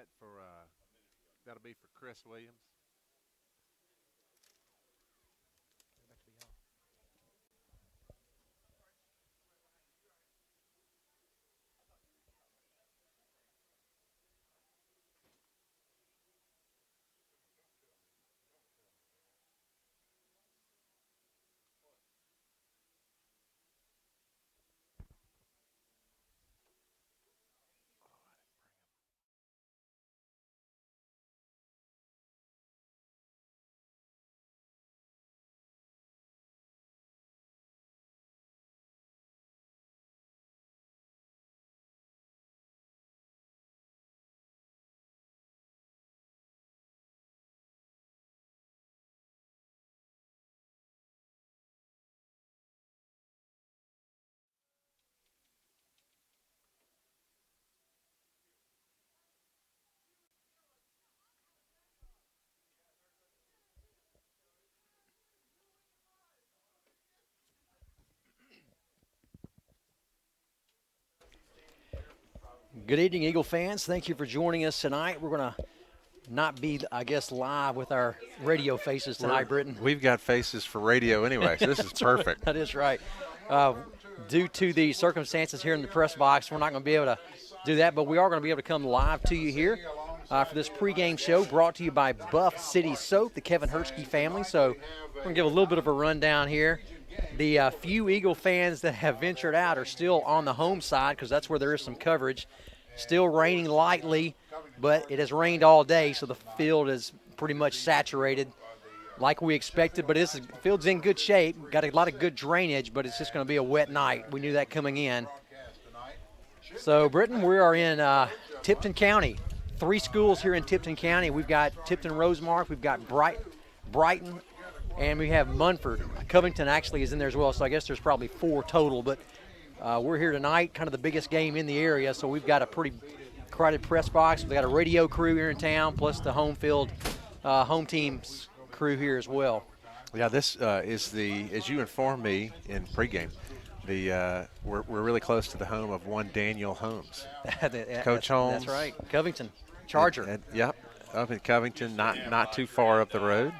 set for, that'll be for Chris Williams. Good evening, Eagle fans. Thank you for joining us tonight. We're going to not be, I guess, live with our radio faces tonight, Britton. We've got faces for radio anyway, so this is perfect. Right. That is right. Due to the circumstances here in the press box, we're not going to be able to do that, but we are going to be able to come live to you here for this pregame show brought to you by Buff City Soap, the Kevin Hershke family. So we're going to give a little bit of a rundown here. The few Eagle fans that have ventured out are still on the home side because that's where there is some coverage. Still raining lightly, but it has rained all day, so the field is pretty much saturated like we expected. But the field's in good shape, got a lot of good drainage, but it's just going to be a wet night. We knew that coming in. So, Britton, we are in Tipton County. 3 schools here in Tipton County. We've got Tipton-Rosemark, we've got Brighton, and we have Munford. Covington actually is in there as well, so I guess there's probably 4 total. But we're here tonight, kind of the biggest game in the area, so we've got a pretty crowded press box. We've got a radio crew here in town, plus the home field, home team's crew here as well. Yeah, this is as you informed me in pregame, we're really close to the home of one Daniel Holmes. Coach Holmes. That's right, Covington, Charger. Yep, up in Covington, not too far up the road.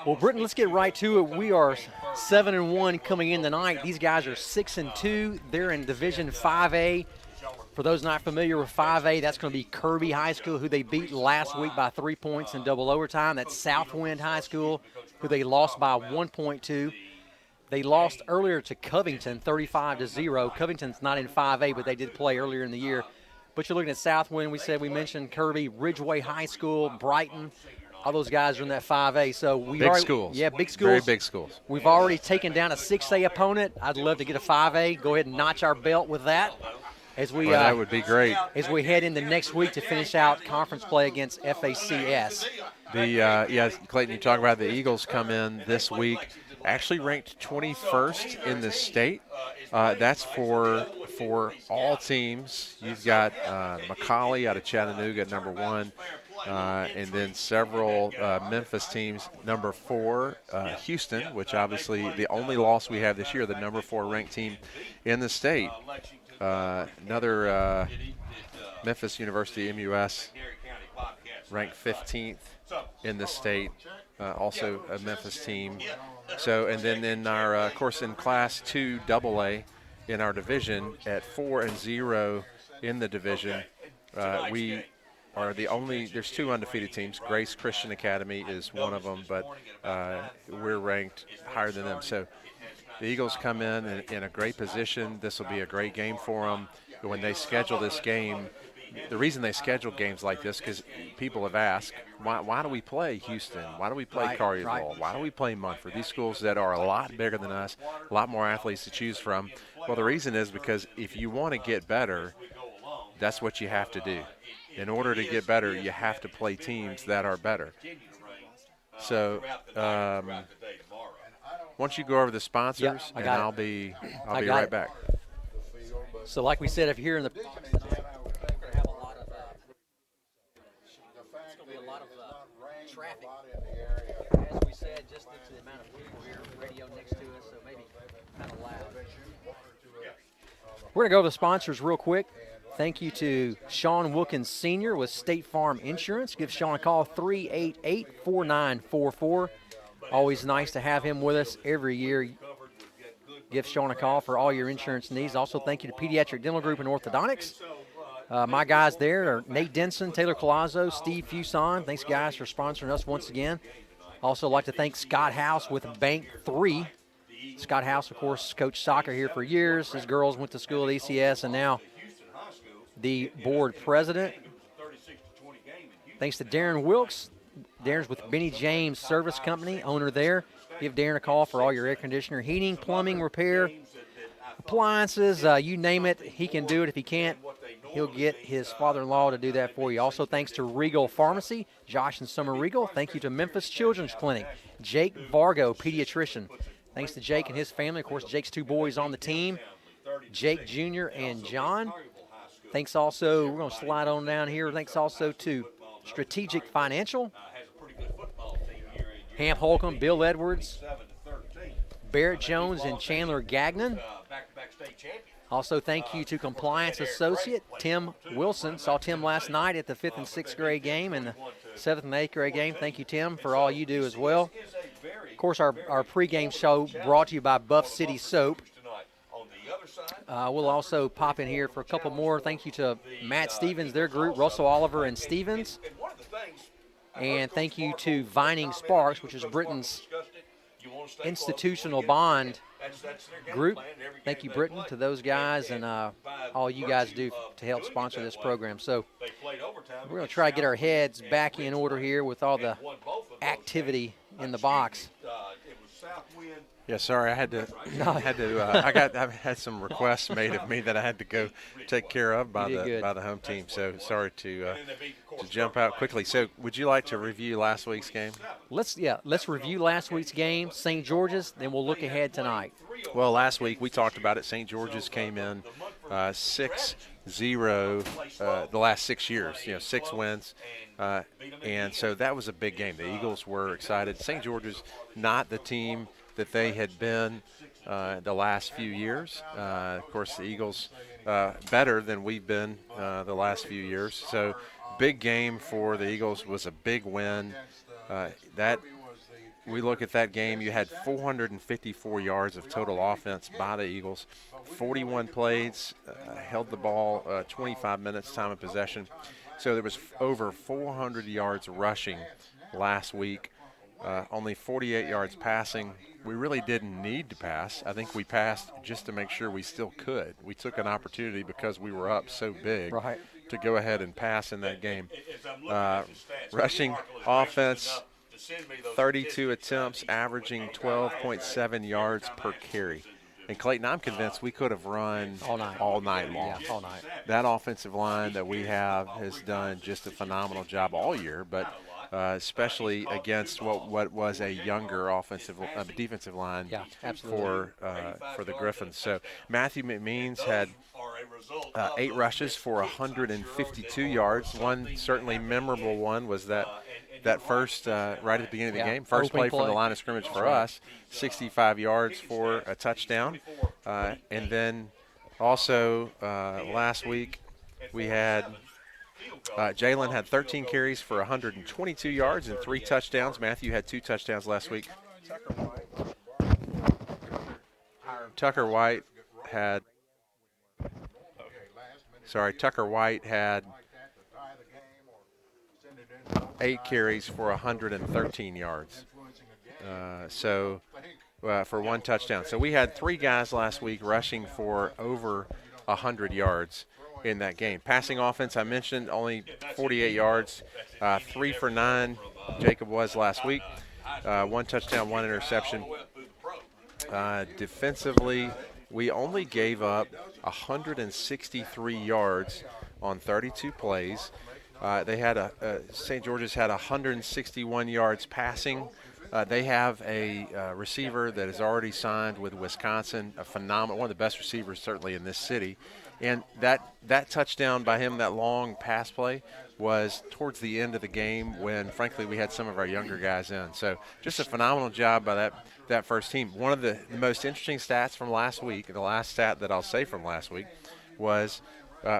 Well, Britton, let's get right to it. We are 7-1 coming in tonight. These guys are 6-2. They're in Division 5A. For those not familiar with 5A, that's going to be Kirby High School, who they beat last week by 3 points in double overtime. That's Southwind High School, who they lost by 1 point to. They lost earlier to Covington, 35-0. Covington's not in 5A, but they did play earlier in the year. But you're looking at Southwind. We mentioned Kirby, Ridgeway High School, Brighton. All those guys are in that 5A. So big schools. Yeah, big schools. Very big schools. We've already taken down a 6A opponent. I'd love to get a 5A. Go ahead and notch our belt with that. That would be great. As we head into next week to finish out conference play against FACS. Clayton, you talk about the Eagles come in this week, actually ranked 21st in the state. That's for all teams. You've got McCallie out of Chattanooga at number 1. And then several Memphis teams. Number 4, Houston, which obviously the only loss we have this year, the number 4 ranked team in the state. Another Memphis University, MUS, ranked 15th in the state, also a Memphis team. So, and then in our, of course, in Class 2 AA in our division at 4-0 in the division, we are the only, there's 2 undefeated teams. Grace Christian Academy is one of them, but we're ranked higher than them. So the Eagles come in a great position. This will be a great game for them. When they schedule this game, the reason they schedule games like this, because people have asked, why do we play Houston? Why do we play Carrier? Why do we play Munford? These schools that are a lot bigger than us, a lot more athletes to choose from. Well, the reason is because if you want to get better, that's what you have to do. In order to get better, you have to play teams that are better. So once you go over the sponsors, I'll be right back. So like we said, if you're here in the traffic, as we said, just due to the amount of people here, radio next to us, so maybe kind of loud. We're going to go to the sponsors real quick. thank you to Sean Wilkins Sr. with State Farm Insurance. Give Sean a call, 388-4944. Always nice to have him with us every year. Give Sean a call for all your insurance needs. Also, thank you to Pediatric Dental Group and Orthodontics. My guys there are Nate Denson, Taylor Colazzo, Steve Fuson. Thanks, guys, for sponsoring us once again. Also like to thank Scott House with Bank 3. Scott House, of course, coached soccer here for years. His girls went to school at ECS, and now the board president. Thanks to Darren Wilkes. Darren's with Benny James Service Company, owner there. Give Darren a call for all your air conditioner, heating, plumbing, repair, appliances, you name it. He can do it. If he can't, he'll get his father-in-law to do that for you. Also, thanks to Regal Pharmacy, Josh and Summer Regal. Thank you to Memphis Children's Clinic, Jake Vargo, pediatrician. Thanks to Jake and his family. Of course, Jake's 2 boys on the team, Jake Jr. and John. Thanks also, we're going to slide on down here. Thanks also to Strategic Financial, Hamp Holcomb, Bill Edwards, Barrett Jones, and Chandler Gagnon. Also, thank you to Compliance Associate Tim Wilson. Saw Tim last night at the 5th and 6th grade game and the 7th and 8th grade game. Thank you, Tim, for all you do as well. Of course, our pregame show brought to you by Buff City Soap. We'll also pop in here for a couple more. Thank you to Matt Stevens, their group, Russell Oliver and Stevens. And thank you to Vining Sparks, which is Britain's institutional bond group. Thank you, Britton, to those guys and all you guys do to help sponsor this program. So we're going to try to get our heads back in order here with all the activity in the box. Yeah, sorry, I've had some requests made of me that I had to go take care of by the home team. So sorry to jump out quickly. So would you like to review last week's game? Let's review last week's game, St. George's, then we'll look ahead tonight. Well, last week we talked about it. St. George's came in 6-0 the last 6 years. 6 wins. And so that was a big game. The Eagles were excited. St. George's not the team that they had been the last few years. Of course, the Eagles better than we've been the last few years. So big game for the Eagles, was a big win. We look at that game, you had 454 yards of total offense by the Eagles, 41 plays, held the ball 25 minutes time of possession. So there was over 400 yards rushing last week, only 48 yards passing. We really didn't need to pass. I think we passed just to make sure we still could. We took an opportunity because we were up so big to go ahead and pass in that game. Rushing offense, 32 attempts, averaging 12.7 yards per carry. And Clayton, I'm convinced we could have run all night long. Yeah, all night. That offensive line that we have has done just a phenomenal job all year, but especially against what was a younger defensive line for the Griffins. So Matthew McMeans had 8 rushes for 152 yards. One certainly memorable one was that first right at the beginning of the game, first play from the line of scrimmage for us, 65 yards for a touchdown. And then also last week we had Jalen had 13 carries for 122 yards and 3 touchdowns. Matthew had 2 touchdowns last week. Tucker White had 8 carries for 113 yards. For 1 touchdown. So we had 3 guys last week rushing for over 100 yards in that game. Passing offense, I mentioned, only 48 yards, 3 for 9. Jacob was last week. 1 touchdown, 1 interception. Defensively, we only gave up 163 yards on 32 plays. They had St. George's had 161 yards passing. They have a receiver that is already signed with Wisconsin, a phenomenal, one of the best receivers certainly in this city. And that touchdown by him, that long pass play, was towards the end of the game when, frankly, we had some of our younger guys in. So just a phenomenal job by that first team. One of the most interesting stats from last week, the last stat that I'll say from last week, was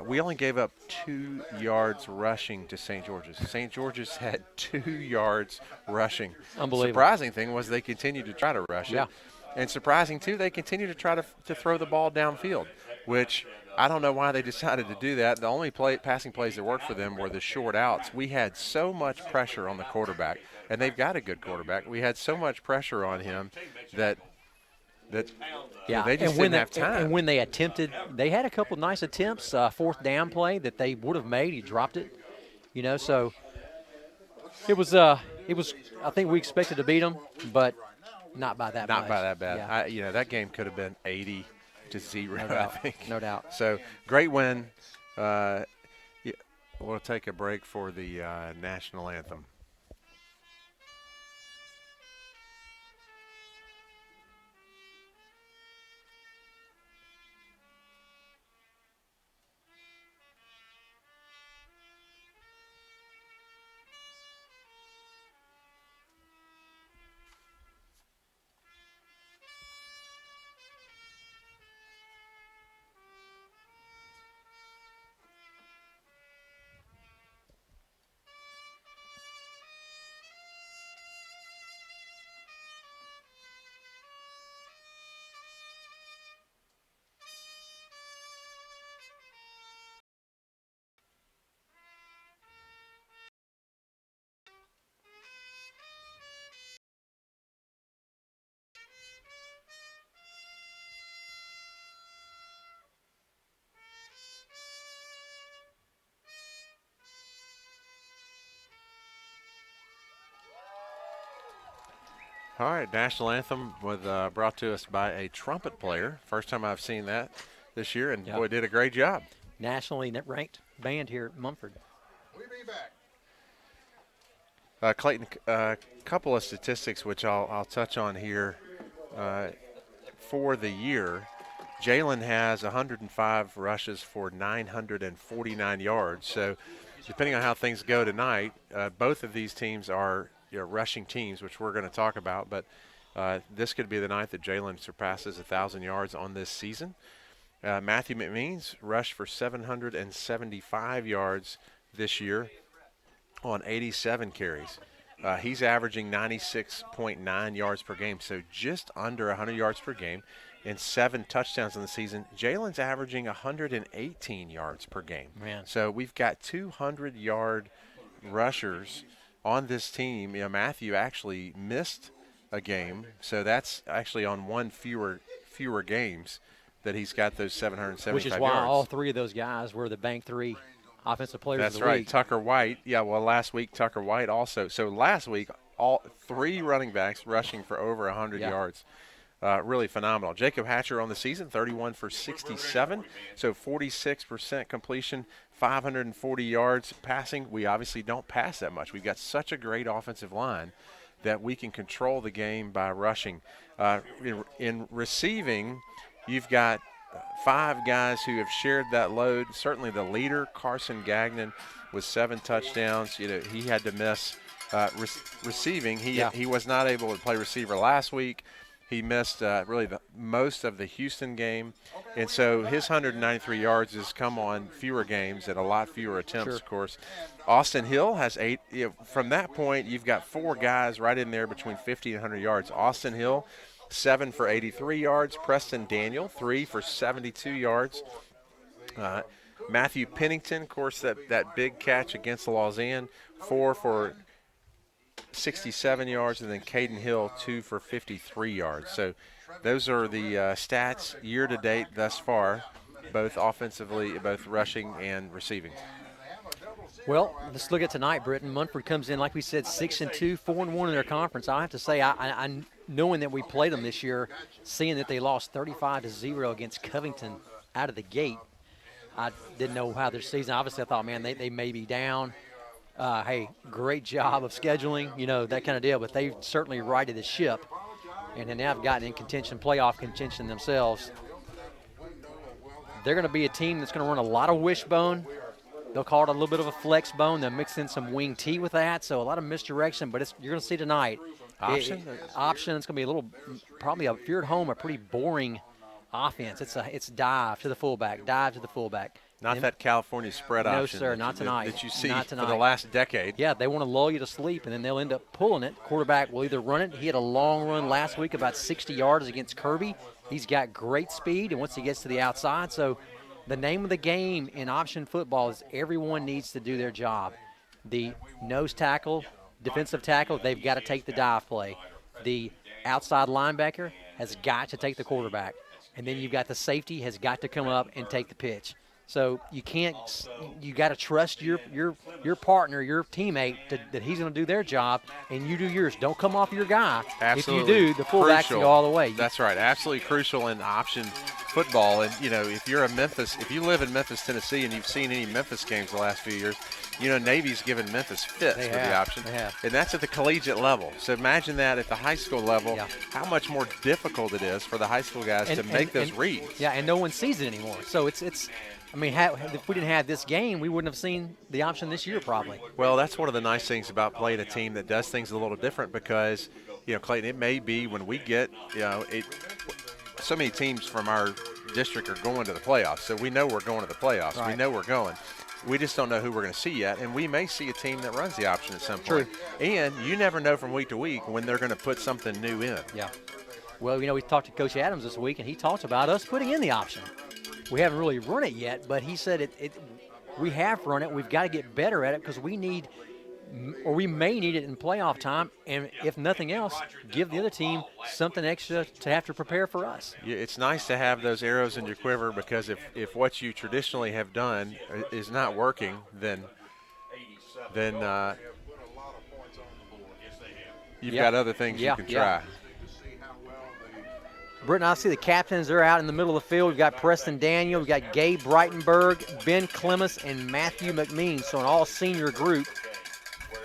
We only gave up 2 yards rushing to St. George's. St. George's had 2 yards rushing. Unbelievable. Surprising thing was they continued to try to rush Yeah. it. And surprising, too, they continued to try to throw the ball downfield, which I don't know why they decided to do that. The only passing plays that worked for them were the short outs. We had so much pressure on the quarterback, and they've got a good quarterback. We had so much pressure on him that Yeah, they just didn't have time. And when they attempted, they had a couple of nice attempts, fourth down play that they would have made. He dropped it, so it was. I think we expected to beat them, but not by that much. Not by that bad. Yeah. That game could have been 80-0. No I doubt. think. No doubt. So great win. We'll take a break for the national anthem. All right, national anthem was brought to us by a trumpet player. First time I've seen that this year, and boy, did a great job. Nationally ranked band here at Munford. We'll be back. Clayton, a couple of statistics which I'll touch on here for the year. Jalen has 105 rushes for 949 yards. So depending on how things go tonight, both of these teams are rushing teams, which we're going to talk about. But this could be the night that Jalen surpasses 1,000 yards on this season. Matthew McMeans rushed for 775 yards this year on 87 carries. He's averaging 96.9 yards per game, so just under 100 yards per game and 7 touchdowns in the season. Jalen's averaging 118 yards per game. Man. So we've got 200-yard rushers on this team. Matthew actually missed a game, so that's actually on one fewer games that he's got those 775 yards. Which is why all three of those guys were the Bank 3 offensive players That's of the right. week. Tucker White. Yeah, well, last week Tucker White also. So last week, all 3 running backs rushing for over 100 yards. Really phenomenal. Jacob Hatcher on the season, 31 for 67, so 46% completion, 540 yards passing. We obviously don't pass that much. We've got such a great offensive line that we can control the game by rushing. In receiving, you've got 5 guys who have shared that load. Certainly the leader, Carson Gagnon, with 7 touchdowns. He had to miss receiving. He was not able to play receiver last week. He missed really most of the Houston game. And so his 193 yards has come on fewer games and a lot fewer attempts, of course. Austin Hill has 8. From that point, you've got 4 guys right in there between 50 and 100 yards. Austin Hill, 7 for 83 yards. Preston Daniel, 3 for 72 yards. Matthew Pennington, of course, that big catch against Lausanne, 4 for 67 yards, and then Caden Hill 2 for 53 yards. So those are the stats year to date thus far, both offensively, both rushing and receiving. Well, let's look at tonight, Britton. Munford comes in, like we said, 6-2, 4-1 in their conference. I have to say, I knowing that we played them this year, seeing that they lost 35-0 against Covington out of the gate, I didn't know how their season. Obviously, I thought, man, they may be down. Hey, great job of scheduling, that kind of deal. But they certainly righted the ship, and then now have gotten in contention, playoff contention themselves. They're going to be a team that's going to run a lot of wishbone. They'll call it a little bit of a flex bone. They'll mix in some wing T with that, so a lot of misdirection. But you're going to see tonight. Option? Option. It's going to be a little, probably if you're at home, a pretty boring offense. It's dive to the fullback, dive to the fullback, Not that California spread No, option. sir, not tonight. That you see Not for tonight. the last decade. Yeah, they want to lull you to sleep, and then they'll end up pulling it. Quarterback will either run it. He had a long run last week, about 60 yards against Kirby. He's got great speed, and once he gets to the outside, so the name of the game in option football is everyone needs to do their job. The nose tackle, defensive tackle, they've got to take the dive play. The outside linebacker has got to take the quarterback. And then you've got the safety has got to come up and take the pitch. So you can't. You got to trust your partner, your teammate, that he's going to do their job, and you do yours. Don't come off your guy. Absolutely. If you do, the fullback's Crucial. go all the way. That's right. Absolutely crucial in option football. And if you're if you live in Memphis, Tennessee, and you've seen any Memphis games the last few years, Navy's given Memphis fits with the option. They have. And that's at the collegiate level. So imagine that at the high school level, how much more difficult it is for the high school guys to make those reads. Yeah, and no one sees it anymore. So it's. I mean, if we didn't have this game, we wouldn't have seen the option this year probably. Well, that's one of the nice things about playing a team that does things a little different because, Clayton, it may be when we get, so many teams from our district are going to the playoffs. So we know we're going to the playoffs. Right. We know we're going. We just don't know who we're going to see yet, and we may see a team that runs the option at some point. True. And you never know from week to week when they're going to put something new in. Yeah. Well, we talked to Coach Adams this week, and he talked about us putting in the option. We haven't really run it yet, but he said we have run it. We've got to get better at it because we may need it in playoff time, and if nothing else, give the other team something extra to have to prepare for us. Yeah, it's nice to have those arrows in your quiver because if what you traditionally have done is not working, then you've got other things you can try. Britton, I see the captains are out in the middle of the field. We've got Preston Daniel, we've got Gabe Breitenberg, Ben Clemens, and Matthew McMean. So an all-senior group.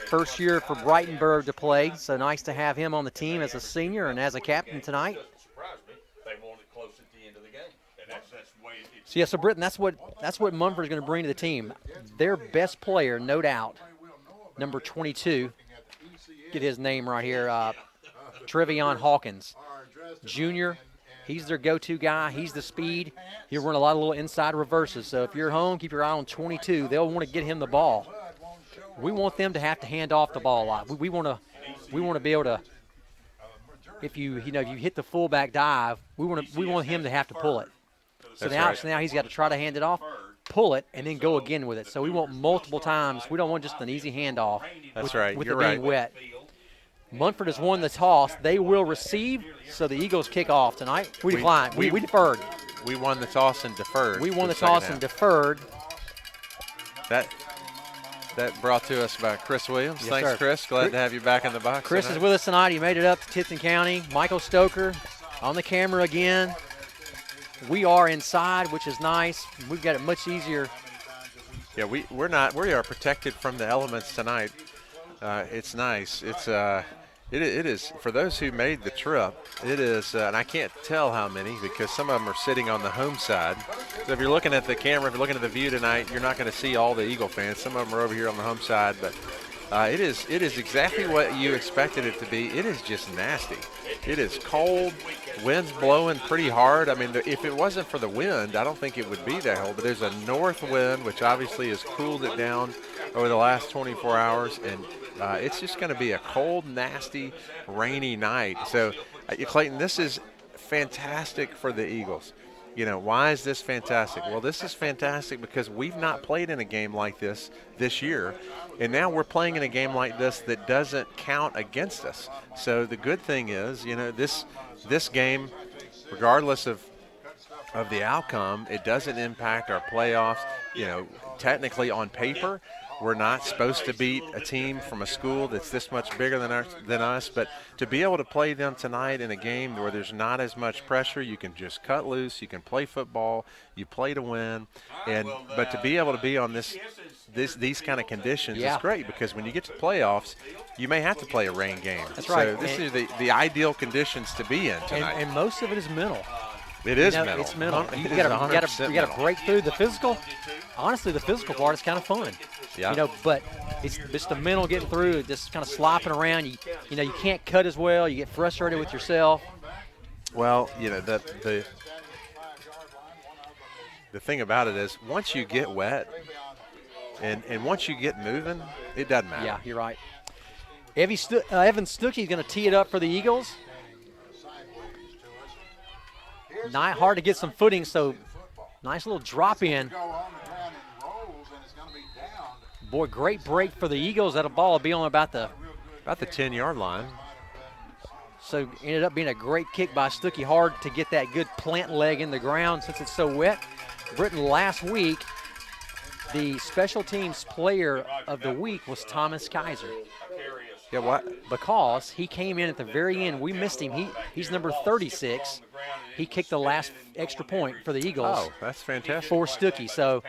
First year for Breitenberg to play, so nice to have him on the team as a senior and as a captain tonight. So Britton, that's what Munford is going to bring to the team. Their best player, no doubt, number 22. Get his name right here, Trevion Hawkins. Junior, he's their go-to guy. He's the speed. He'll run a lot of little inside reverses. So if you're at home, keep your eye on 22. They'll want to get him the ball. We want them to have to hand off the ball a lot. We want to be able to. If you hit the fullback dive, we want him to have to pull it. So now he's got to try to hand it off, pull it, and then go again with it. So we want multiple times. We don't want just an easy handoff. That's right. With You're it being wet. Munford has won the toss. They will receive, so the Eagles kick off tonight. We declined. We deferred. We won the toss and deferred. We won the toss and deferred. That brought to us by Chris Williams. Yes, Thanks, sir. Chris. Glad to have you back in the box. Chris is with us tonight. He made it up to Tipton County. Michael Stoker on the camera again. We are inside, which is nice. We've got it much easier. Yeah, we are protected from the elements tonight. It's nice. It is for those who made the trip. It is, and I can't tell how many because some of them are sitting on the home side. So if you're looking at the camera, if you're looking at the view tonight, you're not going to see all the Eagle fans. Some of them are over here on the home side, but it is exactly what you expected it to be. It is just nasty. It is cold. Wind's blowing pretty hard. I mean, if it wasn't for the wind, I don't think it would be that cold. But there's a north wind, which obviously has cooled it down over the last 24 hours, and it's just going to be a cold, nasty, rainy night. So, Clayton, this is fantastic for the Eagles. Why is this fantastic? Well, this is fantastic because we've not played in a game like this year, and now we're playing in a game like this that doesn't count against us. So the good thing is, this game, regardless of the outcome, it doesn't impact our playoffs. Technically on paper, we're not supposed to beat a team from a school that's this much bigger than us, but to be able to play them tonight in a game where there's not as much pressure, you can just cut loose, you can play football, you play to win, but to be able to be on these kind of conditions is great because when you get to playoffs, you may have to play a rain game. That's right. So this is the ideal conditions to be in tonight. And most of it is mental. It is mental. It's mental. You It is got 100% to break through the physical. Honestly, the physical part is kind of fun. Yeah. But it's just the mental getting through, just kind of slopping around. You can't cut as well. You get frustrated with yourself. Well, the thing about it is once you get wet and once you get moving, it doesn't matter. Yeah, you're right. Evan Stuckey is going to tee it up for the Eagles. Not hard to get some footing, so nice little drop in. Boy, great break for the Eagles. That ball will be on about the 10-yard line. So ended up being a great kick by Stuckey. Hard to get that good plant leg in the ground since it's so wet. Britton, last week, the special teams player of the week was Thomas Kaiser. Yeah, what? Because he came in at the very end. We missed him. He's number 36. He kicked the last extra point for the Eagles. Oh, that's fantastic. For Stuckey. So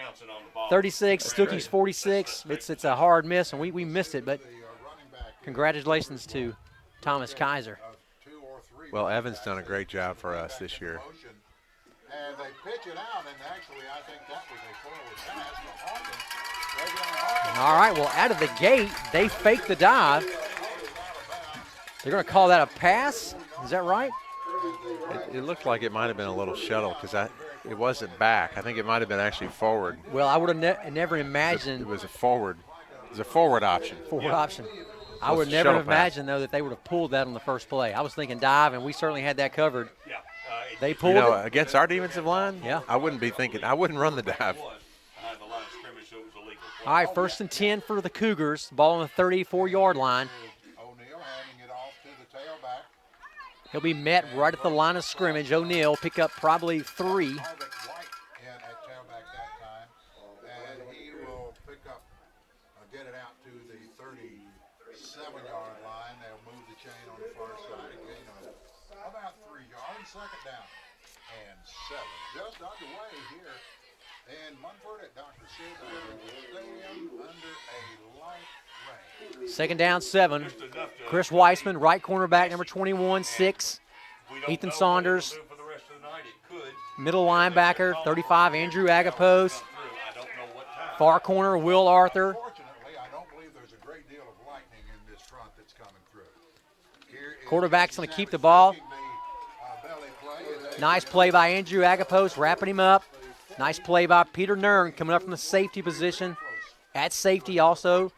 36, Stuckey's 46. It's a hard miss, and we missed it. But congratulations to Thomas Kaiser. Well, Evan's done a great job for us this year. And they pitch it out, and actually I think that was a forward pass to Hawkins. All right, well, out of the gate, they fake the dive. They're going to call that a pass. Is that right? It looked like it might have been a little shuttle because it wasn't back. I think it might have been actually forward. Well, I would have never imagined. It was a forward. It was a forward option. Forward option. I would never have imagined, though, that they would have pulled that on the first play. I was thinking dive, and we certainly had that covered. They pulled it. Against our defensive line, yeah. I wouldn't run the dive. All right, 1st and 10 for the Cougars. Ball on the 34-yard line. O'Neal handing it off to the tailback. He'll be met right at the line of scrimmage. O'Neal pick up probably 3. In at tailback that time, and he will pick up, get it out to the 37-yard line. They'll move the chain on the far side again on about 3 yards. 2nd down and 7. Just underway here in Munford at Dr. Silver Stadium under a light rain. 2nd down, 7. Chris Weissman, right cornerback, number 21, 6. Ethan Saunders, middle linebacker, 35, Andrew Agapos. Far corner, Will Arthur. Fortunately, I don't believe there's a great deal of lightning in this front that's coming through. Quarterback's going to keep the ball. Nice play by Andrew Agapos, wrapping him up. Nice play by Peter Nern coming up from the safety position. At safety also,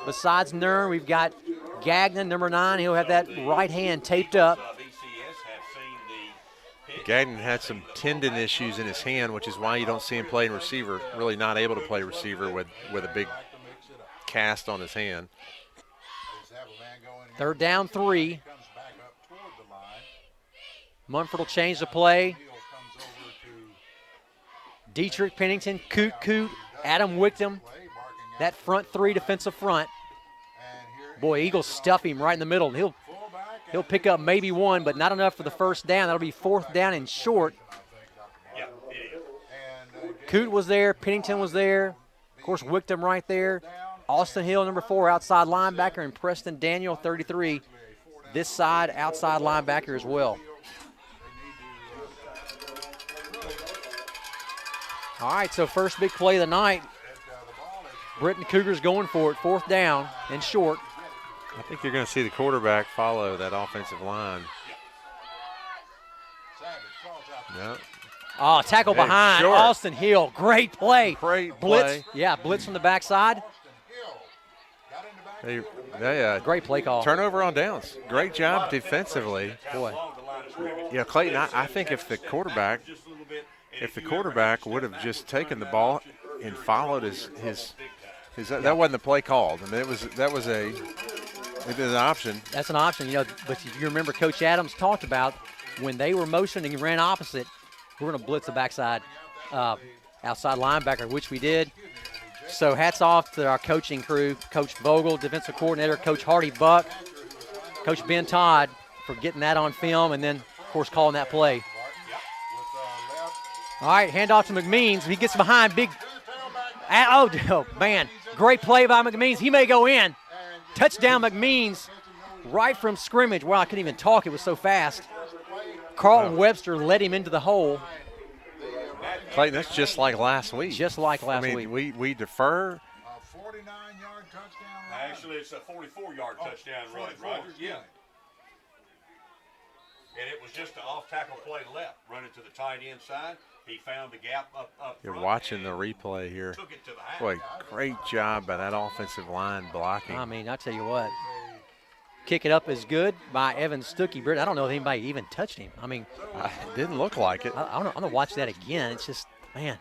besides Nern, we've got Gagnon, number 9. He'll have that right hand taped up. Gagnon had some tendon issues in his hand, which is why you don't see him playing receiver, really not able to play receiver with a big cast on his hand. 3rd down, 3. Munford will change the play. Dietrich Pennington, Coot, Adam Wickham. That front 3 defensive front. Boy, Eagles stuff him right in the middle. He'll pick up maybe 1, but not enough for the 1st down. That'll be 4th down and short. Coot was there. Pennington was there. Of course, Wickham right there. Austin Hill, number 4, outside linebacker, and Preston Daniel, 33. This side, outside linebacker as well. All right, so first big play of the night. Britton Cougars going for it, 4th down and short. I think you're going to see the quarterback follow that offensive line. Yep. Oh, tackle behind, short. Austin Hill. Great play. Great blitz. play. Yeah, blitz from the backside. Great play call. Turnover on downs. Great job defensively. Boy. Yeah, Clayton, I think if the quarterback would have just taken the ball and followed his that wasn't the play called. I mean, it was an option. That's an option, but if you remember Coach Adams talked about when they were motioning and ran opposite, we're going to blitz the backside outside linebacker, which we did. So hats off to our coaching crew, Coach Vogel, defensive coordinator, Coach Hardy Buck, Coach Ben Todd for getting that on film and then, of course, calling that play. All right, handoff to McMeans. He gets behind big. Oh, man. Great play by McMeans. He may go in. Touchdown, McMeans, right from scrimmage. Wow, I couldn't even talk. It was so fast. Carlton Webster led him into the hole. Clayton, that's just like last week. Just like last week. We defer. 49-yard touchdown run. Actually, it's a 44-yard touchdown run, Roger. Yeah. And it was just an off-tackle play left, running to the tight end side. He found the gap up You're front watching the and replay here. took it to the house. Boy, great job by that offensive line blocking. I mean, I tell you what, kick it up is good by Evan Stuckey. I don't know if anybody even touched him. I mean, It didn't look like it. I'm going to watch that again. It's just, man,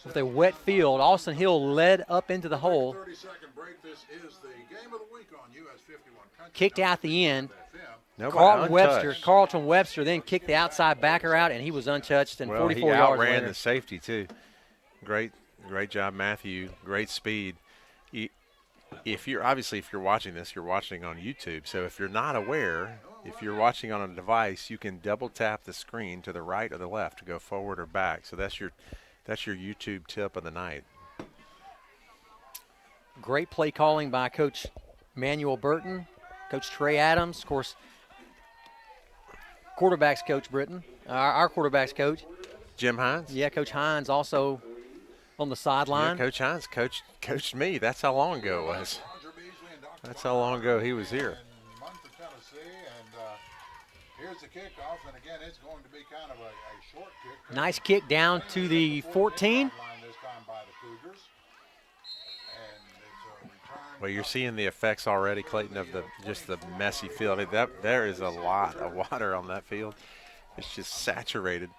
with a wet field, Austin Hill led up into the hole, 30-second break. This is the game of the week on US 51 Country. kicked out the end. Nobody untouched. Carlton Webster then kicked the outside backer out, and he was untouched, and Well, 44 he yards outran later. the safety too. Great job, Matthew. Great speed. If you're watching this, you're watching on YouTube. So if you're not aware, if you're watching on a device, you can double tap the screen to the right or the left to go forward or back. So that's your YouTube tip of the night. Great play calling by Coach Manuel Burton, Coach Trey Adams, of course, quarterbacks coach Britton, our quarterbacks coach. Jim Hines? Yeah, Coach Hines also on the Yeah, sideline. Coach Hines coached me. That's how long ago it was. That's how long ago he was here. In Munford, Tennessee, and here's the kickoff, and again, it's going to be kind of a short kick. Nice kick down to the 14. This time by the Cougars. And it's a return. Well, you're seeing the effects already, Clayton, of just the messy field. There is a lot of water on that field. It's just saturated.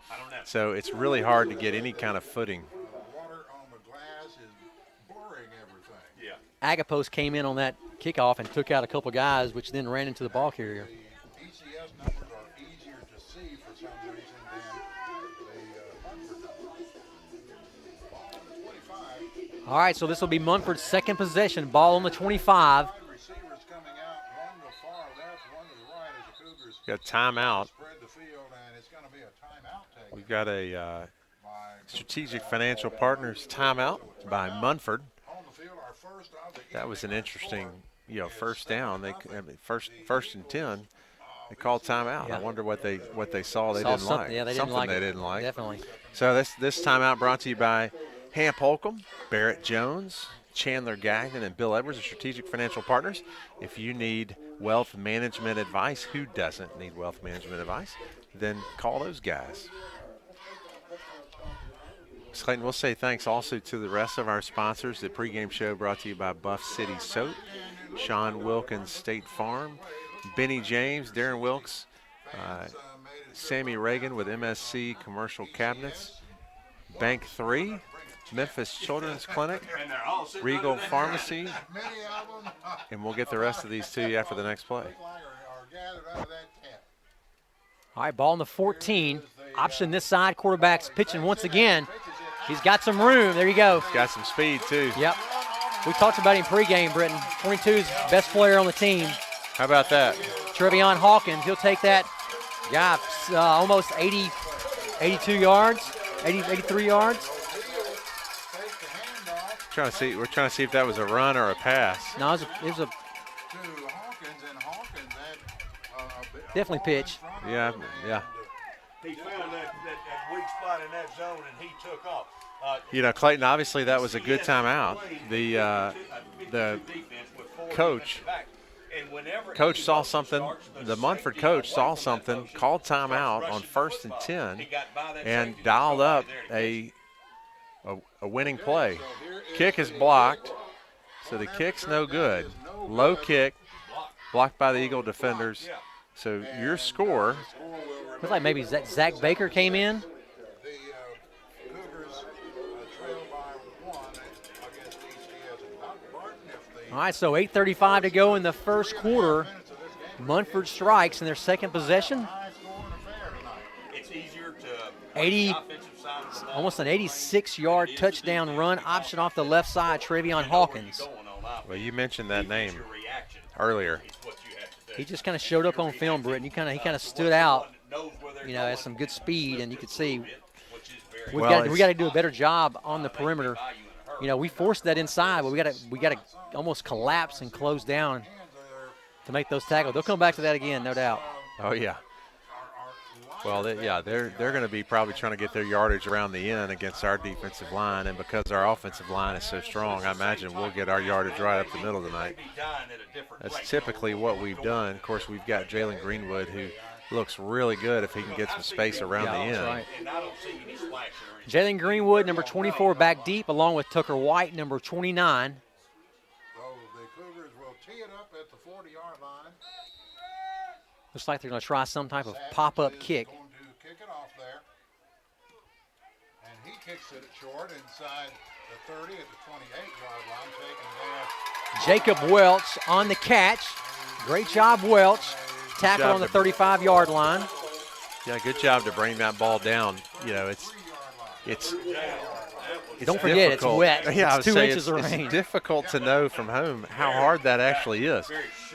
So it's really hard to get any kind of footing. Water on the glass is blurring everything. Yeah. Agapos came in on that kickoff and took out a couple guys, which then ran into the ball carrier. The ECS numbers are easier to see for some reason than the Munford numbers. 25. All right, so this will be Munford's second possession. Ball on the 25. Receivers coming out, one to the far left, one to the right as the Cougars Got timeout. spread the field, and it's going to be a timeout taken We've got a by Strategic Financial Partners timeout by Munford. on the field. Our first of the That was an interesting, first down. First and 10. They called timeout. Yeah. I wonder what they saw they Saw didn't something. like. Yeah, they didn't Something like they it. didn't like. Definitely. So this timeout brought to you by Hamp Holcomb, Barrett Jones, Chandler Gagnon, and Bill Edwards of Strategic Financial Partners. If you need wealth management advice, who doesn't need wealth management advice? Then call those guys. Clayton, we'll say thanks also to the rest of our sponsors. The pregame show brought to you by Buff City Soap, Sean Wilkins State Farm, Benny James, Darren Wilkes, Sammy Reagan with MSC Commercial Cabinets, Bank 3, Memphis Children's Clinic, And they're all sitting Regal right there. Pharmacy, many of them and we'll get the rest of these to you after the next play. are gathered out of that tent. All right, ball on the 14. Option this side. Quarterback's pitching once again. He's got some room. There you go. Got some speed too. Yep. We talked about him pregame, Britton. 22's best player on the team. How about that? Trevion Hawkins, he'll take that. Got almost 82 yards, 83 yards. We're trying to see if that was a run or a pass. No, it was a To Hawkins, and Hawkins had a definitely pitch. Yeah. He found that weak spot in that zone, and he took off. Clayton, obviously that was a good timeout. The coach saw something. The Munford coach saw something, called timeout on 1st and 10, and dialed up a winning play. Kick is blocked, so the kick's no good. Low kick, blocked by the Eagle defenders. So your score, Looks like maybe Zach Baker came in. the Cougars trail by 1 against ECS. And Doc Barton, if the All right, so 8:35 to go in the first quarter. Munford strikes in their second possession. high scoring affair tonight. It's easier to 80, offensive side of the ball. almost an 86-yard touchdown run. Option off the left side, Trevion Hawkins. Going on offense. well, you mentioned that name Your reaction earlier. is what you have to do. He just kind of showed up on film, Britton. He kind of stood out, Knows where they're has some good speed, and you could see which is very we Well, got to do a better job on the perimeter. We forced that inside, but we got to almost collapse and close down to make those tackles. They'll come back to that again, no doubt. Oh yeah. Well, they're going to be probably trying to get their yardage around the end against our defensive line, and because our offensive line is so strong, I imagine we'll get our yardage right up the middle tonight. That's typically what we've done. Of course, we've got Jalen Greenwood, who looks really good if he can get some space around the end. That's right. And I don't see any splashing or anything. Jalen Greenwood, number 24, back deep, along with Tucker White, number 29. So the Cougars will tee it up at the 40-yard line. Looks like they're going to try some type of Savage pop-up is kick. going to kick it off there. And he kicks it short inside the 30 at the 28-yard line, taken there. Jacob Welch on the catch. Great job, Welch. Tackle job on the to- 35-yard line. Yeah, good job to bring that ball down. You know, it's Don't forget, difficult. it's wet. Yeah, I It's would 2 say inches of rain. It's difficult to know from home how hard that actually is.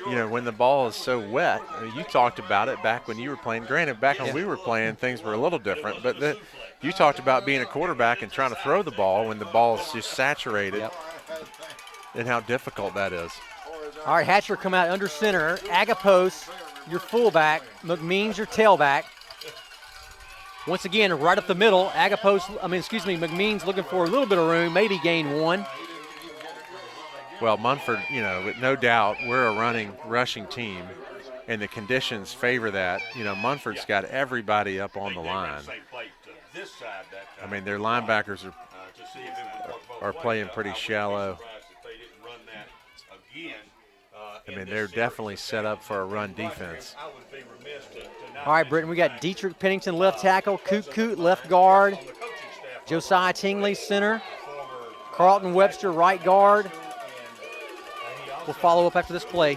You know, when the ball is so wet. I mean, you talked about it back when you were playing. Granted, back when we were playing, things were a little different. But you talked about being a quarterback and trying to throw the ball when the ball is just saturated, and how difficult that is. All right, Hatcher come out under center. Agapos, your fullback. McMeans, your tailback. Once again, right up the middle. McMeans looking for a little bit of room, maybe gain one. Well, Munford, you know, with no doubt, we're a rushing team, and the conditions favor that. You know, Munford's got everybody up on the line. I mean, their linebackers are playing pretty shallow. I mean, they're definitely set up for a run defense. All right, Britton, we got Dietrich Pennington, left tackle. Coot, left guard. Josiah Tingley, center. Carlton Webster, right guard. We'll follow up after this play.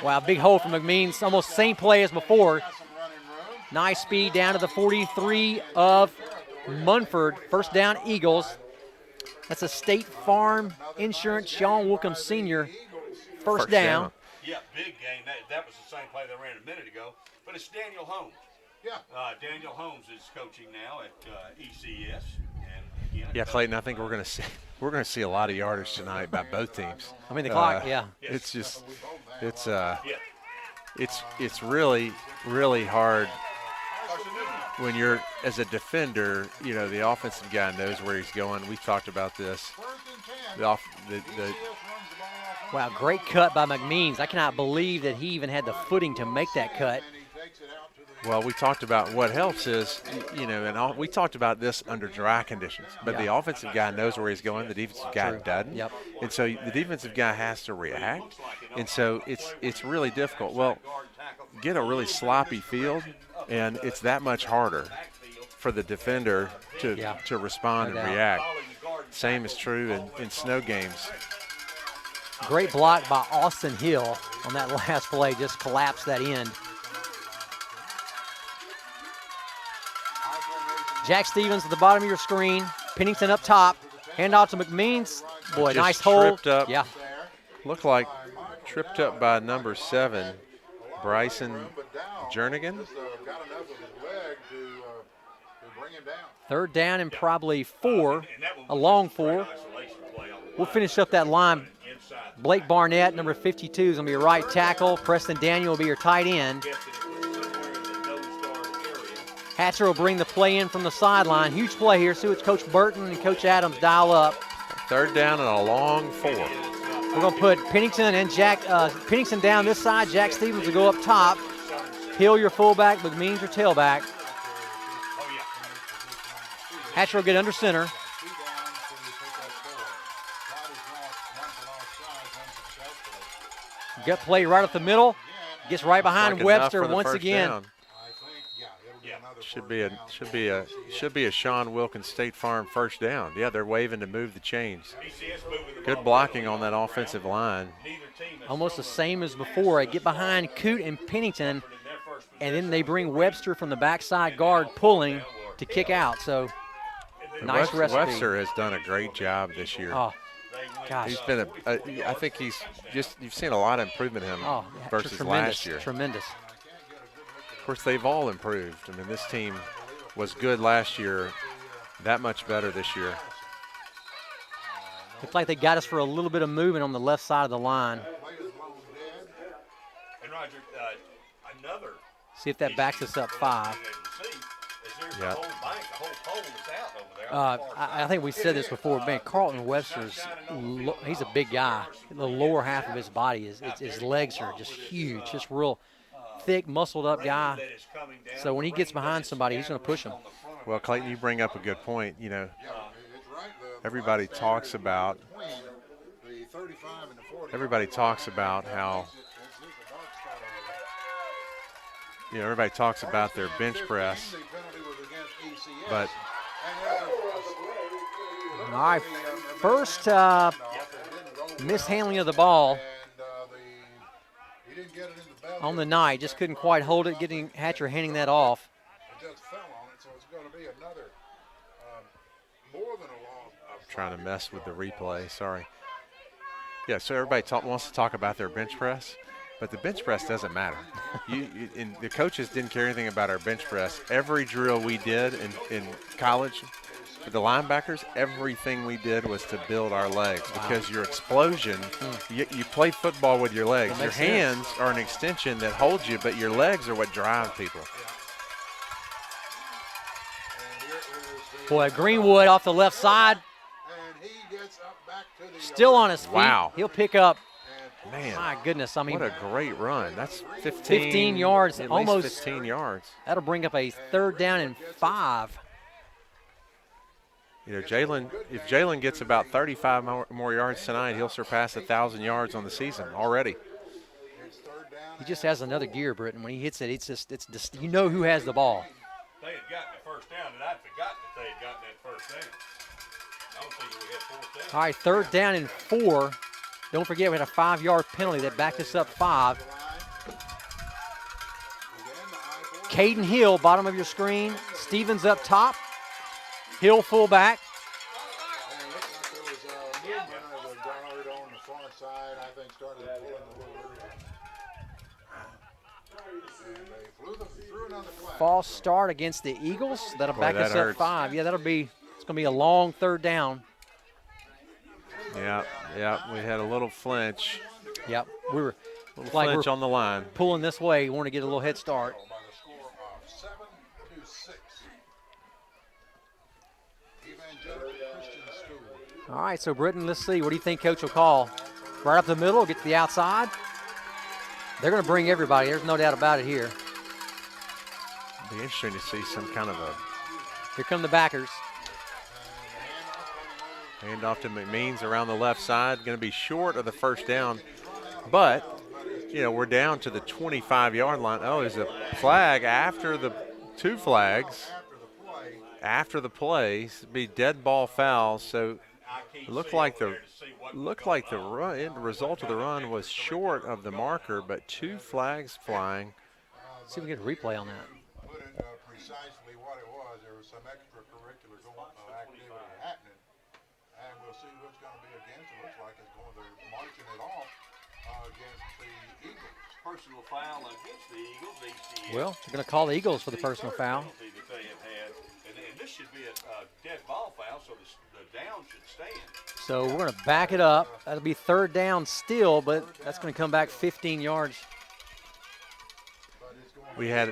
Wow, big hole from McMeans. Almost same play as before. Nice speed down to the 43 of Munford. First down, Eagles. That's a State Farm Insurance Sean Wilkins Sr. First down. Yeah, big game. That was the same play they ran a minute ago. But it's Daniel Holmes. Yeah. Daniel Holmes is coaching now at ECS. And again, Yeah, Clayton, I think we're going to see a lot of yardage tonight by both teams. I mean, the clock, yeah. It's just it's really, really hard when you're, as a defender, you know, the offensive guy knows where he's going. We've talked about this. Wow, great cut by McMeans. I cannot believe that he even had the footing to make that cut. Well, we talked about what helps is, you know, and we talked about this under dry conditions. But the offensive guy knows where he's going. The defensive guy doesn't. Yep. And so the defensive guy has to react. And so it's really difficult. Well, get a really sloppy field, and it's that much harder for the defender to respond and react. Same is true in snow games. Great block by Austin Hill on that last play. Just collapsed that end. Jack Stevens at the bottom of your screen. Pennington up top. Hand off to McMeans. Boy, Just nice hold. tripped up. Yeah. Looked like tripped up by number 7, Bryson Jernigan. Got enough of his leg to bring him down. Third down and probably 4, a long 4. We'll finish up that line. Blake Barnett, number 52, is going to be your right tackle. Preston Daniel will be your tight end. Hatcher will bring the play in from the sideline. Huge play here. See what Coach Burton and Coach Adams dial up. Third down and a long 4. We're going to put Pennington and Pennington down this side. Jack Stevens will go up top. Hill, your fullback. McMeans, your tailback. Hatcher will get under center. Gut play right up the middle. Gets right behind Like Webster enough for the once first again. down. It'll be another Should be a Sean Wilkins State Farm first down. Yeah, they're waving to move the chains. Good blocking on that offensive line. Almost the same as before. They get behind Coot and Pennington, and then they bring Webster from the backside guard pulling to kick out. So nice recipe. Webster has done a great job this year. Oh, gosh. He's been I think you've seen a lot of improvement in him versus tremendous, last year. Tremendous. Of course, they've all improved. I mean, this team was good last year, that much better this year. Looks like they got us for a little bit of movement on the left side of the line. And Roger, another. See if that backs us up 5. Is there's Yeah. the whole bank, the whole pole is out over there. on the far I think we said this before, man. Carlton Webster's, he's a big guy. The lower half of his body his legs are just huge, just real thick, muscled up guy. that is coming down, So when he gets behind somebody, he's going to push him. on the front of Well, Clayton, you bring up a good point. You know, Yeah, it's right. The everybody line talks standard about between the 35 and the 40. everybody talks about how everybody talks about their bench press, The penalty was against ECS. but And All right, first mishandling of the ball he didn't get it in the bell. on the night. Just couldn't quite hold it, getting Hatcher handing that off. It just fell on it, so it's going to be another more than a loss. trying to mess with the replay. Sorry. Yeah, so everybody wants to talk about their bench press, but the bench press doesn't matter. And the coaches didn't care anything about our bench press. Every drill we did in college, for the linebackers, everything we did was to build our legs because your explosion, you play football with your legs. That Your makes sense. hands are an extension that holds you, but your legs are what drive people. Boy, Greenwood off the left side, And he gets up back to the still on his feet. Wow. He'll pick up. Man, My goodness, I mean, what a great run. That's 15 yards, at almost least 15 yards. that'll bring up a 3rd down and 5. You know, if Jalen gets about 35 more yards tonight, he'll surpass 1,000 yards on the season already. He just has another gear, Britton. When he hits it, it's just you know who has the ball. They had gotten the first down, and I'd forgotten that they had gotten that first down. I don't think we had 4th down. All right, 3rd down and 4. Don't forget we had a 5-yard penalty that backed us up 5. Caden Hill, bottom of your screen. Stevens up top. Hill fullback. And looked like there was a movement of the guard on the far side. I think started pulling the little and they threw another flag. False start against the Eagles. That'll Boy, back that us hurts. up 5. Yeah, it's gonna be a long 3rd down. Yeah, we had a little flinch. Yep, we were Little like flinch we're on the line. pulling this way. We want to get a little head start. By the score of 7-6. Evangelical Christian School. All right, so Britton, let's see. What do you think Coach will call? Right up the middle, get to the outside. They're going to bring everybody. There's no doubt about it here. It'd be interesting to see some kind of a Here come the backers. handoff to McMeans around the left side. Going to be short of the first down, but we're down to the 25-yard line. Oh, there's a flag after the 2 flags after the play. It'd be dead ball foul. So it looked like the result of the run was short of the marker, but 2 flags flying. See if we can get a replay on that. Put it precisely what it was. There was some extracurricular activity happening, and we'll see who it's going to be against. It looks like it's going to marching it off against the Eagles. Personal foul against the Eagles. ECS. Well, they're going to call the Eagles for the personal foul. Penalty that they have had. And this should be a dead ball foul, so the down should stand. So we're going to back it up. That'll be 3rd down still, but that's going to come back 15 yards. We had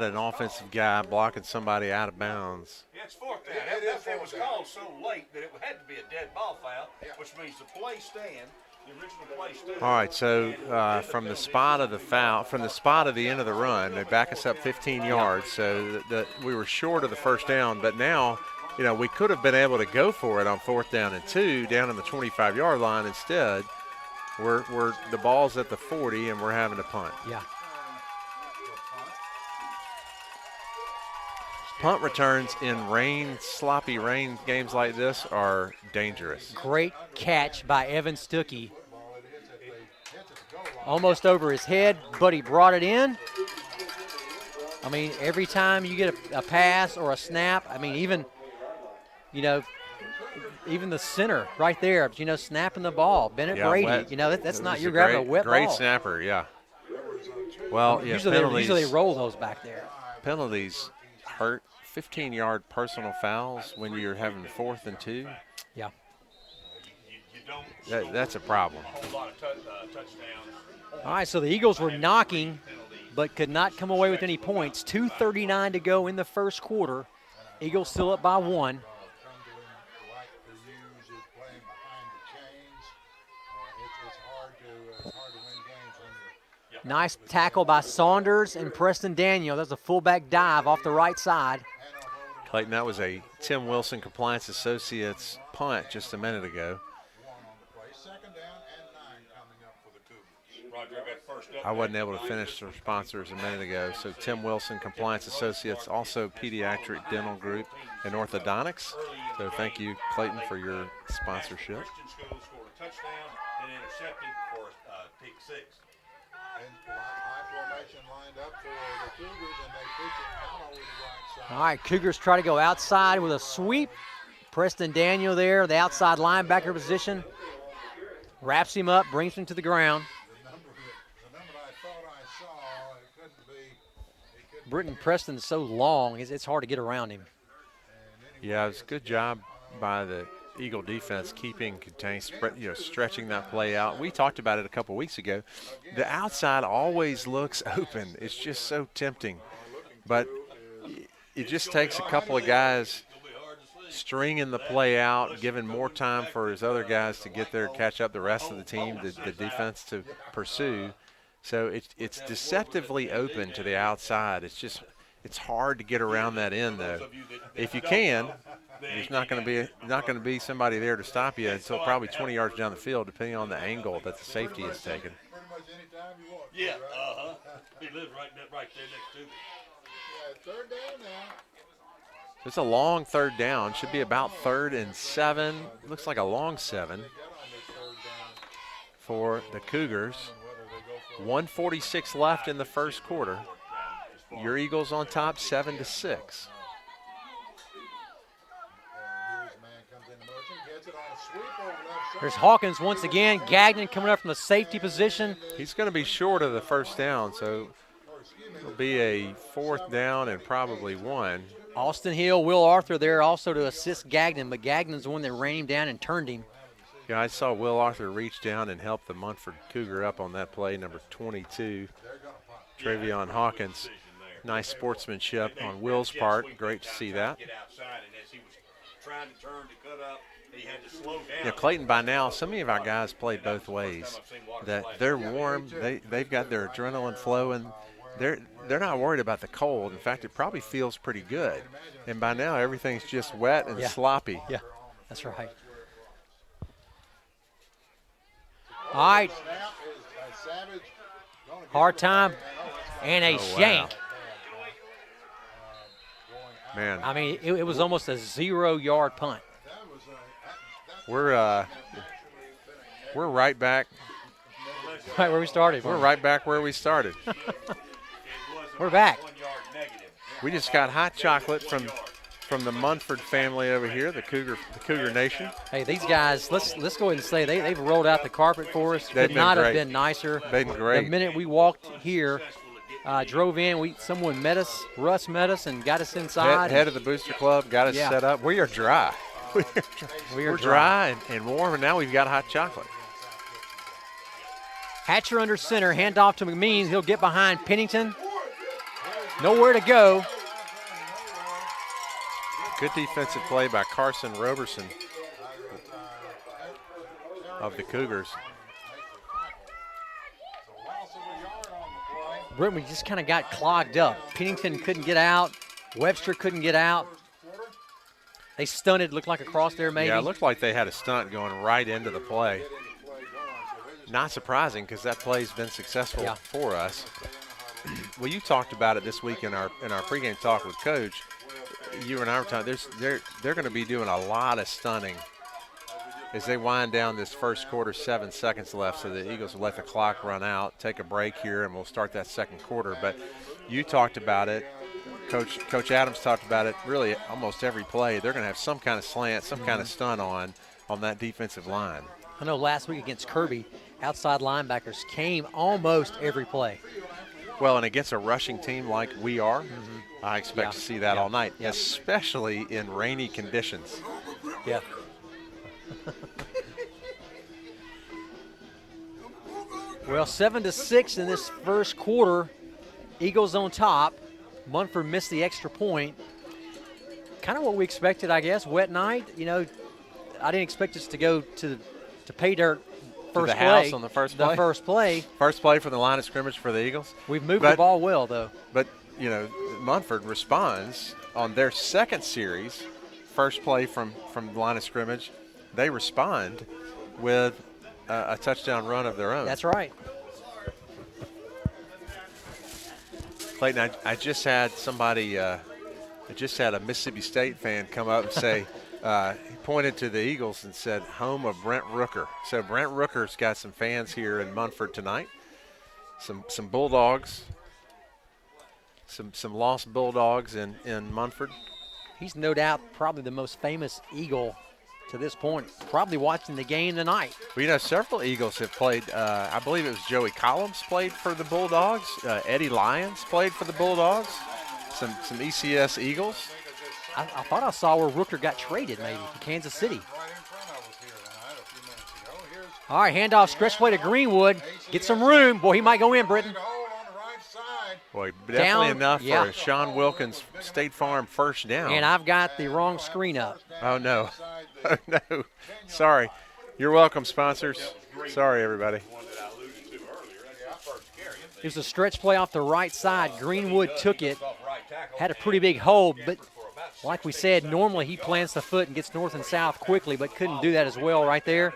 an offensive guy blocking somebody out of bounds. Yeah, it's 4th down. That was called so late that it had to be a dead ball foul, which means the play stand, the original play stand. All right, so from the spot of the foul, from the spot of the end of the run, they back us up 15 yards. So we were short of the first down, but now, we could have been able to go for it on 4th down and 2 down in the 25-yard line. Instead, the ball's at the 40 and we're having to punt. Yeah. Punt returns in sloppy rain games like this are dangerous. Great catch by Evan Stuckey. Almost over his head, but he brought it in. I mean, every time you get a pass or a snap, I mean, even the center right there, snapping the ball. Bennett Brady, wet. That's It not, was you're a grabbing a wet great ball. snapper, yeah. Well, yeah, Usually they roll those back there. penalties hurt. 15-yard personal fouls when you're having 4th and 2. Yeah. You don't That's a problem. a whole lot of touchdowns. All right, so the Eagles were knocking, but could not come away with any points. 2:39 to go in the first quarter. Eagles still up by 1. Come to him like to use is playing behind the chains. It's hard to win games when you're Nice tackle by Saunders and Preston Daniel. That's a fullback dive off the right side. Clayton, that was a Tim Wilson Compliance Associates punt just a minute ago. one on the play. 2nd down and 9 coming up for the Cougars. Roger, I got first up. I wasn't able to finish their sponsors a minute ago. So Tim Wilson Compliance Associates, also Pediatric Dental Group and Orthodontics. So thank you, Clayton, for your sponsorship. Christian School scored a touchdown and intercepted for pick 6. And high formation lined up for the Cougars, and they pitch it out over the right side. All right, Cougars try to go outside with a sweep. Preston Daniel there, the outside linebacker position. Wraps him up, brings him to the ground. The number that I thought I saw, it couldn't be. Britton Preston's so long, it's hard to get around him. Yeah, it was a good job by the Eagle defense keeping contained, stretching that play out. We talked about it a couple weeks ago. The outside always looks open. It's just so tempting. But it just takes a couple of guys stringing the play out, giving more time for his other guys to get there, catch up the rest of the team, the defense to pursue. So it's deceptively open to the outside. It's hard to get around that end, though. If you can, there's not going to be somebody there to stop you until probably 20 yards down the field, depending on the angle that the safety is taking. Pretty much any time you want. Yeah, right? He lives right there next to me. Yeah, 3rd down now. It's a long 3rd down. Should be about 3rd and 7. Looks like a long 7 Get on this 3rd down. for the Cougars. Whether they go for 1:46 left in the first quarter. Your Eagles on top, 7-6. Here's a man comes into motion, gets it on a sweep over left side. There's Hawkins once again. Gagnon coming up from the safety position. He's going to be short of the first down, so it'll be a 4th down and probably 1. Austin Hill, Will Arthur there also to assist Gagnon, but Gagnon's the one that ran him down and turned him. Yeah, I saw Will Arthur reach down and help the Munford Cougar up on that play, number 22, Travion Hawkins. Nice sportsmanship on Will's part. Great to see that. Get outside, and as he was trying to turn to cut up, he had to slow down. Yeah, Clayton, by now, so many of our guys play both ways. That they're warm, they've got their adrenaline flowing. They're not worried about the cold. In fact, it probably feels pretty good. And by now, everything's just wet and sloppy. Yeah, that's right. All right, hard time and a shank. Man, I mean, it was almost a 0-yard punt. we're right back. Right where we started. We're right back where we started. We're back. We just got hot chocolate from the Munford family over here, the Cougar Nation. Hey, these guys, let's go ahead and say they've rolled out the carpet for us. They've Could been not have great. been nicer. They've been great. The minute we walked here, drove in, someone met us, Russ met us, and got us inside. Head of the Booster Club got us Yeah. set up. We are dry. We're dry and warm, and now we've got hot chocolate. Hatcher under center, handoff to McMeans. He'll get behind Pennington. Nowhere to go. Good defensive play by Carson Roberson of the Cougars. Britain, we just kind of got clogged up. Pennington couldn't get out. Webster couldn't get out. They stunted, looked like a cross there maybe. Yeah, it looked like they had a stunt going right into the play. Not surprising because that play's been successful for us. Well, you talked about it this week in our pregame talk with Coach. You and I were talking. They're going to be doing a lot of stunning as they wind down this first quarter. 7 seconds left, so the Eagles will let the clock run out, take a break here, and we'll start that second quarter. But you talked about it. Coach Adams talked about it. Really, almost every play, they're going to have some kind of slant, some kind of stunt on that defensive line. I know last week against Kirby, outside linebackers came almost every play. Well, and against a rushing team like we are, I expect to see that all night, Yeah. especially in rainy conditions. Yeah. Well, 7-6 in this first quarter. Eagles on top. Munford missed the extra point. kind of what we expected, I guess. Wet night. You know, I didn't expect us to go to pay dirt first the play. house on the first play. The first play. First play from the line of scrimmage for the Eagles. We've moved the ball well, though. But, you know, Munford responds on their second series, first play from the line of scrimmage. They respond with a touchdown run of their own. That's right. Clayton, I just had somebody, I just had a Mississippi State fan come up and say, he pointed to the Eagles and said, home of Brent Rooker. So Brent Rooker's got some fans here in Munford tonight. Some Bulldogs, some lost Bulldogs in Munford. He's no doubt probably the most famous Eagle to this point, probably watching the game tonight. Well, you know, several Eagles have played. I believe it was Joey Collins played for the Bulldogs. Eddie Lyons played for the Bulldogs. Some ECS Eagles. I thought I saw where Rooker got traded maybe to Kansas City. All right, handoff, stretch play to Greenwood. Get some room. Boy, he might go in, Britton. Boy, definitely enough yeah. for a Sean Wilkins State Farm first down. And I've got the wrong screen up. Oh, no. Oh, no. Sorry. You're welcome, sponsors. Sorry, everybody. It was a stretch play off the right side. Greenwood took it, had a pretty big hold, but like we said, normally he plants the foot and gets north and south quickly, but couldn't do that as well right there.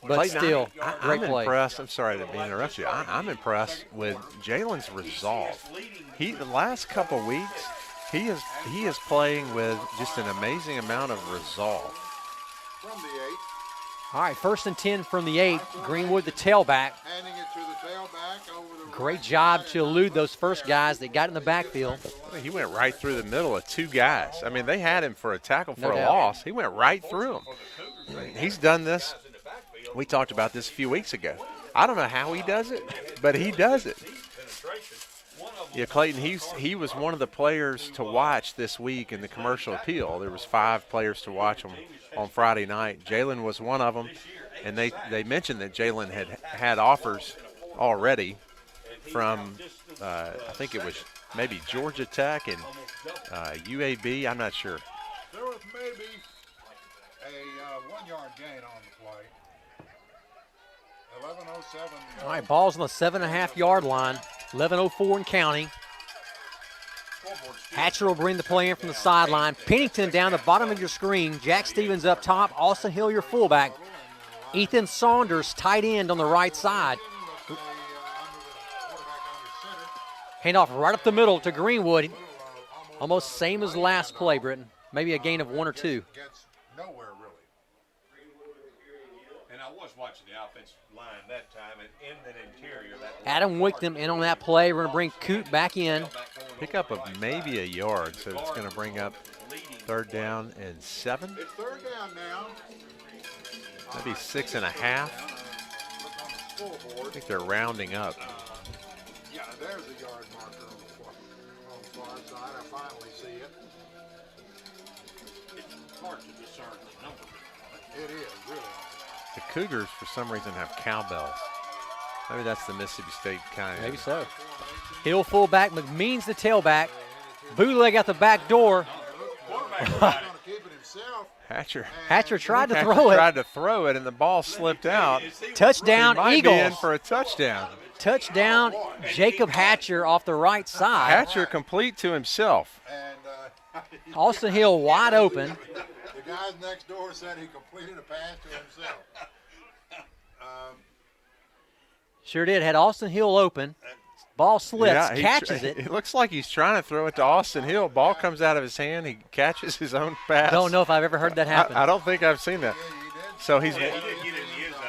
But Clayton, still, great I'm play. impressed. I'm sorry to interrupt you. I'm impressed with Jalen's resolve. The last couple of weeks, he is playing with just an amazing amount of resolve. From the 8. All right, 1st and 10 from the 8. Greenwood, the tailback. Handing it to the tailback over the Great job to elude those first guys that got in the backfield. He went right through the middle of two guys. I mean, they had him for a tackle for No a doubt. loss. He went right through them. He's done this. We talked about this a few weeks ago. I don't know how he does it, but he does it. Yeah, Clayton, he was one of the players to watch this week in the commercial appeal. There was 5 players to watch him on Friday night. Jalen was one of them, and they mentioned that Jalen had offers already from, I think it was maybe Georgia Tech and UAB. I'm not sure. There was maybe a 1-yard gain on the play. 11:07. All right, ball's on the 7.5-yard line. 11:04 and counting. Hatcher will bring the play in from the sideline. Pennington down the bottom of your screen. Jack Stevens up top. Austin Hill, your fullback. Ethan Saunders, tight end on the right side. Handoff right up the middle to Greenwood. Almost same as last play, Britton. Maybe a gain of 1 or 2. Gets nowhere really. And I was watching the offensive line that time, and in the interior. Adam Wickton in on that play. We're going to bring Coot back in. Pickup of maybe a yard, so it's going to bring up 3rd down and 7. It's 3rd down now. Maybe 6.5. I think they're rounding up. Yeah, there's a yard marker on the far side. I finally see it. It's hard to discern the number. It is, really. The Cougars, for some reason, have cowbells. Maybe that's the Mississippi State kind. Maybe so. Hill fullback, McMeans the tailback. Bootleg out the back door. Hatcher tried to throw it. Tried to throw it, and the ball slipped out. Touchdown, He might Eagles. be in for a touchdown. Touchdown, Jacob Hatcher off the right side. Hatcher complete to himself. And Austin Hill wide open. the guys next door said he completed a pass to himself. Sure did. Had Austin Hill open. Ball slips, Yeah, catches it. It looks like he's trying to throw it to Austin Hill. Ball comes out of his hand. He catches his own pass. Don't know if I've ever heard that happen. I don't think I've seen that. So he's Yeah, he didn't get in the end zone.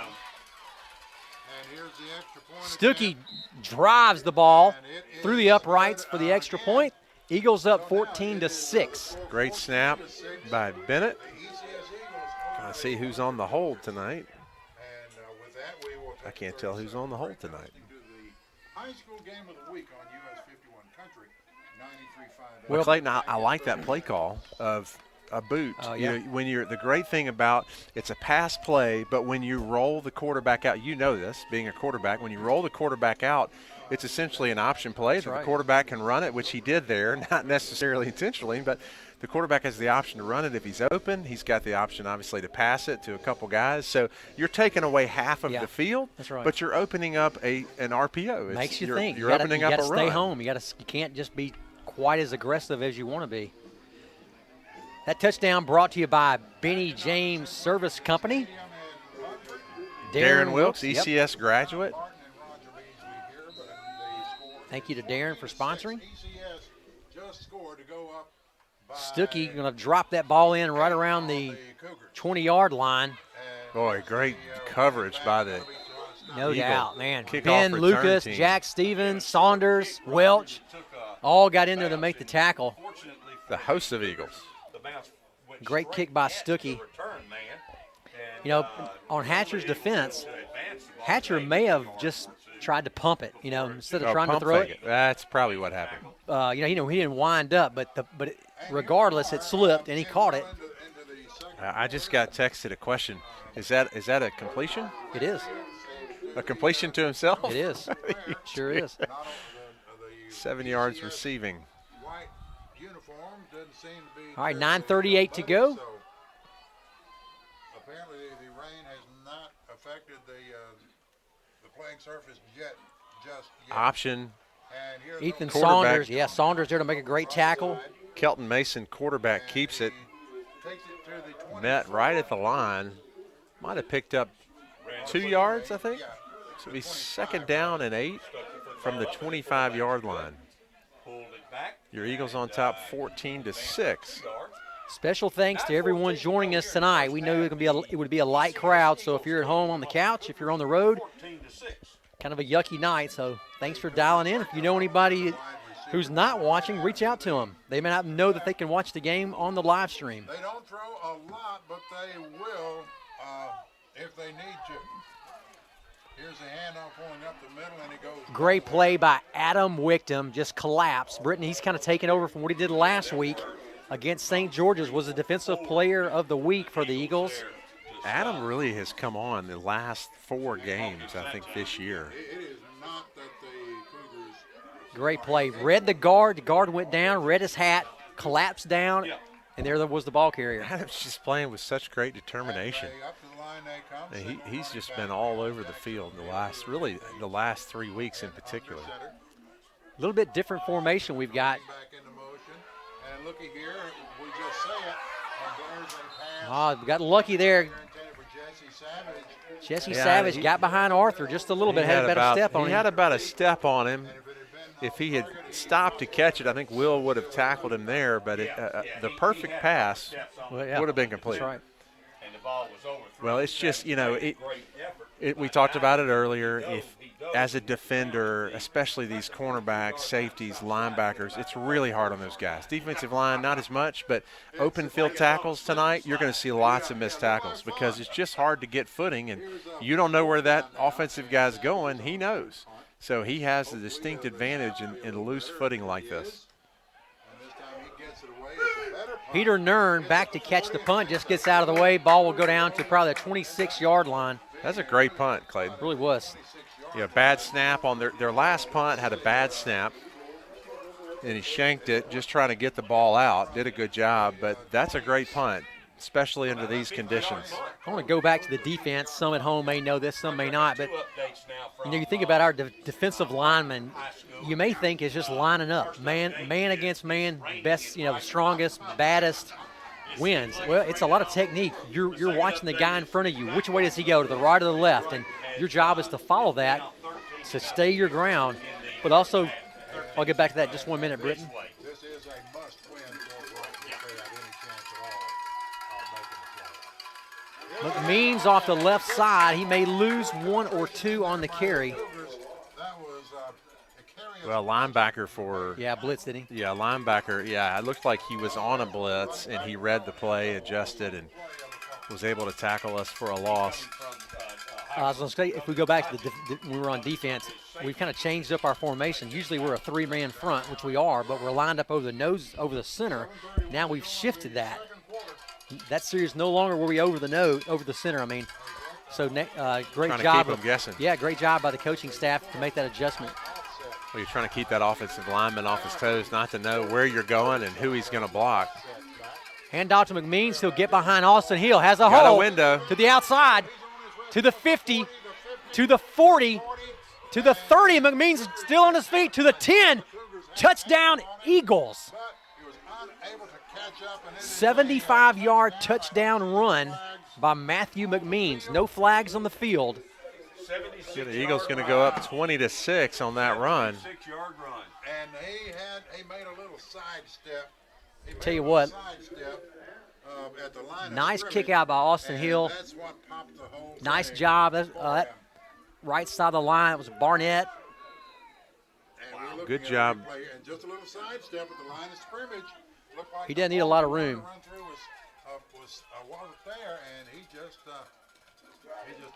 And here's the extra point. Stuckey drives the ball through the uprights for the extra point. Eagles up 14-6. great snap by Bennett. ECS Eagles. Gonna see who's on the hold tonight. And with that, we will I can't tell who's on the hold tonight. to the high school game of the week on US 51 Country 93.5. Well, Clayton, I like that play call of a boot. Oh, You yeah. know, when you're the great thing about it's a pass play, but when you roll the quarterback out, you know this, being a quarterback, when you roll the quarterback out, it's essentially an option play that right. the quarterback can run it, which he did there, not necessarily intentionally, but the quarterback has the option to run it if he's open. He's got the option, obviously, to pass it to a couple guys. So you're taking away half of the field, that's right. but you're opening up an RPO. Makes you think. You're opening up a run. You got to stay home. You can't just be quite as aggressive as you want to be. That touchdown brought to you by Benny James Service Company. Darren Wilkes, ECS graduate. Thank you to Darren for sponsoring. ECS just scored to go up by Stuckey going to drop that ball in right around the 20-yard line. Boy, great coverage by the No Eagle. doubt, man. Kickoff Ben return Lucas, team. Jack Stevens, Saunders, Welch, all got in there to make the tackle. The host of Eagles. Great kick by Stuckey. You know, on Hatcher's defense, Hatcher may have just tried to pump it, instead of trying to Pump throw fake it. That's probably what happened. He didn't wind up, but regardless, it slipped and he caught it. I just got texted a question. Is that a completion? It is. A completion to himself? It is. Sure is. 7 yards receiving. white uniform doesn't seem to be. All right, 9:38 to go. So, apparently, the rain has not affected the playing surface just yet. Option. And here's Ethan Quarterback. Saunders. Yeah, Saunders there to make a great tackle. Kelton Mason, quarterback, keeps it. takes it to the 20. Met right at the line. Might have picked up 2 yards, I think. So it'll be 2nd down and 8 from the 25-yard line. Your Eagles on top 14-6. Special thanks to everyone joining us tonight. We know it would be a light crowd, so if you're at home on the couch, if you're on the road, kind of a yucky night. So thanks for dialing in. If you know anybody who's not watching, reach out to them. They may not know that they can watch the game on the live stream. They don't throw a lot, but they will if they need to. Here's a handoff going up the middle, and it goes. Great play by Adam Wickham, just collapsed. Britton, he's kind of taken over from what he did last week against St. George's, was the defensive player of the week for the Eagles. Adam really has come on the last 4 games, I think, this year. It is not that the Cougars. Great play. Read the guard went down, read his hat, collapsed down, and there was the ball carrier. Adam's just playing with such great determination. Up to the line they come. And he's just been all over the field the last 3 weeks in particular. A little bit different formation we've got. Back into motion, and looky here, we just say it, and there's a pass. We got lucky there. Intended for Jesse Savage. Jesse Yeah, Savage he- got behind Arthur just a little bit, had a better step on He him. had about a step on him. If he had stopped to catch it, I think Will would have tackled him there, but the perfect pass Well, yeah, would have been complete. That's right. Well, it's just, we talked about it earlier. If, as a defender, especially these cornerbacks, safeties, linebackers, it's really hard on those guys. Defensive line, not as much, but open field tackles tonight, you're going to see lots of missed tackles because it's just hard to get footing, and you don't know where that offensive guy's going. He knows. So he has the distinct advantage in loose footing like this. And this time he gets it away. It's a better punt. Peter Nern back to catch the punt, just gets out of the way. Ball will go down to probably the 26-yard line. That's a great punt, Clayton. Really was. Yeah, bad snap on their last punt had a bad snap, and he shanked it just trying to get the ball out. Did a good job, but that's a great punt, especially under these conditions. I want to go back to the defense. Some at home may know this, some may not, but you think about our defensive linemen, you may think it's just lining up, man against man, best, strongest, baddest wins. Well, it's a lot of technique. You're watching the guy in front of you. Which way does he go, to the right or the left? And your job is to follow that, to stay your ground, but also, I'll get back to that in just 1 minute, Britton. This is a must-win for Brighton if they have any chance at all of making the play. Look, Means off the left side. He may lose 1 or 2 on the carry. That was a carry. Well, linebacker for Yeah, blitz, did he? yeah, linebacker. Yeah, it looked like he was on a blitz and he read the play, adjusted, and was able to tackle us for a loss. I was going to say, if we go back to when we were on defense, we've kind of changed up our formation. Usually we're a 3-man front, which we are, but we're lined up over the nose, over the center. Now we've shifted that. That series no longer were we over the center. I mean, so great Trying to job. keep 'em guessing. Yeah, great job by the coaching staff to make that adjustment. Well, you're trying to keep that offensive lineman off his toes, not to know where you're going and who he's going to block. Hand off to McMeans. He'll get behind Austin Hill. Has a Got a hole. window. To the outside. To the 50. To the 40. To the 30. McMeans is still on his feet. To the 10. Touchdown, Eagles. 75-yard touchdown run by Matthew McMeans. No flags on the field. Yeah, the Eagles going to go up 20-6 on that run. 6-yard run. And he made a little sidestep. Tell you what, At the line nice of kick scrimmage, out by Austin and Hill. that's what popped the whole Nice thing. job. That right side of the line, it was Barnett. And we're looking Good at job. a replay, and just a little sidestep at the line of scrimmage. Looked like He the doesn't need a ball lot of he wanted to room. run through wasn't there, and he just stepped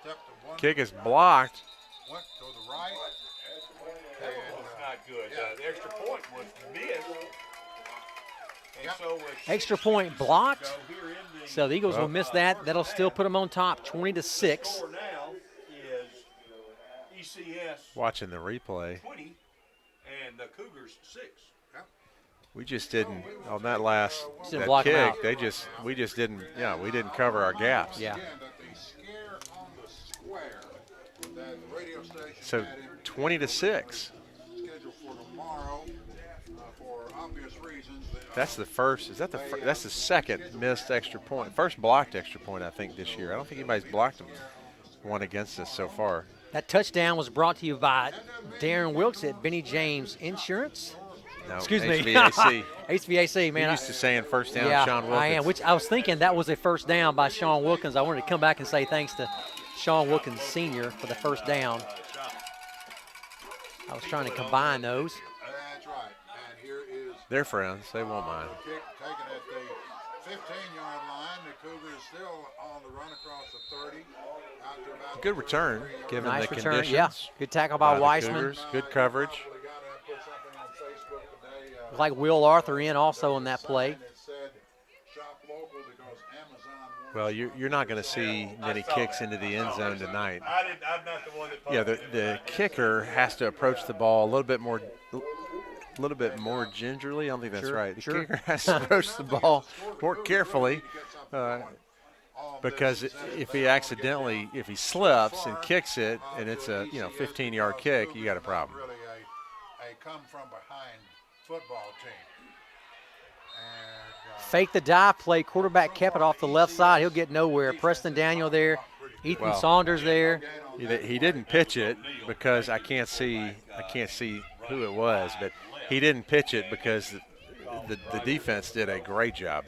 to one. Kick is blocked. Went to the right. That one was not good. The extra point was missed. And so it's Extra point blocked. here in the So the Eagles will miss that. That'll still put them on top, 20-6. score now is ECS Watching the replay. 20 and the Cougars 6. We just didn't on that last Didn't that block 'em kick. out. We just didn't. Yeah, we didn't cover our gaps. Yeah. Again, that the scare on the square that the radio station So had in 20-6. scheduled for tomorrow for obvious reasons. That's the first. Is that the? That's the second missed extra point. First blocked extra point, I think, this year. I don't think anybody's blocked one against us so far. That touchdown was brought to you by Darren Wilkes at Benny James Insurance. No, Excuse me. HVAC. HVAC, You man. used to saying first down, Yeah, Sean Wilkins. I am. Which I was thinking that was a first down by Sean Wilkins. I wanted to come back and say thanks to Sean Wilkins Sr. for the first down. I was trying to combine those. That's right. And here is They're friends. They won't mind. kick taken at the 15-yard line. The Cougars still on the run across the 30. Out to about Good return, given Nice the return. conditions. Yeah. Good tackle by the Weissman. Cougars. Good coverage. Probably gotta put something on Facebook today, Like Will Arthur in also on that play. and it said shop local because Amazon won't Well, you're not going to see many kicks into the end zone tonight. I'm not the one that Yeah, the kicker has to approach the ball a little bit more gingerly. I don't think that's Sure, right. The sure. kicker has to approach the ball more carefully because if he slips and kicks it and it's a 15-yard kick, you got a problem. really a come from behind football team. And Fake the dive play. Quarterback kept it off the left side. He'll get nowhere. Preston Daniel there. Ethan Well, Saunders there. He didn't pitch it because I can't see who it was, but he didn't pitch it because the defense did a great job.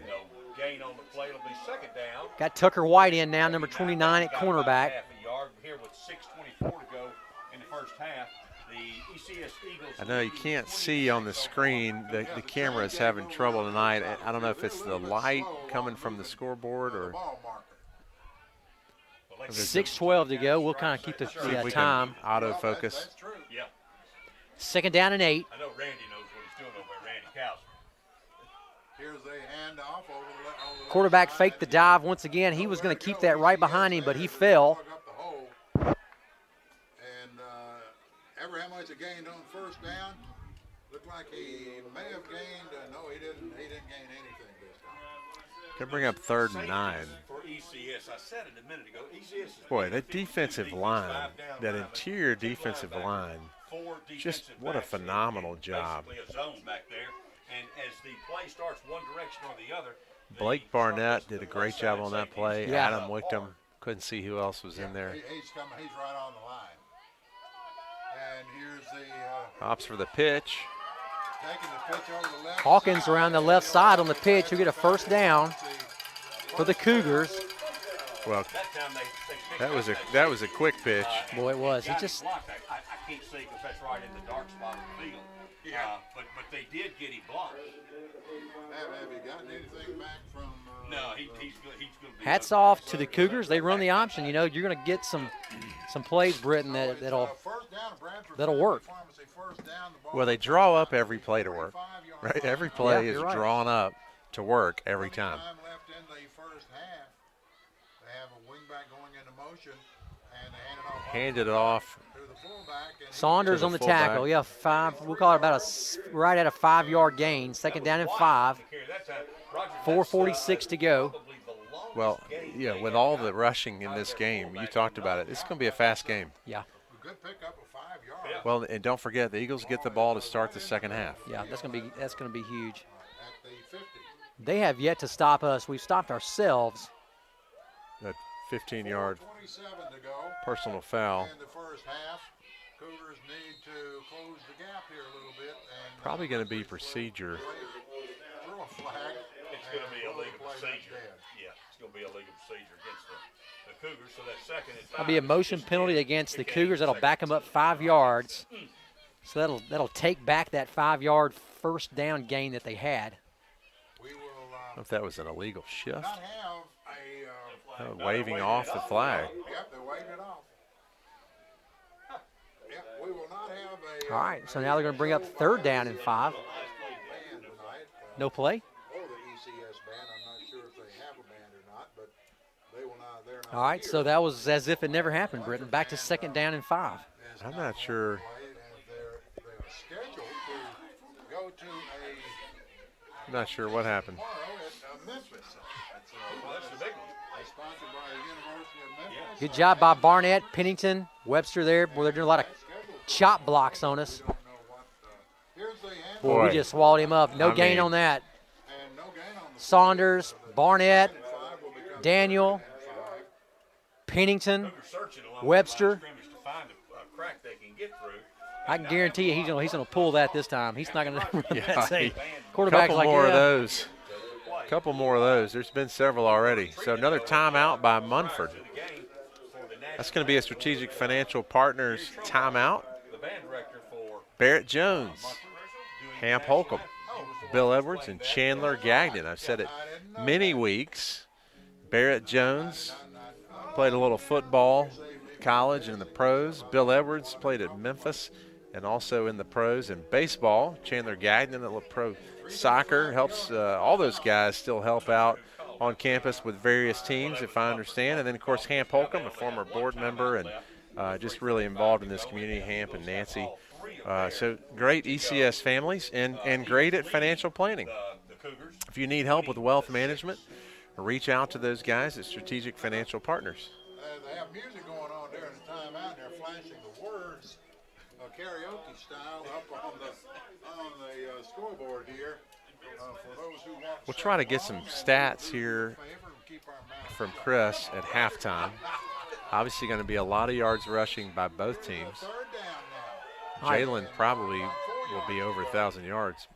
gain on the play. It'll be second down. Got Tucker White in now, number 29 at cornerback. Half a yard here with 6:24 to go in the first half. The ECS Eagles. I know you can't see on the screen. The camera is having trouble tonight. I don't know if it's the light coming from the scoreboard or. ball marker. 6:12 to go. We'll kind of keep the See if we time. can autofocus. That's true. Yeah, Second down and 8. I know Randy knows what he's doing over there, Randy Cowser. Here's a handoff over the left Quarterback side. faked the dive once again. He was going to keep that right behind him, but he fell. Plug up the hole. And ever how much he gained on first down? Looked like he may have gained. No, he didn't. He didn't gain anything this time. Could bring up 3rd and 9. For ECS, I said it a minute ago. ECS is Boy, that defensive line, that interior defensive line, just what a phenomenal job. Basically a zone back there, and as the play starts one direction or the other, Blake Barnett did a great job on that play. Yeah. Adam Wickham, couldn't see who else was in there. He's coming. He's right on the line. And here's the Ops for the pitch. taking the pitch over the left. Hawkins side. around the left side on the pitch. He'll get a first down for the Cougars. Well, that time they picked that up was a quick pitch. Boy, it was. He got it just blocked. I can't see because that's right in the dark spot of the field. But they did get him blocked. Have you gotten anything back from? No, he's going to be. hats off to the Cougars. They run the option. You know, you're going to get some plays, Britton, that'll First down, Bradford that'll work. Pharmacy, first down, the ball Well, they draw up every play to work, right? Every play Yeah, is you're right. drawn up to work every time. Time left in the first half. They have a wingback going into motion. And they Handed it off. to the fullback. And Saunders To the on the fullback. tackle. Yeah, 5. We'll call it about right at a 5-yard gain. Second down and 5. 4:46 to go. Well, yeah, with all the rushing in this game, you talked about it. It's going to be a fast game. Yeah, a good pickup of 5 yards Well, and don't forget, the Eagles get the ball to start the second half. yeah, that's gonna be huge. at the 50. They have yet to stop us. We've stopped ourselves. That 15-yard 27 to go. personal foul. In the first half, Cougars need to close the gap here a little bit. And Probably going to be procedure. throw a flag. It's going to be a and legal play procedure. dead. Yeah, it's going to be a legal procedure against the Cougars. So that second and 5. That'll be a motion penalty against the Cougars. That'll back them up 5 yards. So that'll take back that 5-yard first down gain that they had. We will I don't know if that was an illegal shift. not have a. Waving off the flag. Yep, they waved it off. Yep, we will not have a. All right, so now they're going to bring up third down and 5. Band tonight. No play. Or the ECS band. I'm not sure if they have a band or not, but they will not. They're not. All right, here. so that was as if it never happened, Britton. Back to second down and 5. Is I'm not not sure. on the way, and they're scheduled to go to a I'm not sure what happened. tomorrow at Memphis. That's the big one. Sponsored by the University of Memphis. Good job by Barnett, Pennington, Webster there. Boy, they're doing a lot of chop blocks on us. Don't know what. Here's the hand. Boy, we Boy. just swallowed him up. No I gain mean- on that. And no gain on the Saunders, Barnett, 5 will become Daniel, 5. Pennington. Cougars searching along Webster. the line of scrimmage to find a crack they can get through. I can guarantee you he's gonna pull that this time. He's not gonna run Yeah, that same. he- Quarterback's Couple like, more of yeah. those. Couple more of those. There's been several already. So another timeout by Munford. That's going to be a Strategic Financial Partners timeout. The band director for Barrett Jones, Hamp Holcomb, Bill Edwards, and Chandler Gagnon. I've said it many weeks. Barrett Jones played a little football, college, and in the pros. Bill Edwards played at Memphis and also in the pros. And baseball, Chandler Gagnon, a little pro soccer, helps all those guys still help out on campus with various teams, if I understand. And then, of course, Hamp Holcomb, a former board member and just really involved in this community, Hamp and Nancy. So great ECS families and great at financial planning. the Cougars. If you need help with wealth management, reach out to those guys at Strategic Financial Partners. They have music going on during the timeout. They're flashing the words, karaoke style, up on the scoreboard here. For those who want We'll try to get some stats here favor, keep our mouth from Chris at halftime. Obviously going to be a lot of yards rushing by both teams. Third down now. Jalen probably will be over 1,000 yards.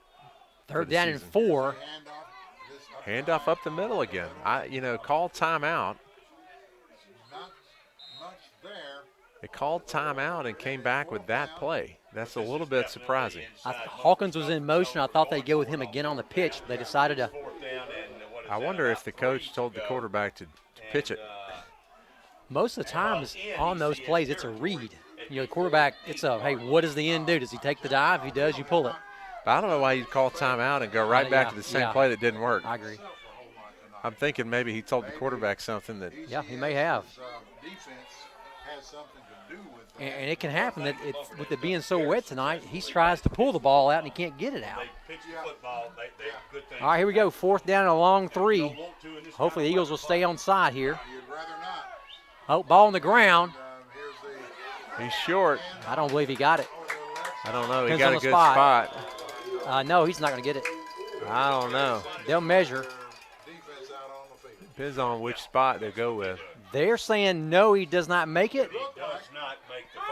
Third the down and season. 4. Handoff. Handoff up the middle again. Call timeout. Not much there. They called timeout and came back with that play. That's a little bit surprising. Hawkins was in motion. I thought they'd go with him again on the pitch, but they decided to. I wonder if the coach told the quarterback to pitch it. Most of the times on those plays, it's a read. The quarterback, it's a, hey, what does the end do? Does he take the dive? If he does, you pull it. But I don't know why you'd call timeout and go right back to the same yeah. play that didn't work. I agree. I'm thinking maybe he told the quarterback something that Yeah, he may have. Defense has something to do with that. And it can happen that with it being so wet tonight, he tries to pull the ball out and he can't get it out. Pitch the football. They good thing. All right, here we go. Fourth down and a long 3. Hopefully the Eagles will stay on side here. You'd rather not. Oh, ball on the ground. Here's the he's short. I don't believe he got it. I don't know. He Depends got on a the good spot. spot. No, he's not going to get it. I don't know. They'll measure. defense out on the field. Depends on which spot they go with. They're saying no, he does not make it. He does not make the first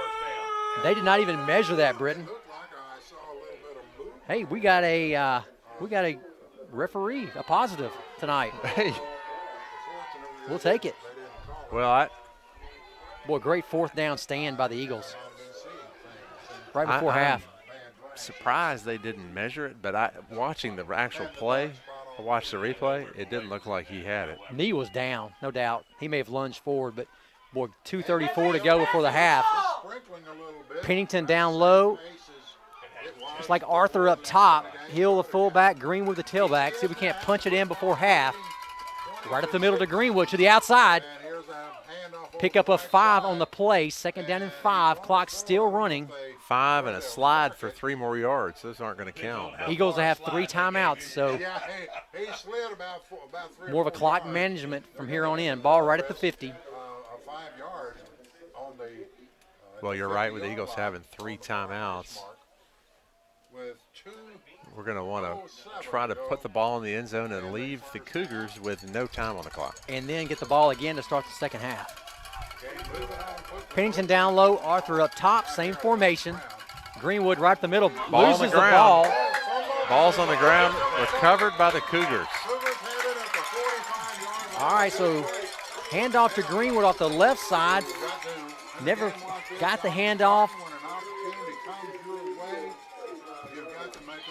down. They did not even measure that, Britton. Looked like I saw a little bit of movement. Hey, we got a referee, a positive tonight. Hey, We'll take it. They didn't call it. well, Boy, great fourth down stand by the Eagles. Right I- before I'm half. surprised they didn't measure it, but watching the actual play, I watched the replay, it didn't look like he had it. Knee was down, no doubt. He may have lunged forward, but boy, 2:34 to go before the half. Sprinkling a little bit. Pennington down low. It's like Arthur up top. Hill the fullback, Greenwood the tailback. See if we can't punch it in before half. Right up the middle to Greenwood to the outside. And here's a handoff Pickup of 5 on the play. 2nd down and 5. Clock still running. 5 and a slide for 3 more yards. Those aren't going to count. Eagles will have 3 timeouts, so Yeah, he slid about 3 more of a clock management from here on in. Ball right at the 50. 5 yards on the. Well, you're right with the Eagles having 3 timeouts. With 2. We're going to want to try to put the ball in the end zone and leave the Cougars with no time on the clock. And then get the ball again to start the second half. Pennington down low, Arthur up top, same formation. Greenwood right up the middle, Ball on loses the the ground. ball. Ball's on the ground, recovered by the Cougars. All right, so handoff to Greenwood off the left side. Never got the handoff.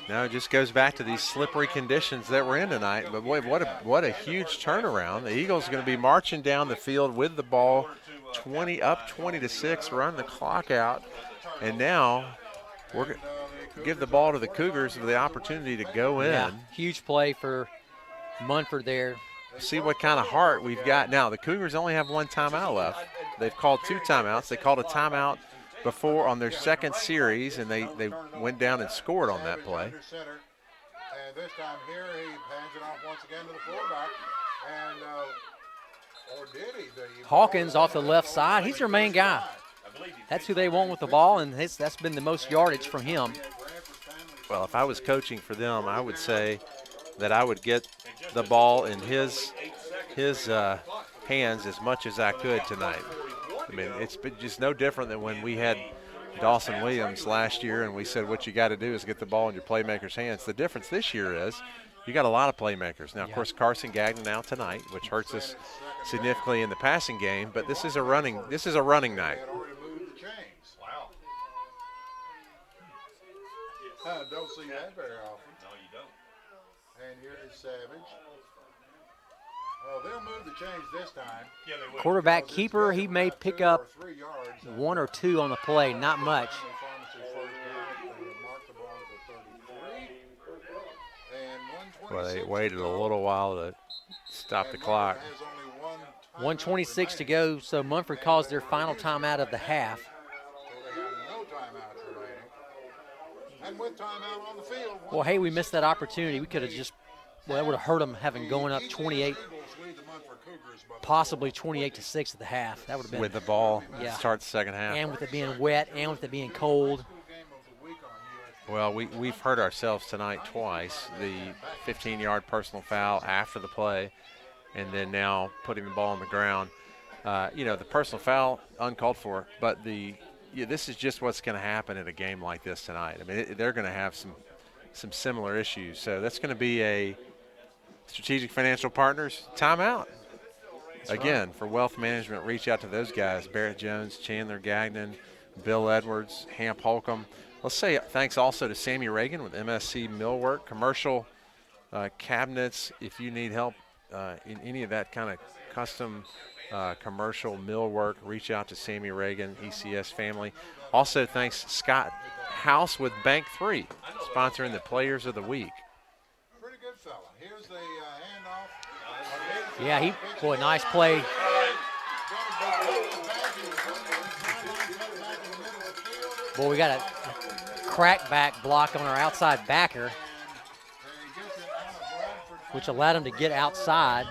No, it just goes back to these slippery conditions that we're in tonight. But boy, what a huge turnaround. The Eagles are going to be marching down the field with the ball, 20-6, run the clock out. And now we're going to give the ball to the Cougars with the opportunity to go in. Yeah, huge play for Munford there. See what kind of heart we've got. Now, the Cougars only have 1 timeout left. They've called 2 timeouts. They called a timeout before on their second series, and they went down and scored on that play. And this time here, he hands it off once again to the fullback. And, or did he? Hawkins off the left side. He's their main guy. That's who they want with the ball, and that's been the most yardage from him. Well, if I was coaching for them, I would say that I would get the ball in his hands as much as I could tonight. I mean, it's been just no different than when we had Dawson Williams last year and we said what you got to do is get the ball in your playmakers' hands. The difference this year is you got a lot of playmakers. Now, of course, Carson Gagnon out tonight, which hurts us significantly in the passing game, but this is a running night. Wow. Don't see that very often. No, you don't. And here is Savage. Oh, they'll move the chains this time. Yeah, they will. Quarterback keeper, he may pick up 1 or 2 on the play, not much. Well, they waited a little while to stop the clock. 1:26 to go, so Munford calls their final timeout of the half. Well, hey, we missed that opportunity. We could have just, well, that would have hurt them having going up 28, possibly 28-6 at the half. That would have been with the ball, yeah. Start the second half. And with it being wet, and with it being cold. Well, we've hurt ourselves tonight twice. The 15-yard personal foul after the play, and then now putting the ball on the ground. The personal foul, uncalled for, but this is just what's going to happen in a game like this tonight. I mean, they're going to have some similar issues. So that's going to be a Strategic Financial Partners timeout. That's again, right. For wealth management, reach out to those guys, Barrett Jones, Chandler Gagnon, Bill Edwards, Hamp Holcomb. Let's say thanks also to Sammy Reagan with MSC Millwork, commercial cabinets. If you need help in any of that kind of custom commercial millwork, reach out to Sammy Reagan, ECS family. Also, thanks Scott House with Bank 3, sponsoring the Players of the Week. Pretty good fella. Here's the handoff. Yeah, boy, nice play. Boy, we got a crackback block on our outside backer, which allowed him to get outside.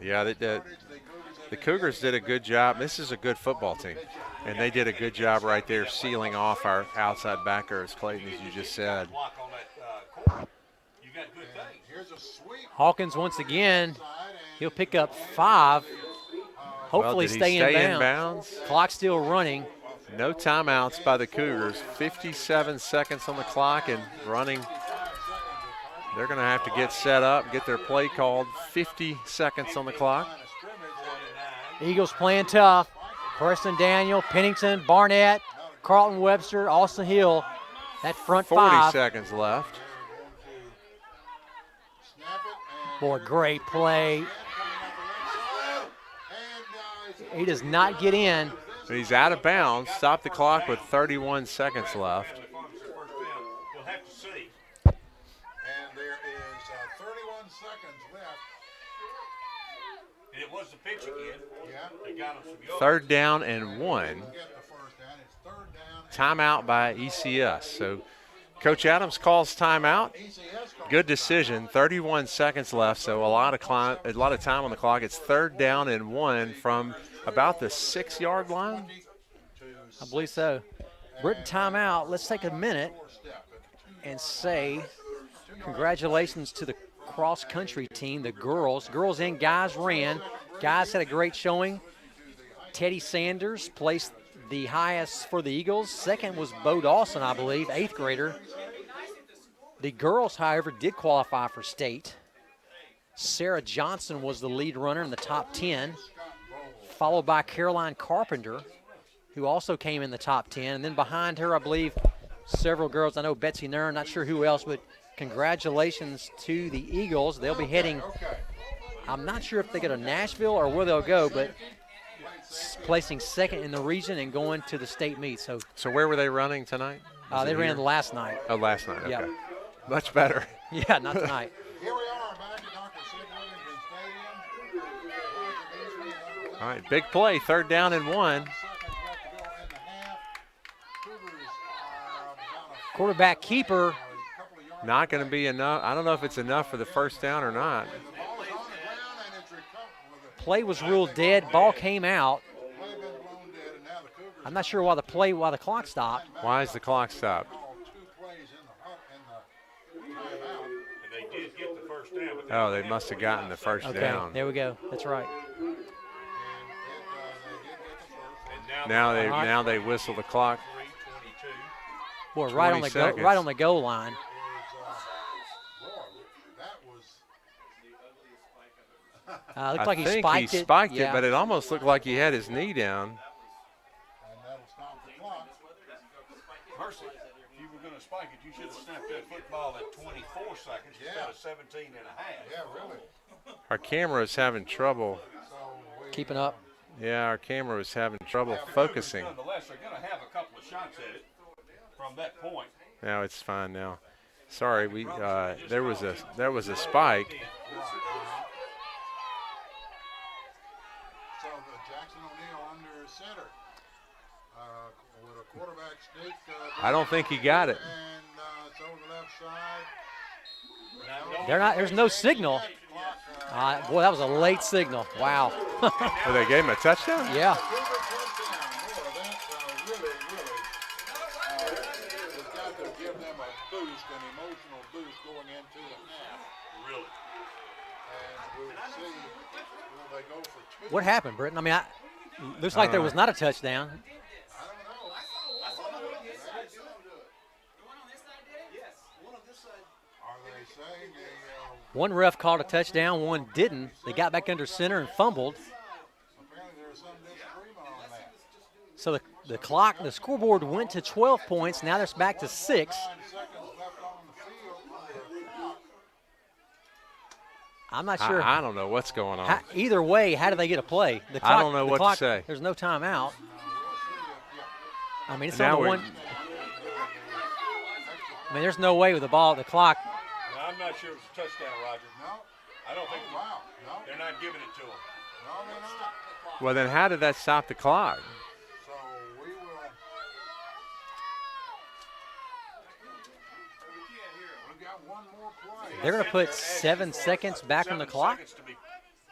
Yeah, the Cougars did a good job. This is a good football team, and they did a good job right there sealing off our outside backer, as Clayton, as you just said. Hawkins once again, he'll pick up 5. Hopefully stay in bounds. Clock still running. No timeouts by the Cougars. 57 seconds on the clock and running. They're going to have to get set up, get their play called. 50 seconds on the clock. Eagles playing tough. Preston Daniel, Pennington, Barnett, Carlton Webster, Austin Hill. That front 40 5. Seconds left. Boy, great play. He does not get in. He's out of bounds. Stop the clock with 31 seconds left. And there is 31 seconds left. And it was the pitch again. Yeah. They got him some yards. Third down and 1. Get the first down. It's third down. Timeout by ECS. So Coach Adams calls timeout. Good decision. 31 seconds left, so a lot of time on the clock. It's third down and 1 from about the 6-yard line. I believe so. Written timeout. Let's take a minute and say congratulations to the cross-country team, the girls. Girls in, guys ran. Guys had a great showing. Teddy Sanders placed the highest for the Eagles. Second was Bo Dawson, I believe, 8th grader. The girls, however, did qualify for state. Sarah Johnson was the lead runner in the top 10, followed by Caroline Carpenter, who also came in the top 10. And then behind her, I believe, several girls. I know Betsy Nern, not sure who else, but congratulations to the Eagles. They'll be heading, I'm not sure if they go to Nashville or where they'll go, but placing second in the region and going to the state meet. So where were they running tonight? They ran last night. Oh, last night. Okay. Yeah. Much better. Yeah, not tonight. Here we are back at Dr. Sid Williams Stadium. All right, big play. Third down and 1. Quarterback keeper. Not going to be enough. I don't know if it's enough for the first down or not. Play was ruled dead. Ball came out. I'm not sure why the clock stopped. Why is the clock stopped? And they did get the first down. But Oh, they must have gotten the first Okay, down. there we go. That's right. and Now they whistle the clock. 3:22. Boy, 20 seconds. right on the goal line. Looked like he I think spiked he it. spiked Yeah. it, but it almost looked like he had his knee down. And that'll stop the clock. Mercy, if you were going to spike it, you should have snapped that football at 24 seconds instead of 17 and a half. Yeah, really. Our camera is having trouble. Keeping up. Yeah, our camera was having trouble focusing. Nonetheless, they're going to have a couple of shots at it from that point. Now it's fine now. Sorry, we there was a spike. So Jackson O'Neal under center with a quarterback sneak. I don't think he got it. And so the left side. They're not. There's no signal. Boy, that was a late signal. Wow. Oh, they gave him a touchdown? Yeah. What happened, Britton? I mean, looks like there was not a touchdown. One ref called a touchdown, one didn't. They got back under center and fumbled. So the scoreboard went to 12 points. Now they're back to 6. I'm not sure. I don't know what's going on. Either way, how do they get a play? The clock, I don't know what to say. There's no timeout. I mean, it's Now on the we're- one. I mean, there's no way with the ball at the clock. No, I'm not sure it was a touchdown, Roger. No. I don't think Wow. No. they're not giving it to him. No, they're not. Well, then how did that stop the clock? So we will. We've got one more play. They're going to put 7 seconds back on the clock. 7 seconds to be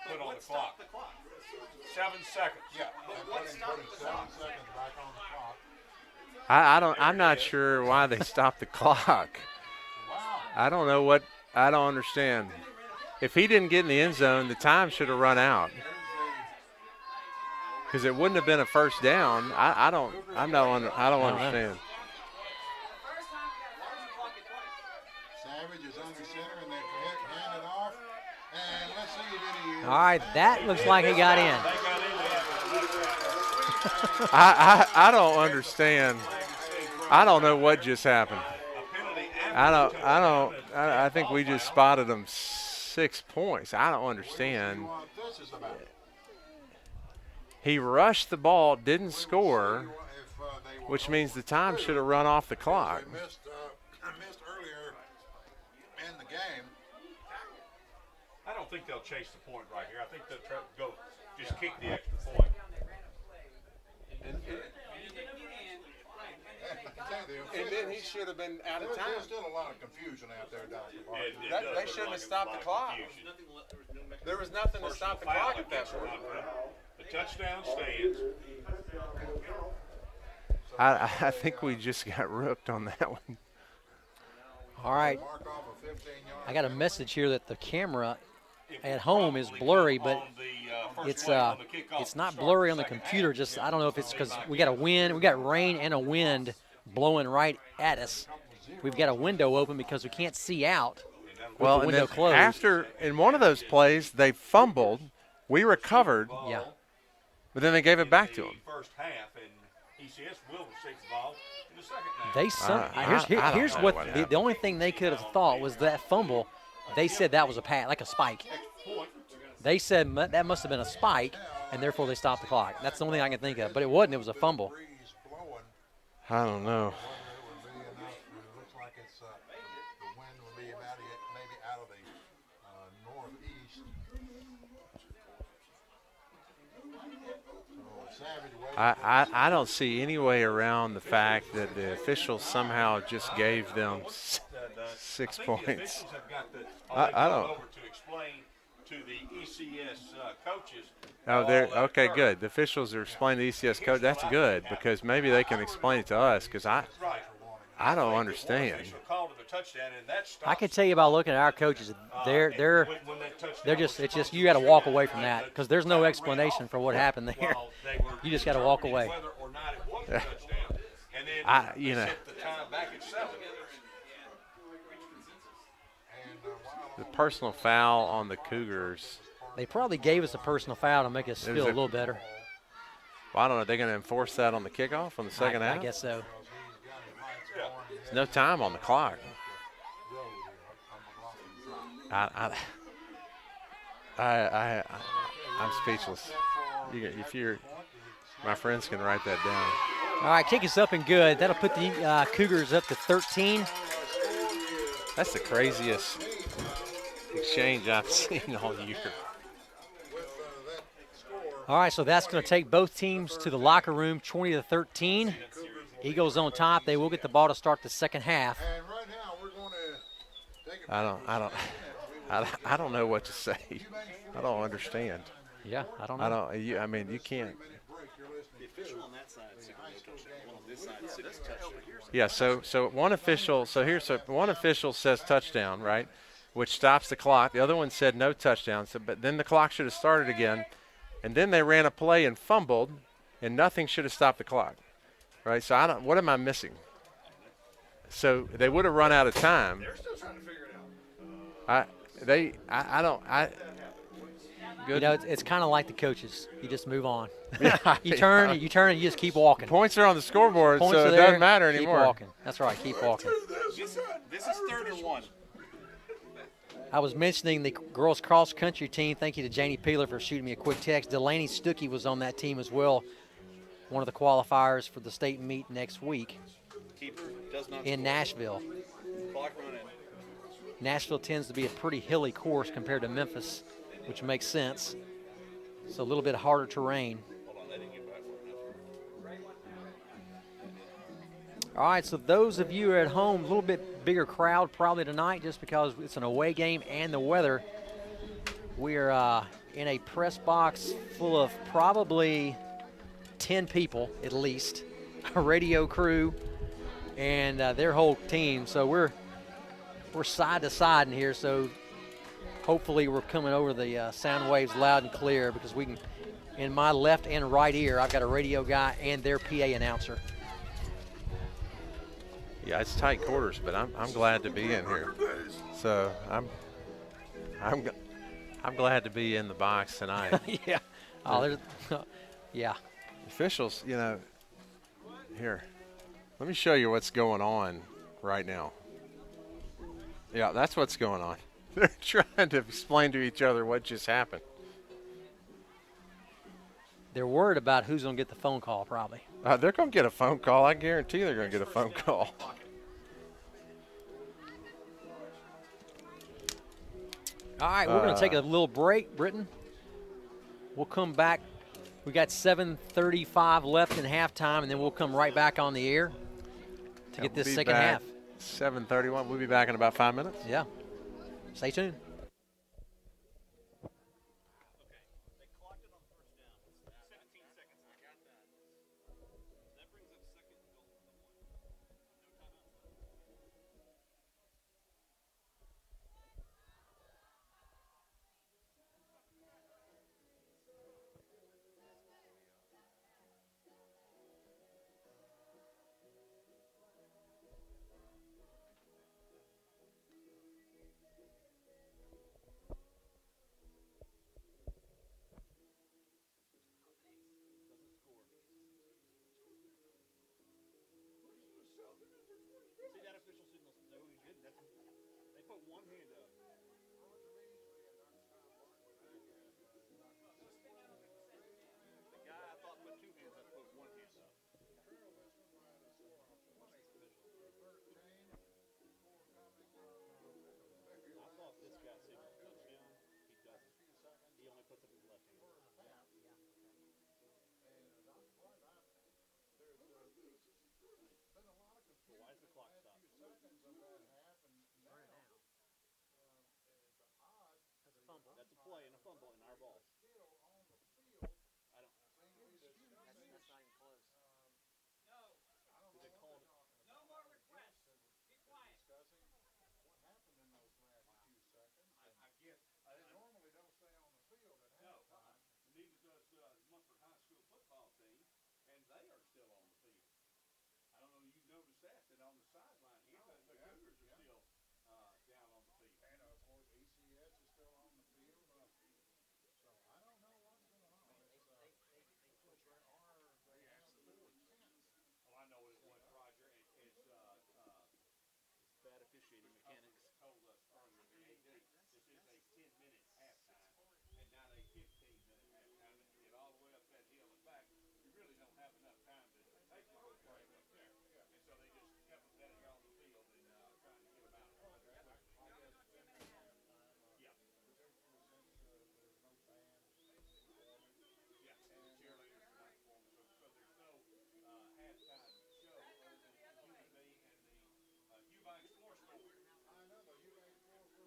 put on the clock. 7 seconds. Yeah, they're putting 7 seconds back on the clock. I'm not sure why they stopped the clock. I don't know what. I don't understand. If he didn't get in the end zone, the time should have run out. Because it wouldn't have been a first down. I don't understand. Savage is under center and they hand it off. And let's see if any. All right, that looks like he got in. I don't understand. I don't know what just happened. I think we just spotted them 6 points. I don't understand. What this is about. He rushed the ball, didn't score, If they which means the time should have run off the clock. They missed earlier in the game, think they'll chase the point right here. I think they'll try to go just kick the extra point. And then he should have been out of time. There's still a lot of confusion out there, Dr. Parker. They shouldn't have stopped the clock. There was nothing to stop the clock at that point. The touchdown stands. I think we just got rooked on that one. All right. Mark off a 15-yard. I got a message here that the camera at home is blurry, but it's not blurry on the computer. Just I don't know if it's because we got rain and a wind blowing right at us. We've got a window open because we can't see out. Well, the and window then closed. after in one of those plays, they fumbled. We recovered, Yeah. but then they gave it back to them. First half, and ECS will receive the ball in the second half. Here's I don't what know what the happened. only thing they could have thought was that fumble. They said that was a pat, like a spike. They said that must have been a spike, and therefore they stopped the clock. That's the only thing I can think of. But it wasn't. It was a fumble. Breeze blowing. I don't know. Whether it would be enough. It looks like it's the wind will be maybe out of the northeast. So Savage waiting. I don't see any way around the fact that the officials somehow just gave them 6 points. I don't. Over to explain to the ECS coaches. Oh, they're okay. Good. The officials are explaining to the ECS coach. That's good because maybe they can explain it to us because I don't understand. I can tell you by looking at our coaches, they're just it's just you got to walk away from that because there's no explanation for what happened there. You just got to walk away. You know, the personal foul on the Cougars. They probably gave us a personal foul to make us feel a little better. Well, I don't know. Are they going to enforce that on the kickoff on the second half? I guess so. There's no time on the clock. I'm speechless. My friends can write that down. All right, kick us up and good. That'll put the Cougars up to 13. That's the craziest exchange I've seen all year. All right, so that's going to take both teams to the locker room, 20-13. Eagles on top. They will get the ball to start the second half. And right now we're going to take a I don't know what to say. I don't understand. Yeah, I don't know. You can't. The official on that side said no touchdown. One on this side said touchdown. Yeah, so one official says touchdown, right? Which stops the clock. The other one said no touchdown. So but then the clock should have started again. And then they ran a play and fumbled, and nothing should have stopped the clock. Right? So what am I missing? So they would have run out of time. They're still trying to figure it out. You know, it's kind of like the coaches. You just move on. You turn, and you just keep walking. Points are on the scoreboard, Points so are it there, doesn't matter keep anymore. walking. That's right, keep walking. This is 3rd-and-1. I was mentioning the girls cross country team. Thank you to Janie Peeler for shooting me a quick text. Delaney Stuckey was on that team as well. One of the qualifiers for the state meet next week Keeper does not in score. Nashville. Clock running. Nashville tends to be a pretty hilly course compared to Memphis, which makes sense. So a little bit harder terrain. Hold on, they didn't get back far enough. All right, so those of you at home, a little bit bigger crowd probably tonight just because it's an away game and the weather. We're in a press box full of probably 10 people at least, a radio crew and their whole team. So we're side to side in here, so hopefully we're coming over the sound waves loud and clear because we can, in my left and right ear, I've got a radio guy and their PA announcer. Yeah, it's tight quarters, but I'm glad to be in here. So I'm glad to be in the box tonight. Yeah. Oh, there's, yeah. Officials, here. Let me show you what's going on right now. Yeah, that's what's going on. They're trying to explain to each other what just happened. They're worried about who's going to get the phone call, probably. They're going to get a phone call. I guarantee they're going to get a phone call. All right, we're going to take a little break, Britton. We'll come back. We got 7:35 left in halftime, and then we'll come right back on the air to get this second half. 7:31. We'll be back in about 5 minutes. Yeah. Stay tuned. Neither does the Munford High School football team, and they are still on the field. I don't know if you noticed that on the sideline here, the Cougars are still down on the field. And of course, ECS is still on the field. So I don't know what's going on. Oh, I know what it was, Roger. It's Bad officiating mechanics. told us earlier, the AD, this is a 10-minute halftime and not a 15-minute halftime. And to get all the way up that hill and back, you really don't have enough time to take a good break up there. And so they just kept them down here on the field and trying to get them out of there. Yeah. Yeah, and the cheerleaders are not performing, so there's no halftime show other than you and me and the Eubanks floor score. I know the UA full school halftime report virtually was Nobody leaves. Marshall doesn't tell you all about Eubanks Floor School.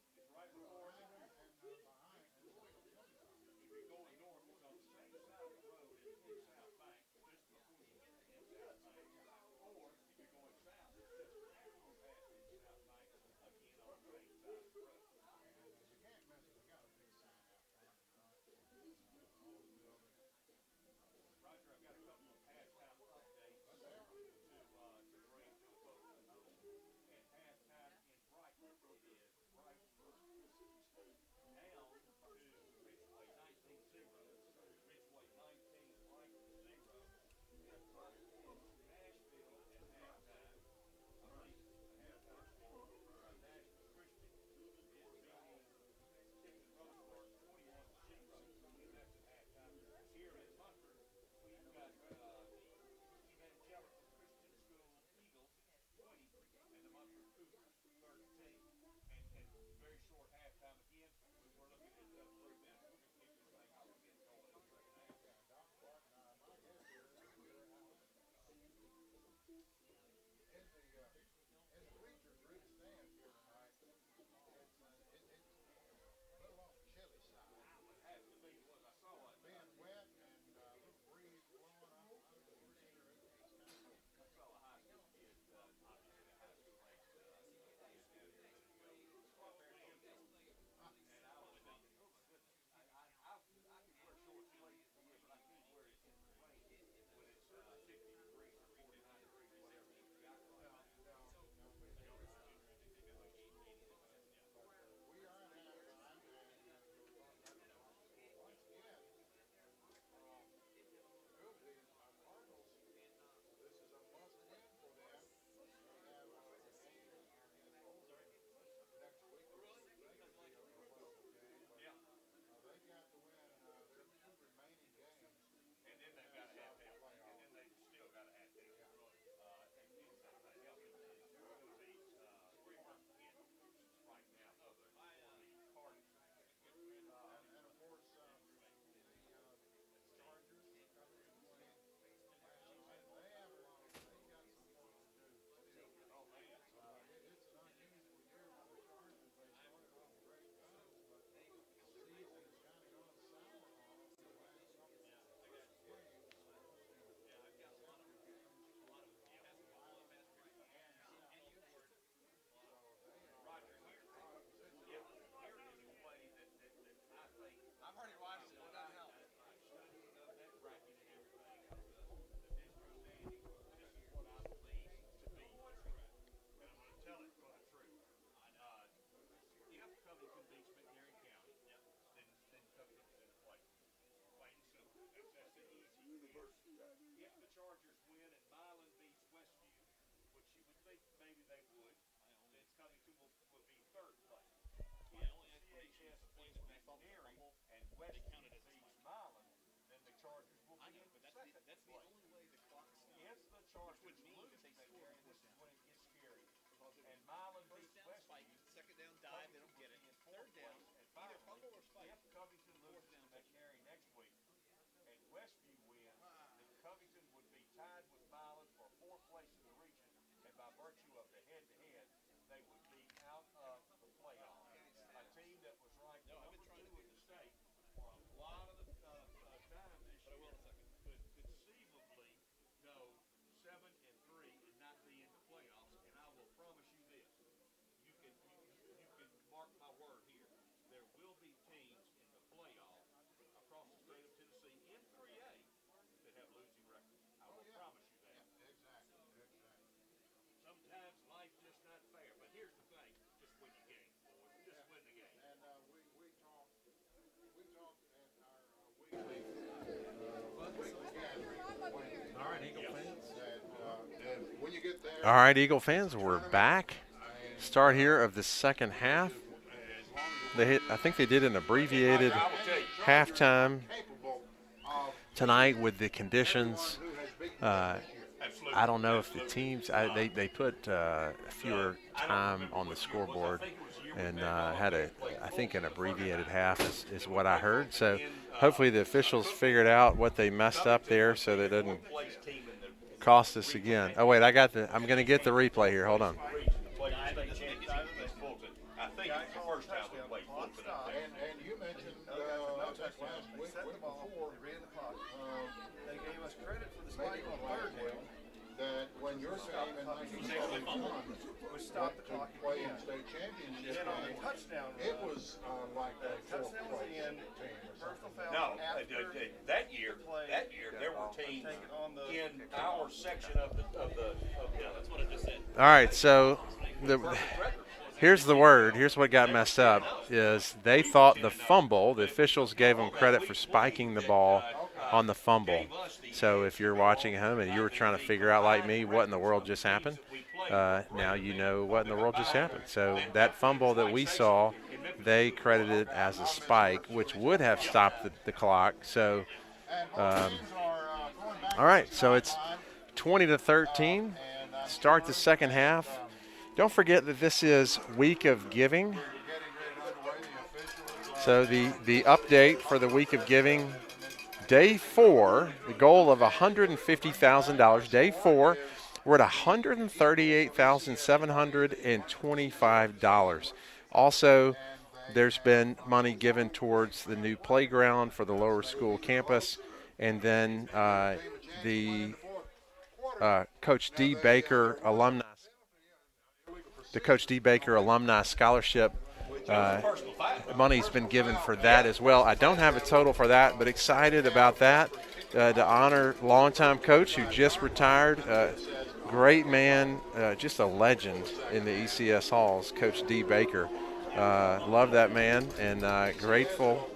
They are right there on Highway 51 and across from Covington Granite Company and right down from there anyway. They're a good way to find them because they are encircled by Munford Cemetery. Yeah. You got Munford Cemetery on one side. It's right before it. And behind it is the chili shop. If you're going north, it's on the same side of the road in South Bank, just before you get in South Bank. Or if you're going south, it's just after you pass in South Bank, again on the same side of the road. And you can't miss it. They got a big sign out front, all the buildings. Roger, I've got a couple of halftime updates to bring to folks at home. At halftime in Brighton, it is Brighton down to Ridgeway 19-0. Ridgeway 19, Brighton 0. And Nashville at halftime. I believe it's the halftime score. Nashville Christian is beating Tipton Roseburg 21-0. And that's at halftime. Here in Munford, we've got the Evangelical Christian School Eagles 20 and the Munford Cougars 13. And very short halftime again. We're looking at 3 minutes. We're going to kick this thing off and get going in the second half. Doc Barton, my guess is you're out in the bleachers, rear stands here tonight. It's a little on the chilly side. It has to be what I saw it. Being wet and a little breeze blowing under the bleacher, it's kind of cool. I saw a high school kid, obviously a high school age kid down here ready to go. And I was thinking, oh my goodness, I can wear short sleeves here, but I can't wear it in the rain when it's 60 degrees or 49 degrees or whatever it's got right now. We are at halftime, and we're going to Chargers win and Milan beats Westview, which you would think maybe they would, then Covington will be third place. If ECS beats McNary and Westview beats Milan, then the Chargers will be in second place. If the Chargers lose McNary, this is when it gets scary. And Milan beats Westview, Second down dive, they don't get it. Third down, either fumble or spike. if Covington loses to McNary next week and Westview wins, then Covington would be tied with Milan for fourth place in the region, and by virtue of the head-to-head, they would be out of the playoff. A team that was ranked number 2 in the state for a lot of the time this year could conceivably go 7-3 and not be in the playoffs. And I will promise you this: you can mark my word here. There will be teams in the playoff across the state of Tennessee in 3A that have losing records. I will promise you that. Sometimes life's just not fair, but here's the thing: just win the game, boys. Just win the game. And we talked at our weekly gathering. All right, Eagle fans. And when you get there, All right, Eagle fans, we're back. Start here of the second half. I think they did an abbreviated halftime capable of tonight with the conditions. I don't know if the teams they put fewer time on the scoreboard and had I think an abbreviated half is what I heard. So hopefully the officials figured out what they messed up there so that it doesn't cost us again. Oh wait, I'm going to get the replay here. Hold on. and you mentioned last week before They gave us credit for the spike on third down. that when your team in 1971 We stopped the clock played in again. state championship Then on the game, touchdown it run, was like a fourth touchdown was place in, team or personal something. foul No, after that year play. there were teams Taken on the in our section of the. That's what I just said. All right, so here's the word. Here's what got messed up is they thought the fumble, the officials gave them credit for spiking the ball on the fumble. So if you're watching at home and you were trying to figure out like me what in the world just happened, now you know what in the world just happened. So that fumble that we saw, they credited as a spike, which would have stopped the clock. So, all right, so it's 20-13. Start the second half. Don't forget that this is Week of Giving. So the update for the Week of Giving, Day 4, the goal of $150,000. Day 4, we're at $138,725. Also, there's been money given towards the new playground for the lower school campus, and then the Coach D. Baker alumni. The Coach D. Baker Alumni Scholarship money's been given for that as well. I don't have a total for that, but excited about that to honor longtime coach who just retired. Great man, just a legend in the ECS halls, Coach D. Baker. Love that man and grateful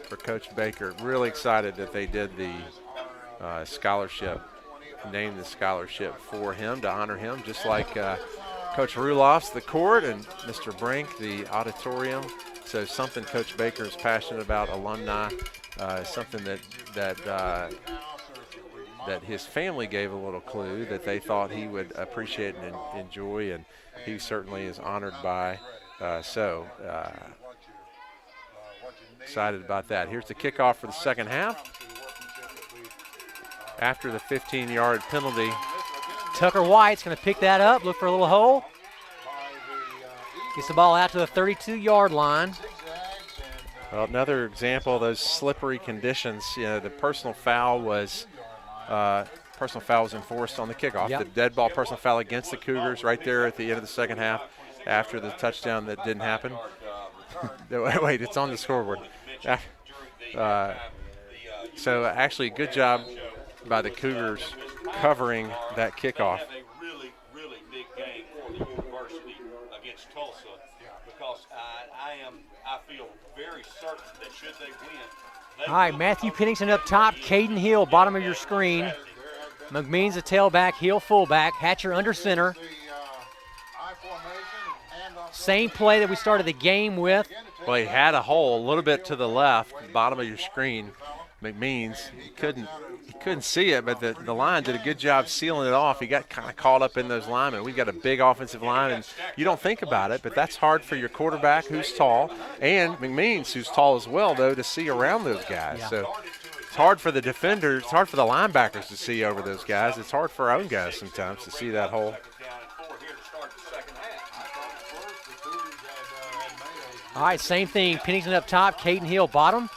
for Coach Baker. Really excited that they did the scholarship. Named the scholarship for him to honor him, just like Coach Ruloff's the court and Mr. Brink the auditorium. So something Coach Baker is passionate about, alumni, something that his family gave a little clue that they thought he would appreciate and enjoy, and he certainly is honored by. Excited about that. Here's the kickoff for the second half. After the 15-yard penalty. Tucker White's going to pick that up, look for a little hole. Gets the ball out to the 32-yard line. Well, another example of those slippery conditions. You know, the personal foul was enforced on the kickoff. Yep. The dead ball personal foul against the Cougars right there at the end of the second half after the touchdown that didn't happen. Wait, it's on the scoreboard. So actually, good job by the Cougars covering that kickoff. Have a really, really big game for the university against Tulsa because I feel very certain that should they win, All right, Matthew Pennington up top, Caden Hill, bottom of your screen. McMeans a tailback, Hill fullback, Hatcher under center. Same play that we started the game with. Well, he had a hole a little bit to the left, bottom of your screen. McMeans, he couldn't see it, but the line did a good job sealing it off. He got kind of caught up in those linemen. We've got a big offensive line, and you don't think about it, but that's hard for your quarterback who's tall, and McMeans, who's tall as well, though, to see around those guys. Yeah. So it's hard for the defenders, it's hard for the linebackers to see over those guys. It's hard for our own guys sometimes to see that hole. All right, same thing. Pennington up top, Caden Hill bottom.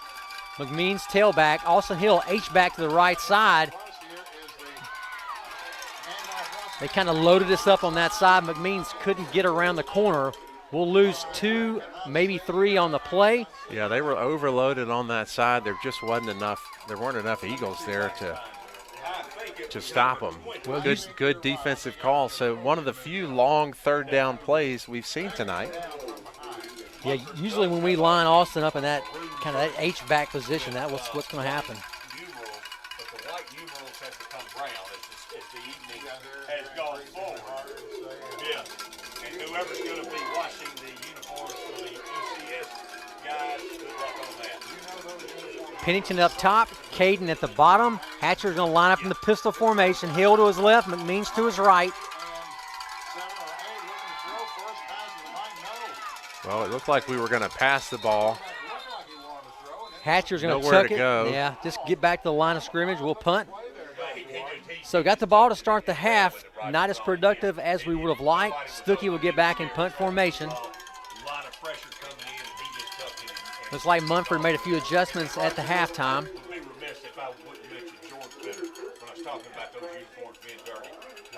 McMeans tailback. Austin Hill H-back to the right side. They kind of loaded us up on that side. McMeans couldn't get around the corner. We'll lose 2, maybe 3 on the play. Yeah, they were overloaded on that side. There just wasn't enough. There weren't enough Eagles there to stop them. Well, good defensive call. So one of the few long third down plays we've seen tonight. Yeah, usually when we line Austin up in that kind of that H-back position, that's what's going to happen. But the white numerals have become brown as the evening has gone forward. Yeah, and whoever's going to be washing the uniforms for the ECS guys, good luck on that. Pennington up top, Caden at the bottom. Hatcher's going to line up in the pistol formation. Hill to his left, McMeans to his right. Well, it looked like we were going to pass the ball. Hatcher's going to Nowhere tuck to it. go. Yeah, just get back to the line of scrimmage. We'll punt. So got the ball to start the half. Not as productive as we would have liked. Stuckey will get back in punt formation. Looks like Munford made a few adjustments at the halftime.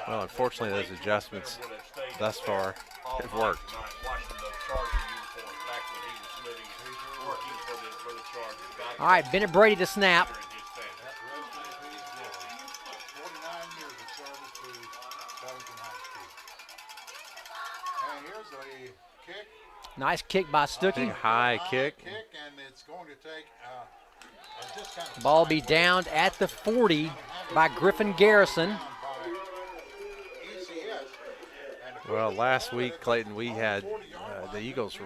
Well, unfortunately, those adjustments thus far have worked. All right, Bennett Brady to snap. 49 years of service to Covington High School. And here's a kick. Nice kick by Stuckey. Big high kick. And it's going to take just kind of Ball be downed at the 40 by Griffin Garrison. Well, last week, Clayton, we had the Eagles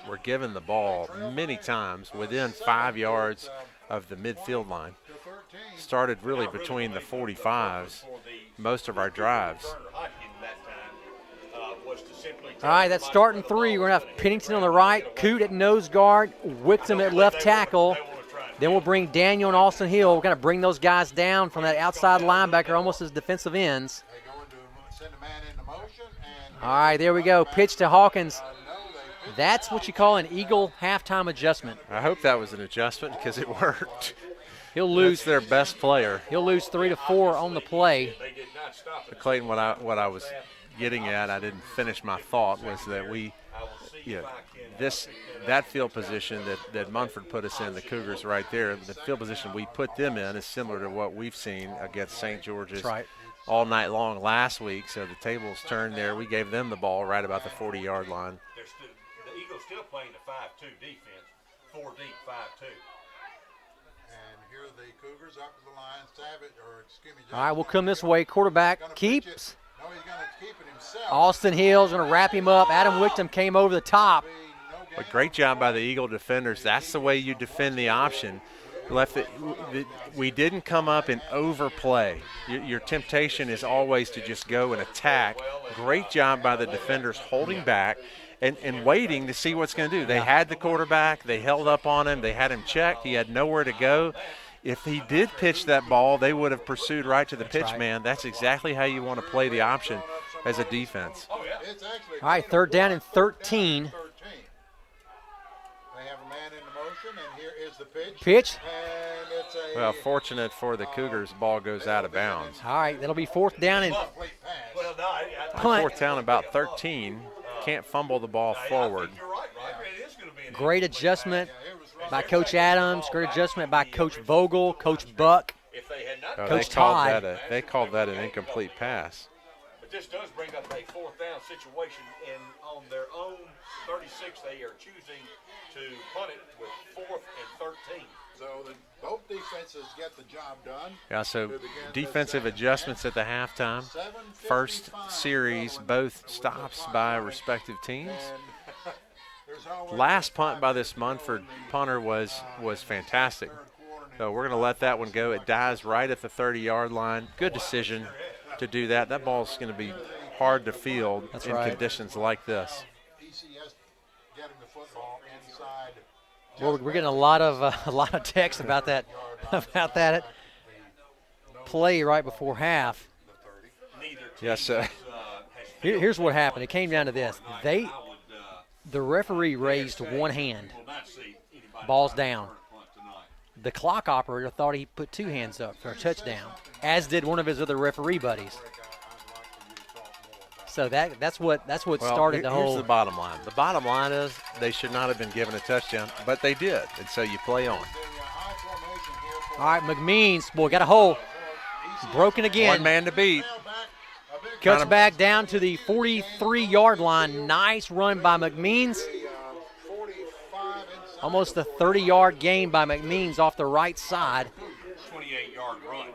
were given the ball many times within 5 yards of the midfield line. Started really between the 45s, most of our drives. All right, that's starting 3. We're going to have Pennington on the right, Coote at nose guard, Wickham at left tackle. Then we'll bring Daniel and Austin Hill. We're going to bring those guys down from that outside linebacker almost as defensive ends. All right, there we go. Pitch to Hawkins. That's what you call an Eagle halftime adjustment. I hope that was an adjustment because it worked. He'll lose their best player. He'll lose 3 to 4 on the play. But Clayton, what I was getting at, I didn't finish my thought, was that that field position that Munford put us in, the Cougars right there, the field position we put them in is similar to what we've seen against St. George's all night long last week. So the tables turned there. We gave them the ball right about the 40-yard line. The Eagles still playing the 5-2 defense, 4 deep, 5-2. And here are the Cougars up to the line. All right, we'll come this way. Quarterback keeps. No, he's going to keep it himself. Austin Hill's going to wrap him up. Adam Wickham came over the top. A great job by the Eagle defenders. That's the way you defend the option. We didn't come up and overplay. Your temptation is always to just go and attack. Great job by the defenders holding back and waiting to see what's going to do. They had the quarterback. They held up on him. They had him checked. He had nowhere to go. If he did pitch that ball, they would have pursued right to the pitch man. That's exactly how you want to play the option as a defense. All right, 3rd down and 13. They have a man in the motion, and here is the pitch. Pitch. And it's a Well, fortunate for the Cougars, ball goes out of bounds. All right, that'll be 4th down and punt. 4th down, about 13. Can't fumble the ball forward. Great adjustment by Coach Adams. Great adjustment by Coach Vogel, Coach Buck, Coach Todd. They called that an incomplete pass. But this does bring up a 4th down situation, and on their own 36, they are choosing to punt it with 4th and 13. So both defenses get the job done. Yeah, so defensive adjustments at the halftime. First series, both stops by respective teams. Last punt by this Munford punter was fantastic. So we're going to let that one go. It dies right at the 30-yard line. Good decision to do that. That ball's going to be hard to field in conditions like this. ECS getting the football inside. Well, we're getting a lot of text about that play right before half. Yes. Here's what happened. It came down to this. The referee raised one hand. Ball's down. The clock operator thought he put two hands up for a touchdown, as did one of his other referee buddies. So that's what started the whole. Here's the bottom line. The bottom line is they should not have been given a touchdown, but they did, and so you play on. All right, McMeans, boy, got a hole. Broken again. One man to beat. Cuts back down to the 43-yard line. Nice run by McMeans. Almost a 30-yard gain by McMeans off the right side. 28-yard run.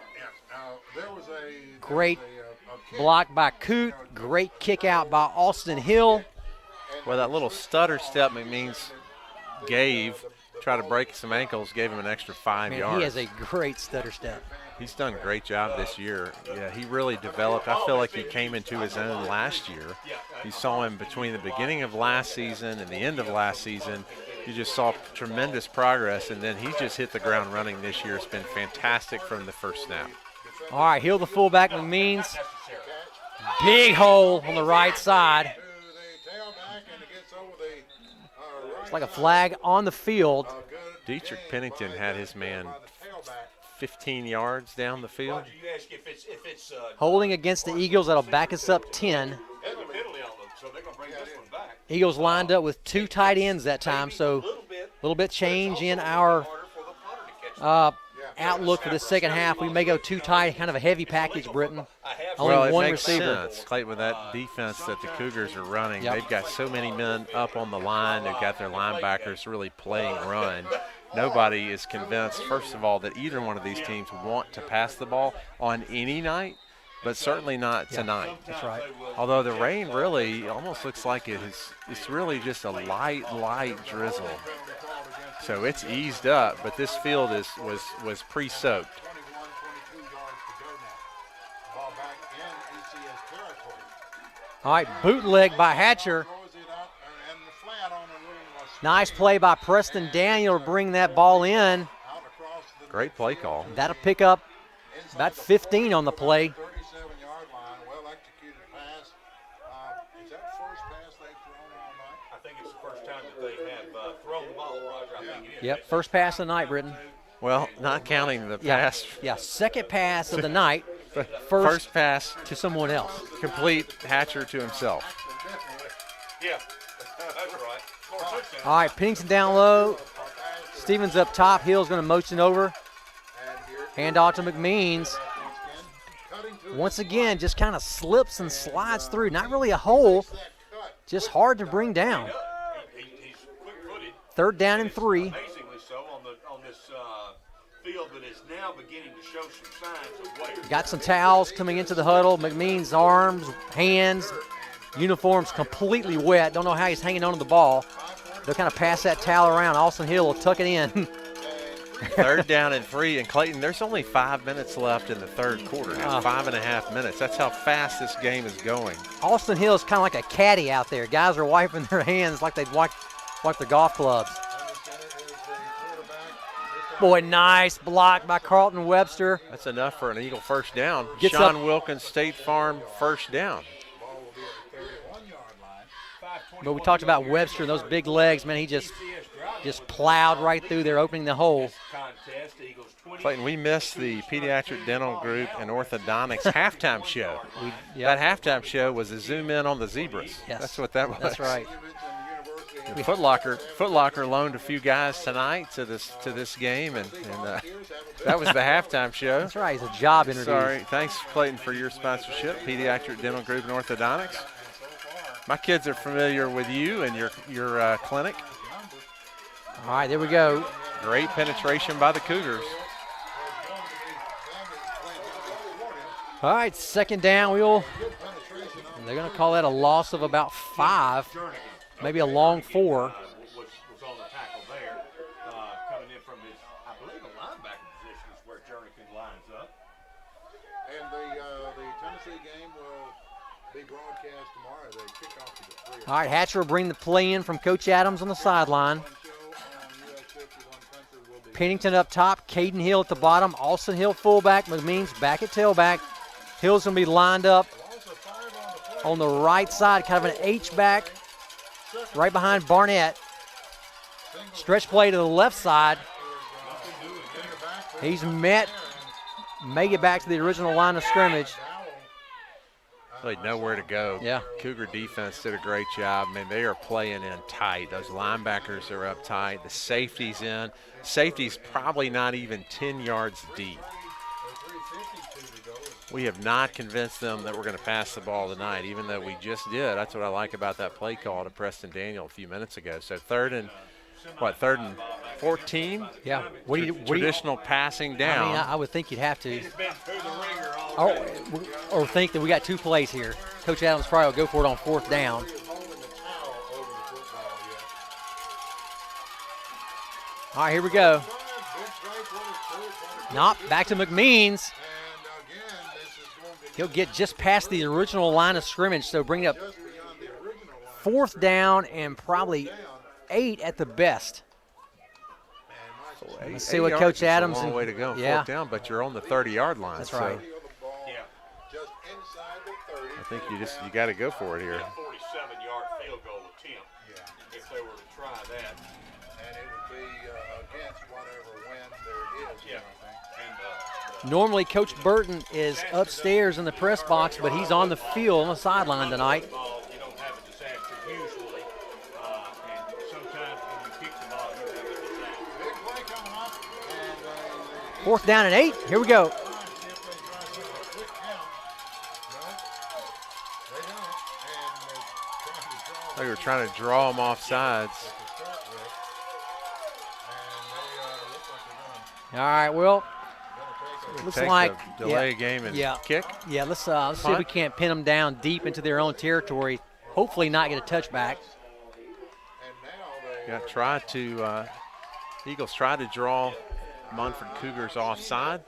Great block by Coot. Great kick out by Austin Hill. Well, that little stutter step McMeans gave, try to break some ankles, gave him an extra 5 yards. He has a great stutter step. He's done a great job this year. Yeah, he really developed. I feel like he came into his own last year. You saw him between the beginning of last season and the end of last season. You just saw tremendous progress, and then he just hit the ground running this year. It's been fantastic from the first snap. All right, Hill the fullback McMeans. Big hole on the right side. It's like a flag on the field. Dietrich Pennington had his man 15 yards down the field. Holding against the Eagles, that'll back us up 10. Eagles lined up with two tight ends that time, so a little bit change in our outlook for the second half. We may go two tight, kind of a heavy package, Britton. Only one receiver. Sense. Clayton, with that defense that the Cougars are running, they've got so many men up on the line. They've got their linebackers really playing run. Nobody is convinced, first of all, that either one of these teams want to pass the ball on any night, but certainly not tonight. That's right. Although the rain really almost looks like it's really just a light drizzle. So it's eased up, but this field was pre-soaked. All right, bootleg by Hatcher. Nice play by Preston Daniel to bring that ball in. Great play call. That'll pick up about 15 on the play. 37-yard line, well-executed pass. Is that first pass they've thrown all night? I think it's the first time that they have thrown the ball, Roger. I think it is. Yep, first pass of the night, Britton. Well, not counting the pass. Yeah, second pass of the night. First pass to someone else. Complete Hatcher to himself. Yeah, that's right. All right, Pennington down low. Stevens up top. Hill's going to motion over. Hand off to McMeans. Once again, just kind of slips and slides through. Not really a hole, just hard to bring down. He's quick-footed. Third down and 3. Amazingly so on this field that is now beginning to show some signs of wear. Got some towels coming into the huddle. McMeans' arms, hands, uniform's completely wet. Don't know how he's hanging on to the ball. They'll kind of pass that towel around. Austin Hill will tuck it in. Third down and 3. And Clayton, there's only 5 minutes left in the third quarter. Now, 5.5 minutes. That's how fast this game is going. Austin Hill is kind of like a caddy out there. Guys are wiping their hands like they'd wipe their golf clubs. Boy, nice block by Carlton Webster. That's enough for an Eagle first down. Gets Sean up. Wilkins, State Farm, first down. But we talked about Webster and those big legs. Man, he just plowed right through there, opening the hole. Clayton, we missed the Pediatric Dental Group and Orthodontics halftime show. That halftime show was a zoom in on the zebras. Yes. That's what that was. That's right. Foot Locker loaned a few guys tonight to this game, and that was the halftime show. That's right. It's a job interview. Sorry. Thanks, Clayton, for your sponsorship, Pediatric Dental Group and Orthodontics. My kids are familiar with you and your clinic. All right, there we go. Great penetration by the Cougars. All right, second down. They're going to call that a loss of about 5, maybe a long 4. Was on the tackle there, coming in from his, I believe, a linebacker position is where Jernigan lines up. And the Tennessee game will be broadcast tomorrow. They kick off to the 3. All right, Hatcher will bring the play in from Coach Adams on the sideline. Pennington up top, Caden Hill at the bottom, Austin Hill fullback, McMeans back at tailback. Hill's going to be lined up on the right side, kind of an H-back, right behind Barnett. Stretch play to the left side. He's make it back to the original line of scrimmage. Really nowhere to go. Yeah. Cougar defense did a great job. I mean, they are playing in tight. Those linebackers are up tight. The safety's in. Safety's probably not even 10 yards deep. We have not convinced them that we're going to pass the ball tonight, even though we just did. That's what I like about that play call to Preston Daniel a few minutes ago. So third and 14? Yeah. Traditional passing down. I mean, I would think you'd have to. Or think that we got 2 plays here. Coach Adams probably will go for it on 4th down. All right, here we go. Nope, back to McMeans. He'll get just past the original line of scrimmage, so bring it up 4th down and probably 8 at the best. Let's see what Coach Adams. Is a long way to go. 4th down, but you're on the 30-yard line. That's right. I think you got to go for it here. 47-yard field goal attempt. If they were to try that. And it would be against whatever wind there is. Yeah. Normally, Coach Burton is upstairs in the press box, but he's on the field on the sideline tonight. You don't have a disaster usually, and sometimes when you kick the ball, you have a disaster. Big play coming up. And 4th down and 8. Here we go. They were trying to draw them off sides. All right, well, looks like delay game and kick. Yeah, let's see if we can't pin them down deep into their own territory. Hopefully not get a touchback. Eagles try to draw Munford Cougars offside.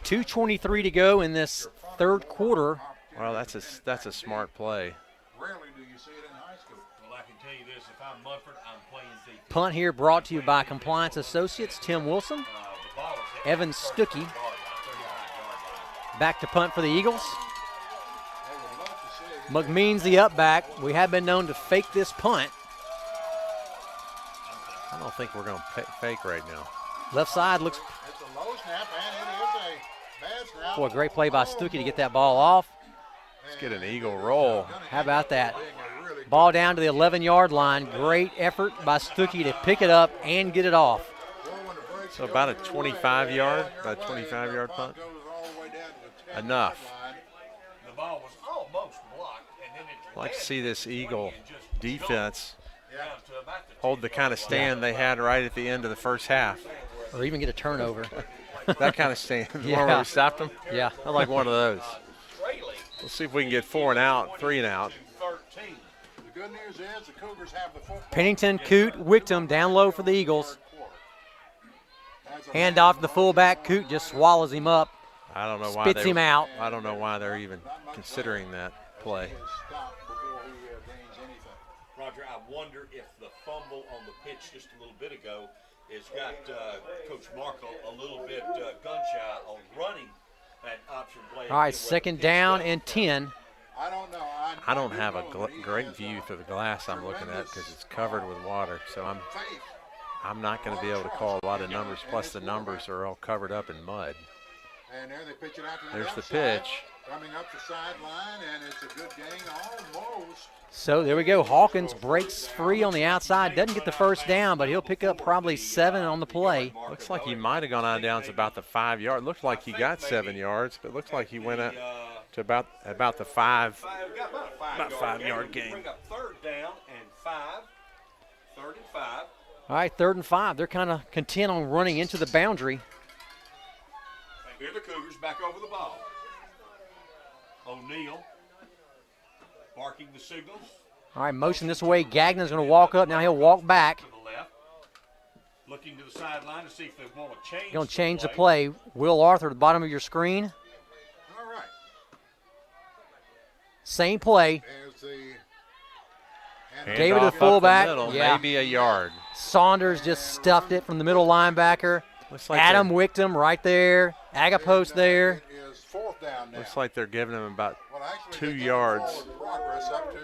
2:23 to go in this 3rd quarter. Well, that's a smart play. rarely do you see it in high school. Well, I can tell you this, if I'm Munford, I'm playing defense. Punt here brought to you by Compliance Associates, Tim Wilson, Evan Stuckey. Back to punt for the Eagles. McMeans the up back. We have been known to fake this punt. I don't think we're going to fake right now. Left side looks. It's a low snap, and it is a bad snap. Boy, great play by Stuckey to get that ball off. Let's get an Eagle roll. How about that? Ball down to the 11-yard line. Great effort by Stuckey to pick it up and get it off. So about a 25-yard punt. Enough. The ball was almost blocked, and then it I'd like to see this Eagle defense down to about the hold the kind of stand they had right at the end of the first half. Or even get a turnover. That kind of stand. The Yeah. one where we stopped them? Yeah. I like one of those. trailing We'll see if we can get 4 and out, 3 and out. 13. The good news is the Cougars have the football. Pennington, Coot, Wickham down low for the Eagles. Hand off to the fullback. Coot just swallows him up. I don't know why Spits him out. I don't know why they're even considering that play. Stop before he gains anything. Roger, I wonder if the fumble on the pitch just a little bit ago has got Coach Markle a little bit gun-shy on running that option play. All right, second down and 10. I don't know. I don't have a great view through the glass I'm looking at because it's covered with water. So I'm not going to be able to call a lot of numbers. Plus the numbers are all covered up in mud. And there they pitch it out to the There's the outside, pitch. Coming up the sideline, and it's a good gain almost. So there we go. Hawkins breaks free on the outside. Doesn't get the first down, but he'll pick up probably 7 on the play. Looks like he might have gone out of downs about the 5 yard. Looked like he got 7 yards, but looks like he went up to about the 5. About 5 yard gain. Bring up third down and 5. 3rd and 5. All right, 3rd and 5. They're kind of content on running into the boundary. Here the Cougars back over the ball. O'Neal barking the signals All right, motion this way. Gagnon's going to walk up. Now he'll walk back. to the left. Looking to the sideline to see if they want to change. Going to change the play. Will Arthur at the bottom of your screen. All right. Same play. There's the Hand Gave it to the off up fullback. middle, Yeah. maybe a yard. Saunders just stuffed it from the middle linebacker. Looks like Adam they're- Wickton right there. Agapost there. It is 4th down now. Looks like they're giving him about Well, actually, 2 they're getting yards. forward progress up to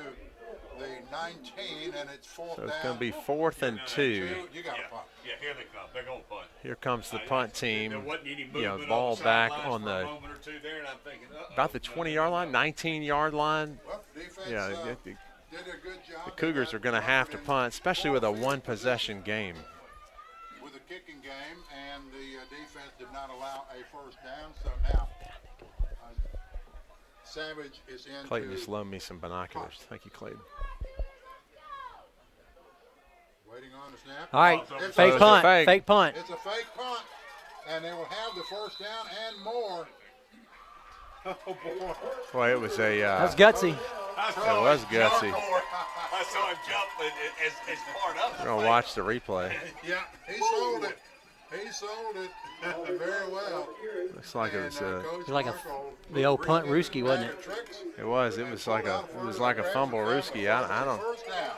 the 19, and it's 4th So it's down. going to be 4th and 2. You got to punt. Yeah, here they come. They're going to punt. Here comes the punt team. There wasn't any You know, movement ball on the back sidelines on for a the moment or two there, and I'm thinking, about the 20-yard line, 19-yard line. Well, defense Yeah, did a good job. the Cougars are going to have to punt, especially with a one-possession game. With a kicking game, and the defense did not allow a 1st down. So now Savage is in. Clayton just loaned me some binoculars. Thank you, Clayton. Waiting on the snap. All right, It's fake a- punt. fake. Fake punt. It's a fake punt, and they will have the 1st down and more. Oh boy! Boy, it was a. That's gutsy. It was gutsy. I saw him jump as part of We're going to watch the replay. Yeah, he sold it. He sold it very well. Looks like it was. Coach like Marshall the old punt bringing Rooski, wasn't it? bag of tricks. It was. It was like a fumble Rooski. I don't. 1st down.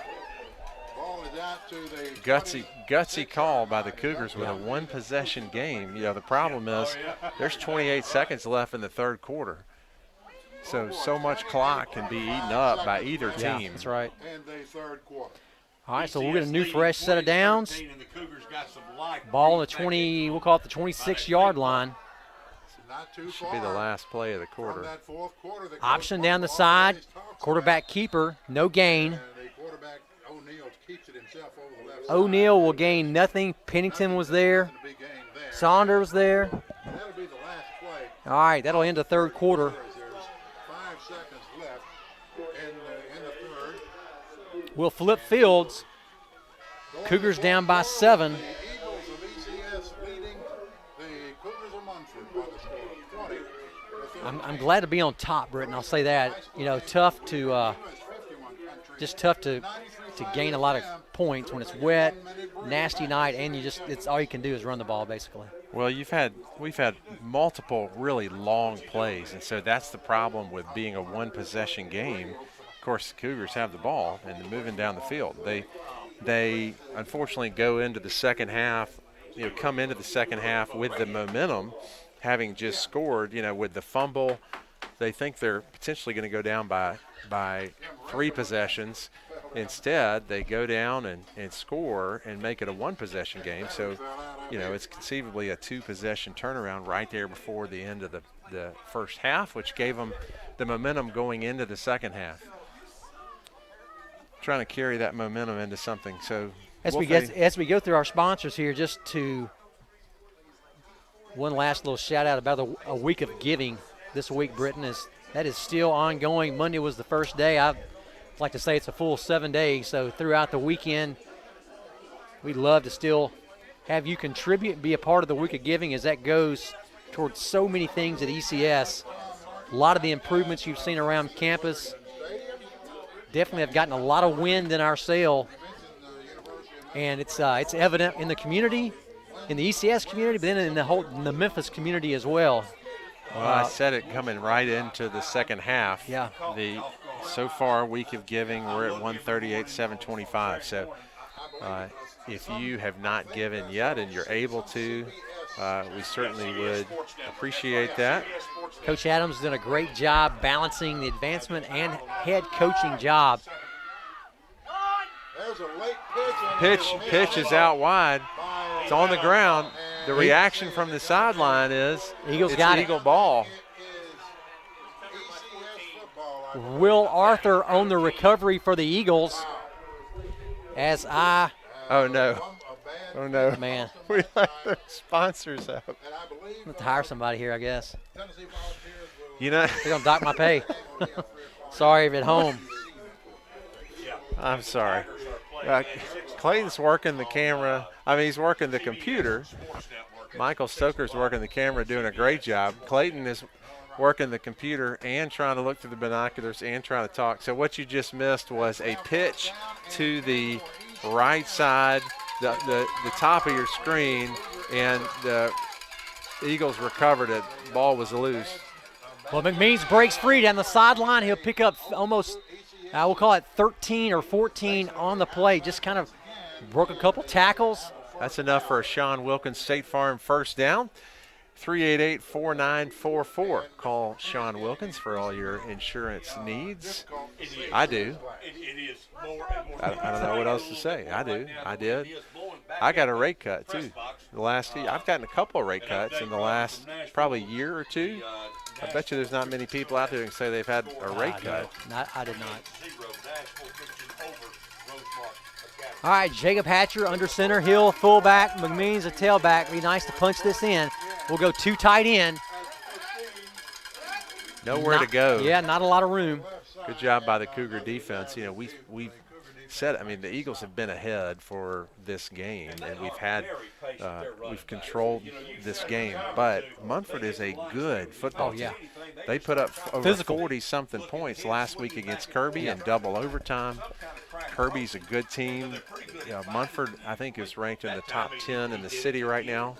Ball is out to the Gutsy call by the Cougars with a one-possession game. You know, the problem is there's 28 seconds left in the 3rd quarter. So much clock can be eaten up by either Yeah, team. that's right. in the 3rd quarter. All right, so we'll get a new fresh set of downs. Ball on the 20, we'll call it the 26-yard line. Not too Should far be the last play of the from quarter. that 4th quarter. that Option Coach down the Marshall side. always talks Quarterback keeper, no gain. about. And the quarterback O'Neal keeps it himself over the left O'Neal will gain nothing. Pennington was there. side. Big game there. Saunders was there. That'll be the last play. All right, that'll end the 3rd quarter. There's 5 seconds left in the 3rd. We'll flip fields. Cougars down by 7. The Eagles of ECS leading the Cougars of Munford by the score of 20 to 13. I'm glad to be on top, Britton. I'll say that. You know, tough to just tough to gain a lot of points when it's wet, nasty night, and it's all you can do is run the ball basically. Well, we've had multiple really long plays, and so that's the problem with being a one-possession game. Of course, the Cougars have the ball and they're moving down the field. They unfortunately go into the second half, come into the second half with the momentum, having just scored, with the fumble. They think they're potentially going to go down by 3 possessions. Instead, they go down and score and make it a one-possession game. So, it's conceivably a 2-possession turnaround right there before the end of the first half, which gave them the momentum going into the second half. Trying to carry that momentum into something. So As we go through our sponsors here, just to one last little shout out about a week of giving this week, Britton, that is still ongoing. Monday was the first day. I'd like to say it's a full 7 days. So throughout the weekend, we'd love to still have you contribute and be a part of the week of giving, as that goes towards so many things at ECS. A lot of the improvements you've seen around campus definitely have gotten a lot of wind in our sail, and it's evident in the community, in the ECS community, but then in the Memphis community as well. Well, I said it coming right into the second half. Yeah. So far, week of giving, we're at 138,725. So if you have not given yet and you're able to, we certainly would appreciate that. Coach Adams has done a great job balancing the advancement and head coaching job. There's a late Pitch is out wide. It's on the ground. The reaction from the sideline is Eagles it's got it. Eagle ball. Will Arthur on the recovery for the Eagles? As I, Oh no! Oh no! man, We let the sponsors out. I'm going to hire somebody here, I guess. You know, They're going to dock my pay. Sorry if at home. I'm sorry. Clayton's working the camera. I mean, he's working the computer. Michael Stoker's working the camera, doing a great job. Clayton is working the computer and trying to look through the binoculars and trying to talk. So what you just missed was a pitch to the right side, the top of your screen, and the Eagles recovered it. Ball was loose. Well, McMeans breaks free down the sideline. He'll pick up almost, we'll call it 13 or 14 on the play. Just kind of broke a couple tackles. That's enough for a Sean Wilkins State Farm first down. 388-4944. Call Sean Wilkins for all your insurance needs. I do. I don't know what else to say. I do. I did. I got a rate cut, too. The last year. I've gotten a couple of rate cuts in the last probably year or two. I bet you there's not many people out there who can say they've had a rate cut. I did not. All right, Jacob Hatcher under center, Hill fullback, McMeans a tailback. Be nice to punch this in. We'll go 2 tight end. Nowhere to go. Yeah, not a lot of room. Good job by the Cougar defense. You know, we've said, I mean, the Eagles have been ahead for this game, and we've controlled this game. But Munford is a good football team. They put up over 40-something points last week against Kirby in double overtime. Kirby's a good team. Munford, I think, is ranked in the top 10 in the city right now.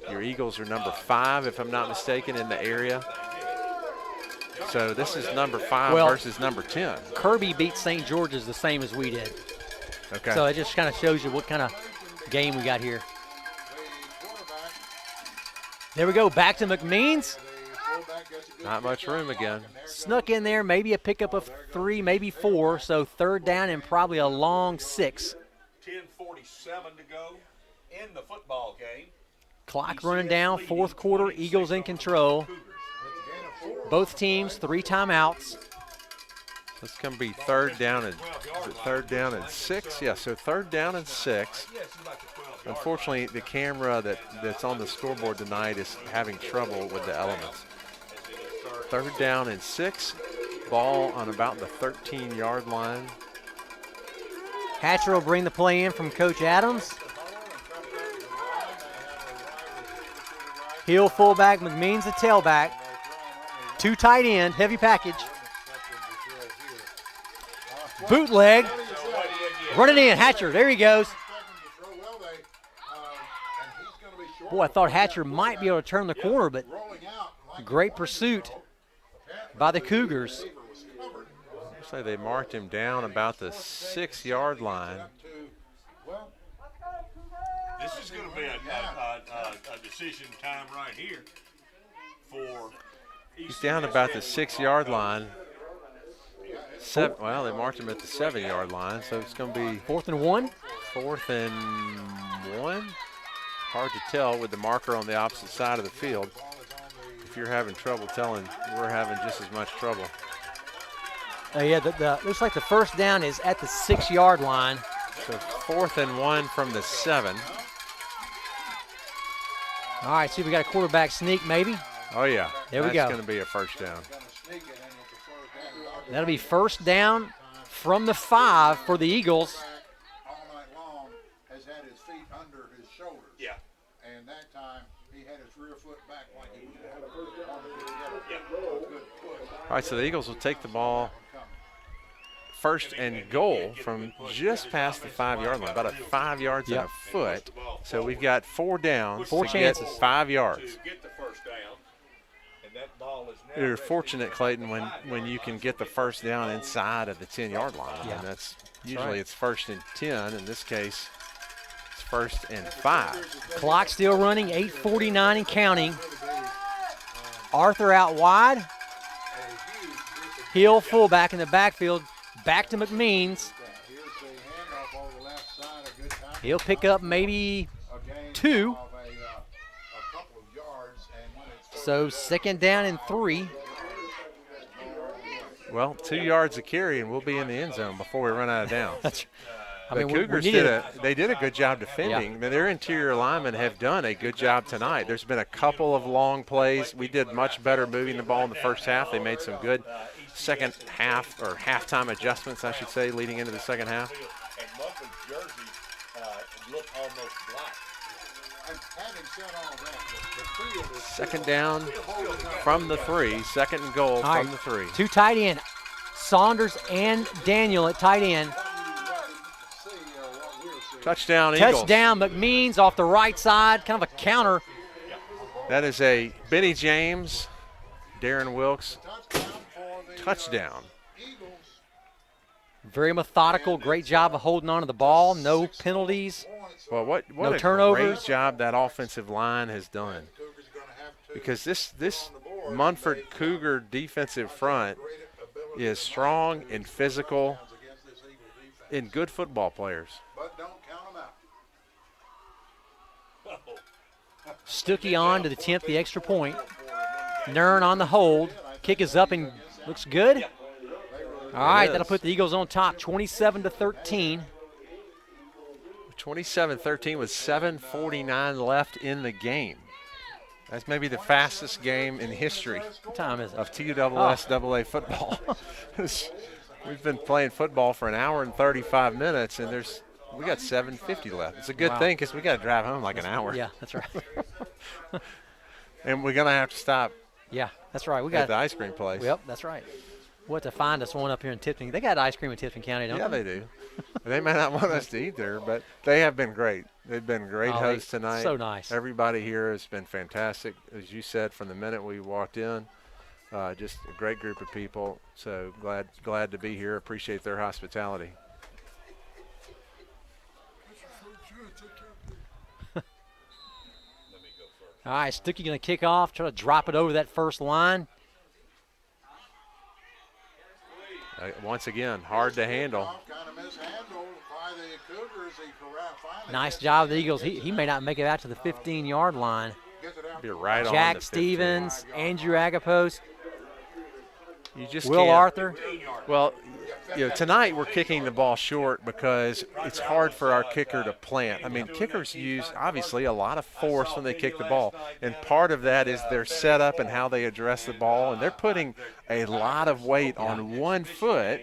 Your Eagles are number 5, if I'm not mistaken, in the area. So this is number 5 versus number 10. Kirby beat St. George's the same as we did. Okay. So it just kind of shows you what kind of game we got here. There we go, back to McMeans. Not much room again. Snuck in there, maybe a pickup of 3, maybe 4. So 3rd down and probably a long 6. 10:47 to go in the football game. Clock running down, 4th quarter, Eagles in control. Both teams, 3 timeouts. This can be 3rd down and 6. Yeah, so 3rd down and 6. Unfortunately, the camera that's on the scoreboard tonight is having trouble with the elements. 3rd down and 6. Ball on about the 13-yard line. Hatcher will bring the play in from Coach Adams. Hill fullback, McMeans the tailback. 2 tight end, heavy package. Bootleg. Running in, Hatcher, there he goes. Boy, I thought Hatcher might be able to turn the corner, but great pursuit by the Cougars. So they marked him down about the 6-yard line. This is going to be a decision time right here for ECS. He's down about the 6-yard line. Well, they marked him at the 7-yard line, so it's going to be 4th and 1. 4th and 1. Hard to tell with the marker on the opposite side of the field. If you're having trouble telling, we're having just as much trouble. Yeah, looks like the 1st down is at the 6-yard line. So 4th and 1 from the 7. All right, see if we got a quarterback sneak maybe. Oh, yeah. There we go. That's going to be a 1st down. That'll be 1st down from the 5 for the Eagles. All night long has had his feet under his shoulders. Yeah. And that time he had his rear foot back like he wanted to get a good push. All right, so the Eagles will take the ball 1st and goal from just past the 5-yard line, about 5 yards and a foot. So we've got 4 downs. 4 chances. Get 5 yards. To get the 1st down. And that ball is now You're fortunate, Clayton, when you can get the 1st down inside of the 10-yard line. Yeah. And that's usually it's 1st and 10. In this case, it's 1st and 5. Clock still running, 8:49 and counting. Arthur out wide. Hill fullback in the backfield. Back to McMeans. He'll pick up maybe 2. So 2nd down and 3. Well, 2 yards of carry, and we'll be in the end zone before we run out of downs. I The mean, Cougars did a good job defending. I mean, their interior linemen have done a good job tonight. There's been a couple of long plays. We did much better moving the ball in the first half. They made some good second half or halftime adjustments, I should say, leading into the second half. Having said all that, the field is Second down from the 3. Second and goal All right, from the 3. two tight end, Saunders and Daniel at tight end. Touchdown, Eagles. Touchdown, McMeans off the right side, kind of a counter. That is a Benny James, Darren Wilkes touchdown. Very methodical, great job of holding on to the ball, no penalties. Well, what No a turnovers. great job that offensive line has done. Because this Munford Cougar defensive front is strong and physical and good football players. but don't count them out. Stuckey on to the 10th, the extra point. Nern on the hold. Kick is up and looks good. All right, that'll put the Eagles on top, 27-13. 27-13 with 7:49 left in the game. That's maybe the fastest game in history What time is it? of TUSSAA football. We've been playing football for an hour and 35 minutes, and we got 7:50 left. It's a good Wow. thing because we got to drive home like an hour. Yeah, that's right. And we're going to have to stop Yeah, that's right. We at got. the ice cream place. Yep, that's right. We'll have to find us one up here in Tipton. They got ice cream in Tipton County, don't Yeah, they? they do. They may not want us to eat there, but they have been great. They've been great Oh, hosts tonight. so nice. Everybody here has been fantastic. As you said, from the minute we walked in, just a great group of people. So glad to be here. Appreciate their hospitality. All right, Stuckey going to kick off, try to drop it over that first line. Once again, hard to handle. Kind of mishandled by the Cougars. He finally Nice gets job of it. the Eagles. He may not make it out to the 15-yard line. Gets it out Be to right on Jack the 15. Stevens, Andrew Agapos, You just Will can't- Arthur. Well, tonight we're kicking the ball short because it's hard for our kicker to plant. I mean, kickers use, obviously, a lot of force when they kick the ball, and part of that is their setup and how they address the ball, and they're putting a lot of weight on one foot,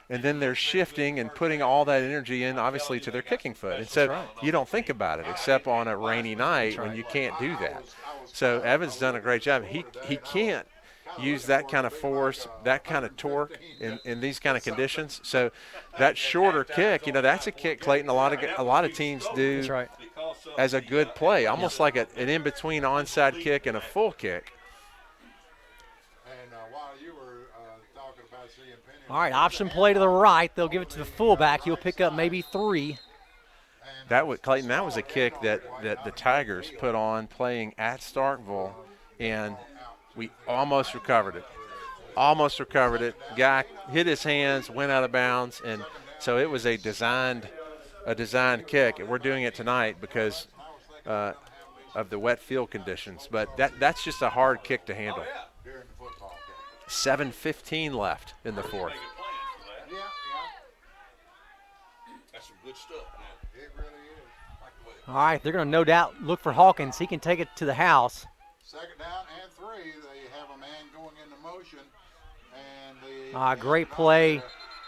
and then they're shifting and putting all that energy in, obviously, to their kicking foot. And so you don't think about it except on a rainy night when you can't do that. So Evan's done a great job. He can't use that kind of force, that kind of torque in these kind of conditions. So that shorter kick, that's a kick, Clayton, a lot of teams do That's right. as a good play, almost like an in-between onside kick and a full kick. And while you were talking about seeing Penny. All right, option play to the right. They'll give it to the fullback. He'll pick up maybe 3. Clayton, that was a kick that the Tigers put on playing at Starkville, and we almost recovered it. Guy hit his hands, went out of bounds, and so it was a designed kick. And we're doing it tonight because of the wet field conditions. But that's just a hard kick to handle. During the football game. 7:15 left in the fourth. Yeah, That's some good stuff, man. it really is. All right, they're going to no doubt look for Hawkins. He can take it to the house. Second down and 3. They have a man going into motion. And the Great play.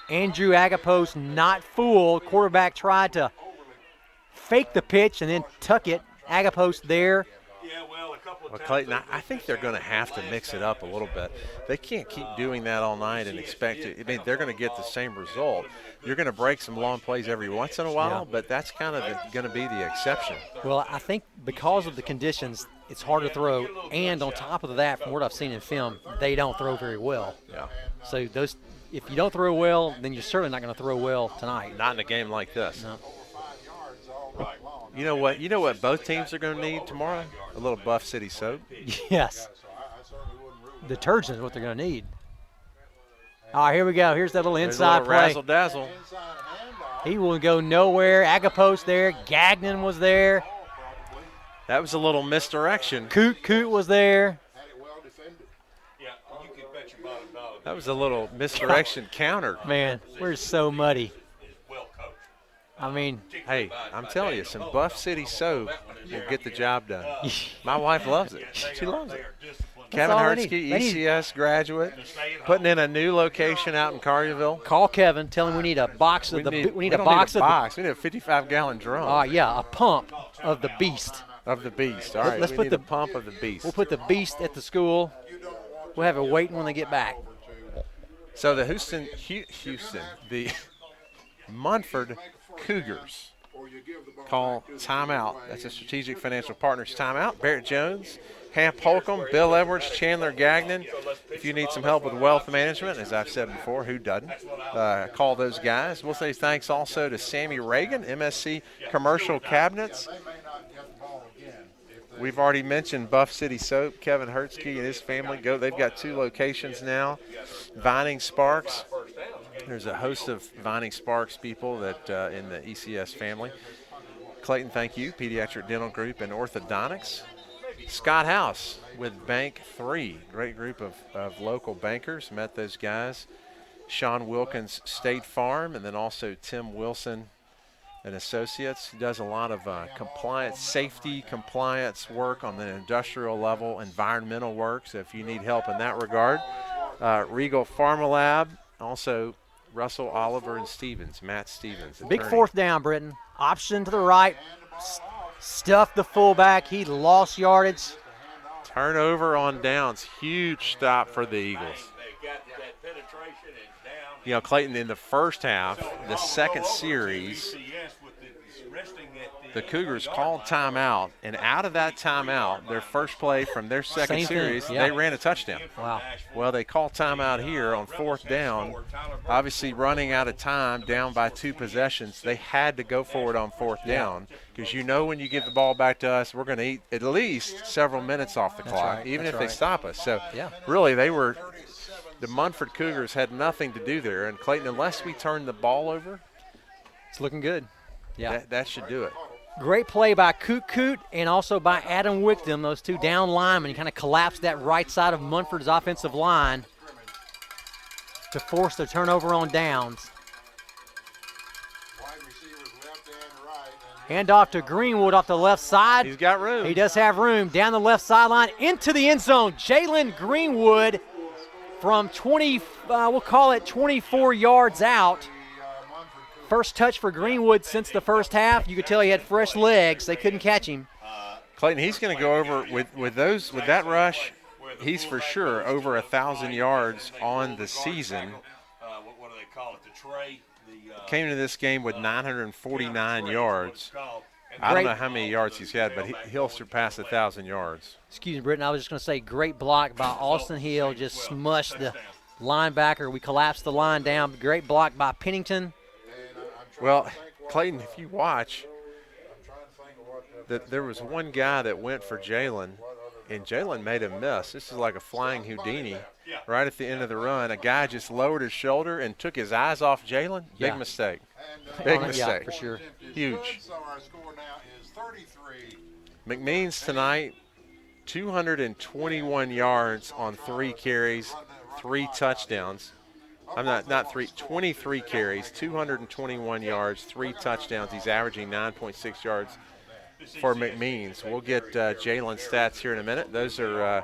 Andrew Agapos not fooled. Quarterback tried to fake the pitch and then tuck it. Agapos there. Yeah, well, a couple of Well, times. Clayton, I think they're going to have to mix it up a little bit. They can't keep doing that all night and expect it. I mean, they're going to get the same result. You're going to break some long plays every once in a while, but that's kind of going to be the exception. Well, I think because of the conditions, it's hard to throw. And on top of that, from what I've seen in film, they don't throw very well. Yeah. So if you don't throw well, then you're certainly not going to throw well tonight. Not in a game like this. No. 5 yards all night long. You know what both teams are going to need tomorrow? A little Buff City soap. Yes. So I certainly wouldn't rule Detergent is what they're going to need. All right, here we go. Here's that little There's a inside little play. razzle-dazzle. inside handoff. He will go nowhere. Agapos there. Gagnon was there. That was a little misdirection. Coot was there. Had it well defended. Yeah, you could bet your bottom dollar. That was a little misdirection counter. Man, we're so muddy. Well coached. I mean, Hey, I'm telling you, some Buff City soap will get the job done. My wife loves it. She loves it. Kevin all they Hertzke, need. They need- ECS graduate, putting in a new location out in Collierville. call Kevin. Tell him we need a box of We We need a don't box need of a box. We need a 55-gallon drum. yeah, a pump of the beast. Of the beast. All right, Let's we put need the a pump of the beast. We'll put the beast at the school. We'll have it waiting when they get back. So the Houston, the Munford Cougars call timeout. That's a Strategic Financial Partners timeout. Barrett Jones, Hamp Holcomb, Bill Edwards, Chandler Gagnon. If you need some help with wealth management, as I've said before, who doesn't? Call those guys. We'll say thanks also to Sammy Reagan, MSC Commercial Cabinets. We've already mentioned Buff City Soap, Kevin Hertzke and his family. They've got 2 locations now. Vining Sparks. There's a host of Vining Sparks people that in the ECS family. Clayton, thank you. Pediatric Dental Group and Orthodontics. Scott House with Bank 3. Great group of local bankers. Met those guys. Sean Wilkins, State Farm, and then also Tim Wilson and Associates. He does a lot of compliance, safety compliance work on the industrial level, environmental work. So if you need help in that regard, Regal Pharma Lab, also Russell Oliver and Stevens, Matt Stevens. Big attorney. 4th down, Britton. Option to the right. Stuffed the fullback. He lost yardage. Turnover on downs. Huge stop for the Eagles. They got that penetration and down. You know, Clayton, in the first half, the second series, the Cougars called timeout, and out of that timeout, their first play from their second Same thing, series, yeah. they ran a touchdown. Wow. Well, they called timeout here on 4th down. Obviously, running out of time, down by 2 possessions, they had to go for it on 4th down because you know when you give the ball back to us, we're going to eat at least several minutes off the clock, right, even that's if they right. stop us. So, Yeah. really, the Munford Cougars had nothing to do there. And, Clayton, unless we turn the ball over, It's looking good. Yeah. that should do it. Great play by Coot and also by Adam Wickdom, those 2 down linemen. He kind of collapsed that right side of Munford's offensive line to force the turnover on downs. Wide receivers left and right. Hand off to Greenwood off the left side. He's got room. He does have room. Down the left sideline into the end zone. Jalen Greenwood from 24 yards out. First touch for Greenwood since the first half. You could tell he had fresh legs. They couldn't catch him. Clayton, he's going to go over with that rush. He's for sure over 1,000 yards on the season. What do they call it? The tray. Came into this game with 949 yards. I don't know how many yards he's had, but he'll surpass 1,000 yards. Excuse me, Britton. I was just going to say great block by Austin Hill. Just smushed the linebacker. We collapsed the line down. Great block by Pennington. Well, Clayton, if you watch, that there was one guy that went for Jalen, and Jalen made a miss. This is like a flying Houdini. Right at the end of the run, a guy just lowered his shoulder and took his eyes off Jalen. Big Yeah. mistake. Big Yeah, mistake. for sure. Huge. So our score now is 33. McMeans tonight, 221 yards on 3 carries, 3 touchdowns. I'm not 23 carries, 221 yards, 3 touchdowns. He's averaging 9.6 yards for McMeans. We'll get Jalen's stats here in a minute. Those are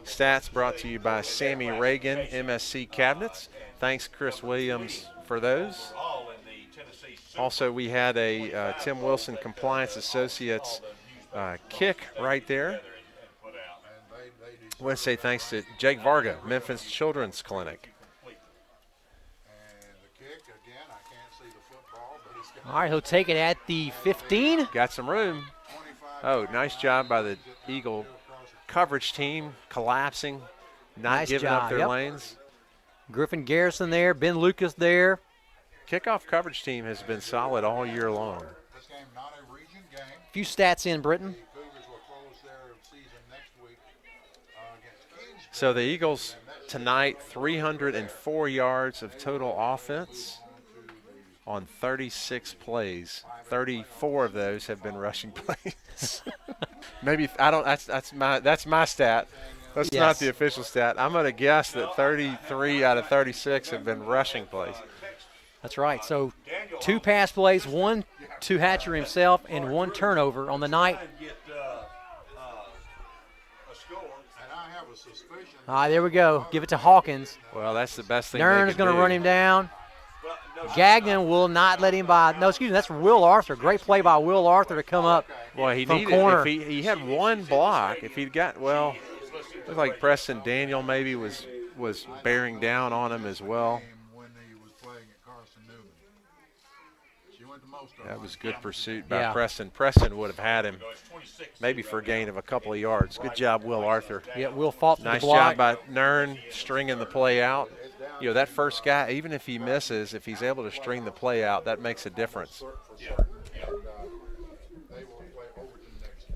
stats brought to you by Sammy Reagan, MSC Cabinets. Thanks, Chris Williams, for those. Also, we had a Tim Wilson Compliance Associates kick right there. I want to say thanks to Jake Varga, Memphis Children's Clinic. All right, he'll take it at the 15. Got some room. Oh, nice job by the Eagle coverage team, collapsing, not Nice giving job, up their yep. lanes. Griffin Garrison there, Ben Lucas there. Kickoff coverage team has been solid all year long. This game not a region game. Few stats in, Britton. Cougars will close their season next week against Kingsbury. So the Eagles tonight, 304 yards of total offense on 36 plays. 34 of those have been rushing plays. Maybe I don't. That's my stat. That's Yes. not the official stat. I'm going to guess that 33 out of 36 have been rushing plays. That's right. So 2 pass plays, 1 to Hatcher himself, and 1 turnover on the night. And I have a suspicion. There we go. Give it to Hawkins. Well, that's the best thing. Nern they is can going to do. run him down. Gagnon will not let him by. No, excuse me, that's Will Arthur. Great play by Will Arthur to come up. Well, he from needed corner. if he had one block. If he'd got looked like Preston Daniel maybe was bearing down on him as well. When he was playing at Carson Newman. She went to most of That them. was good pursuit by Yeah. Preston. Preston would have had him maybe for a gain of a couple of yards. Good job, Will Arthur. Yeah, Will fought for Nice the block. job by Nern stringing the play out. You know, that first guy, even if he misses, if he's able to string the play out, that makes a difference.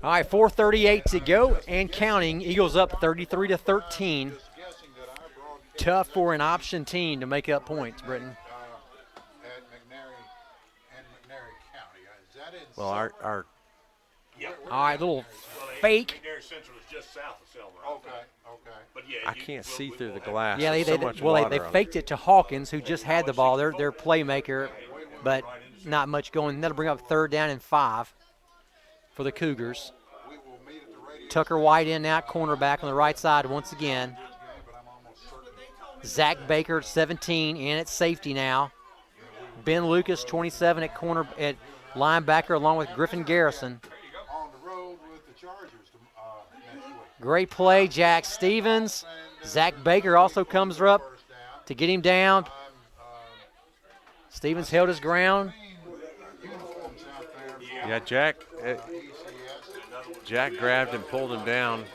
All right, 4:38 to go and counting. Eagles up 33-13. Tough for an option team to make up points, Britton. At McNary and McNary County. Is that in Well, our All right, little fake. McNair Central is just south of Selma. Okay, okay. But yeah, I can't see through the glass. Yeah, There's they so much they water on it. faked it to Hawkins, who just had the ball. Their playmaker, but not much going. That'll bring up 3rd down and 5 for the Cougars. We will meet at the radio Tucker White in now, cornerback on the right side once again. game, but I'm almost certain Zach Baker at 17 in at safety now. Ben Lucas 27 at corner at linebacker along with Griffin Garrison. on the road with the Chargers next week. Great play, Jack Stevens. Zach Baker also comes up First down. to get him down. Stevens held his ground. Uniforms out there. Yeah, Jack ECS. Jack grabbed and pulled him down.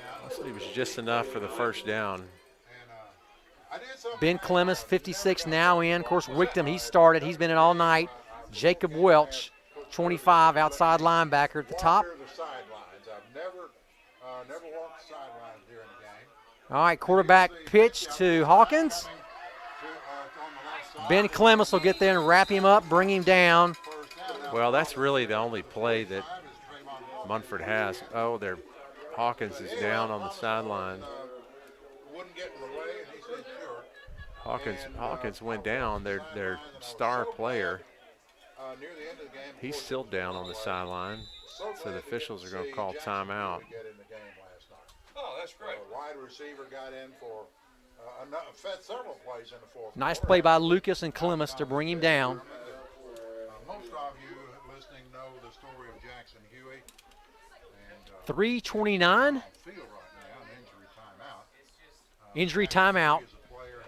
It was just enough for the first down. And I did something. Ben Clemens, 56 now in. Of course, Wickham, he started. He's been in all night. Jacob Welch, 25, outside linebacker at the top. Walk the sidelines. I've never walked the sidelines during the game. All right, quarterback pitch to Hawkins. On the left side. Ben Clemens will get there and wrap him up, bring him down. First down. Now, Well, that's really the only play that is Trayvon Walker. Munford has. Oh, Hawkins is down on the sideline. Wouldn't get in the way, and he said sure. Hawkins went down. Their star player. Near the end of the game, He's still down on the sideline. So the officials are going to call timeout. get in the game last night. Oh, that's great. A wide receiver got in for fed several plays in the fourth. Nice play by Lucas and Clemens to bring him down. Most of you listening know the story of Jackson Huey. And 3:29, on field right now, an injury timeout. injury timeout. He's a player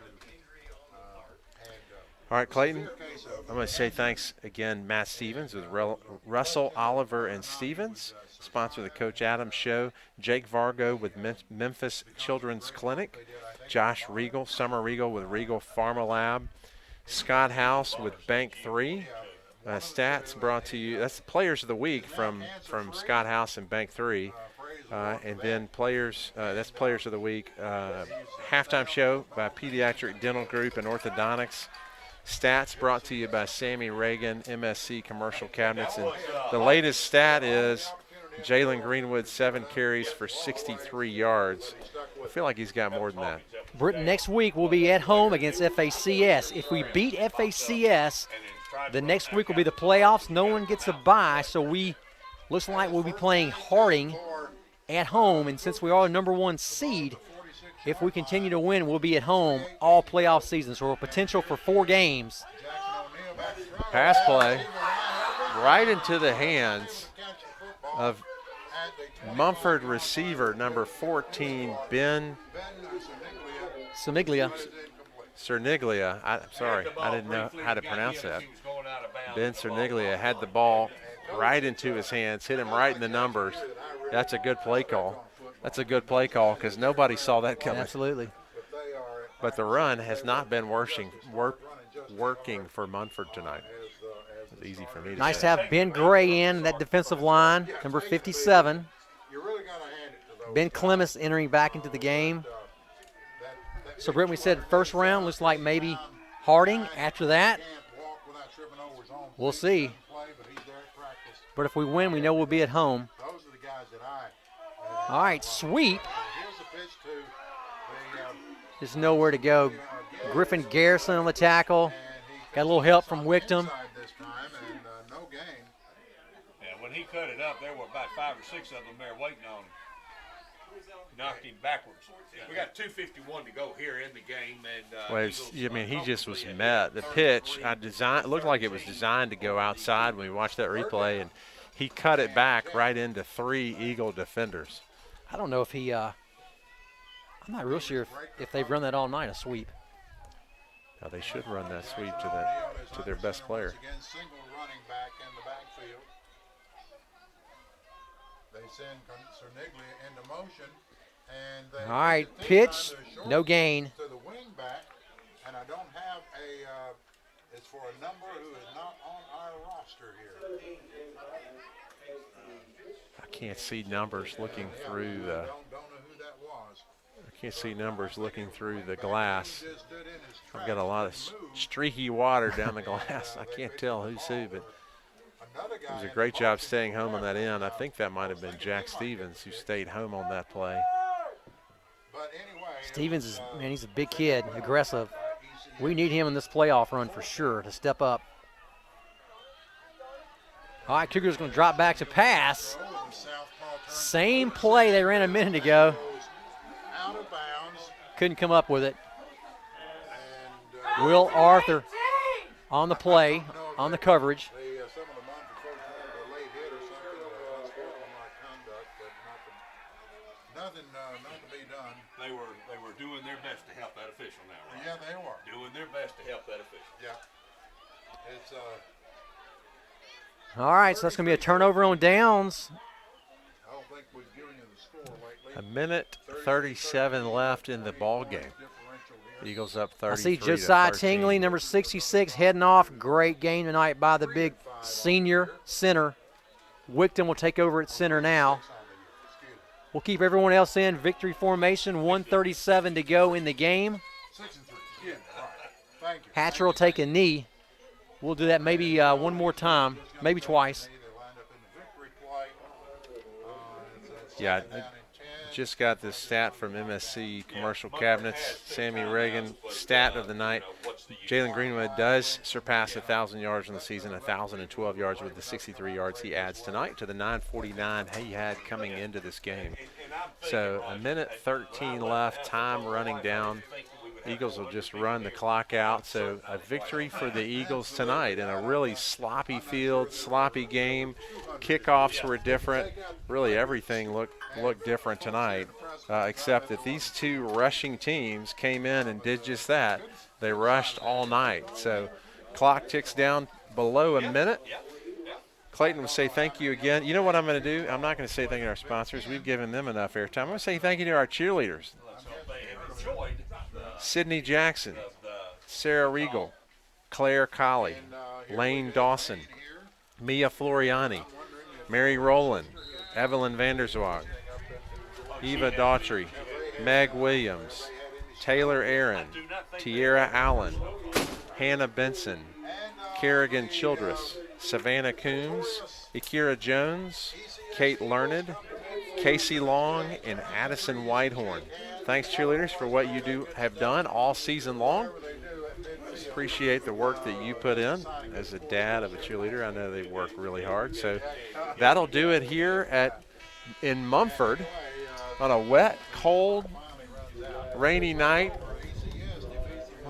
who All right, Clayton. case of I'm going to say thanks again, Matt Stevens with Russell, Oliver, and Stevens. Sponsor the Coach Adams Show. Jake Vargo with Memphis Children's Clinic. Josh Regal, Summer Regal with Regal Pharma Lab. Scott House with Bank 3. Stats brought to you. That's the Players of the Week from Scott House and Bank 3. And then that's Players of the Week. Halftime show by Pediatric Dental Group and Orthodontics. Stats brought to you by Sammy Reagan, MSC Commercial Cabinets. And the latest stat is Jalen Greenwood, 7 carries for 63 yards. I feel like he's got more than that. Britton, next week we'll be at home against FACS. If we beat FACS, the next week will be the playoffs. No one gets a bye, so looks like we'll be playing Harding at home. And since we are the #1 seed, if we continue to win, we'll be at home all playoff season. So we're potential for 4 games. Pass play right into the hands of Munford receiver number 14, Ben Samiglia. Cerniglia. I'm sorry, I didn't know how to pronounce that. Ben Cerniglia had the ball right into his hands, hit him right in the numbers. That's a good play call. That's a good play call because nobody saw that coming. Absolutely. But the run has not been working for Munford tonight. It's easy for me to Nice to say. have Ben Gray in that defensive line, number 57. you really got to hand it to those. Ben Clemens entering back into the game. So, Brent, we said first round looks like maybe Harding. After that, Can't walk without tripping over his own we'll feet. see. He doesn't play, but he's there at practice. But if we win, we know we'll be at home. Those are the guys that All right, sweep. Here's the pitch to the There's nowhere to go. Griffin Garrison on the tackle. Got a little help from Wickham. inside this time, and no gain. Yeah, when he cut it up, there were about 5 or 6 of them there waiting on him. knocked him backwards. We got 2:51 to go here in the game, and Well, he just was met. The pitch, it looked like it was designed to go outside when we watched that replay, and he cut it back right into 3 Eagle defenders. I don't know if he I'm not real sure if they've run that all night, a sweep. Now, they should run that sweep to their best player. Again, single running back in the backfield. They send Cerniglia into motion, and they All right, take pitch, time to short no gain. to the wing back, and I don't have it's for a number who is not on our roster here. I can't see numbers looking through the. Don't know who that was. I can't see numbers looking through the glass. He just stood in his I've got a tracks lot of and moved. streaky water down the glass. I can't tell who's who, but Another it guy was a in great the job motion staying home here, on that end. I think that might have been Jack Stevens who stayed home on that play. But anyway, Stevens is, man, he's a big kid, aggressive. We need him in this playoff run for sure to step up. All right, Cougars going to drop back to pass. Same play they ran a minute ago. out of bounds, Couldn't come up with it. and Will Arthur on the play, on the coverage. some of the Munford folks wanted a late hit or something, unsportsmanlike conduct, but nothing to be done. they were doing their best to help that official now, right? Yeah, they were. Doing their best to help that official. Yeah, it's All right, so that's going to be a turnover on downs. I don't think we've given you the score lately. A minute 37 left in the ball game. Differential here. Eagles up I 33 see Josiah to 13. Tingley, number 66, heading off. Great game tonight by the big senior center. Wickton will take over at center now. We'll keep everyone else in victory formation. 1:37 to go in the game. 6-3. Yeah, right. Thank you. Hatcher will take a knee. We'll do that maybe one more time, maybe twice. They lined up in the victory play. It's Yeah, second down and 10. just got this stat from MSC Commercial Cabinets. Sammy Reagan, stat of the night. Jalen Greenwood does surpass 1,000 yards in the season, 1,012 yards with the 63 yards he adds tonight to the 949 he had coming into this game. So a minute 13 left, time running down. Eagles will just run the clock out. So a victory for the Eagles tonight in a really sloppy field, sloppy game. Kickoffs were different. Really everything looked different tonight, except that these two rushing teams came in and did just that. They rushed all night. So clock ticks down below a minute. Clayton will say thank you again. You know what I'm going to do? I'm not going to say thank you to our sponsors. We've given them enough airtime. I'm going to say thank you to our cheerleaders. Sydney Jackson, Sarah Regal, Claire Colley, Lane Dawson, Mia Floriani, Mary Rowland, Evelyn Vanderswag, Eva Daughtry, Meg Williams, Taylor Aaron, Tierra Allen, Hannah Benson, Kerrigan Childress, Savannah Coombs, Akira Jones, Kate Learned, Casey Long, and Addison Whitehorn. Thanks, cheerleaders, for what you have done all season long. Appreciate the work that you put in. As a dad of a cheerleader, I know they work really hard. So that'll do it here in Munford on a wet, cold, rainy night.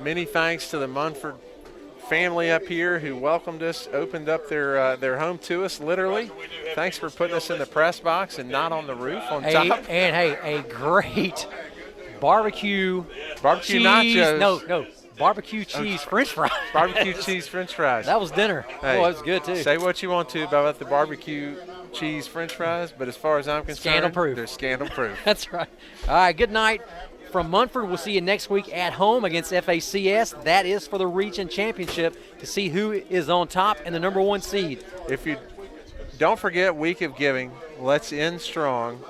Many thanks to the Munford family up here who welcomed us, opened up their home to us, literally. Thanks for putting us in the press box and not on the roof on top. And hey, a great barbecue cheese, nachos. Barbecue cheese French fries. Barbecue cheese French fries. That was dinner. Hey, Oh, it was good too. Say what you want to about the barbecue cheese French fries, but as far as I'm concerned, Scandal-proof. they're scandal-proof. That's right. All right, good night from Munford. We'll see you next week at home against FACS. That is for the region championship to see who is on top and the number 1 seed. If you don't forget Week of Giving, let's end strong.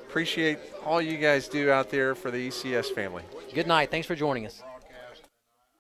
Appreciate all you guys do out there for the ECS family. Good night. Thanks for joining us.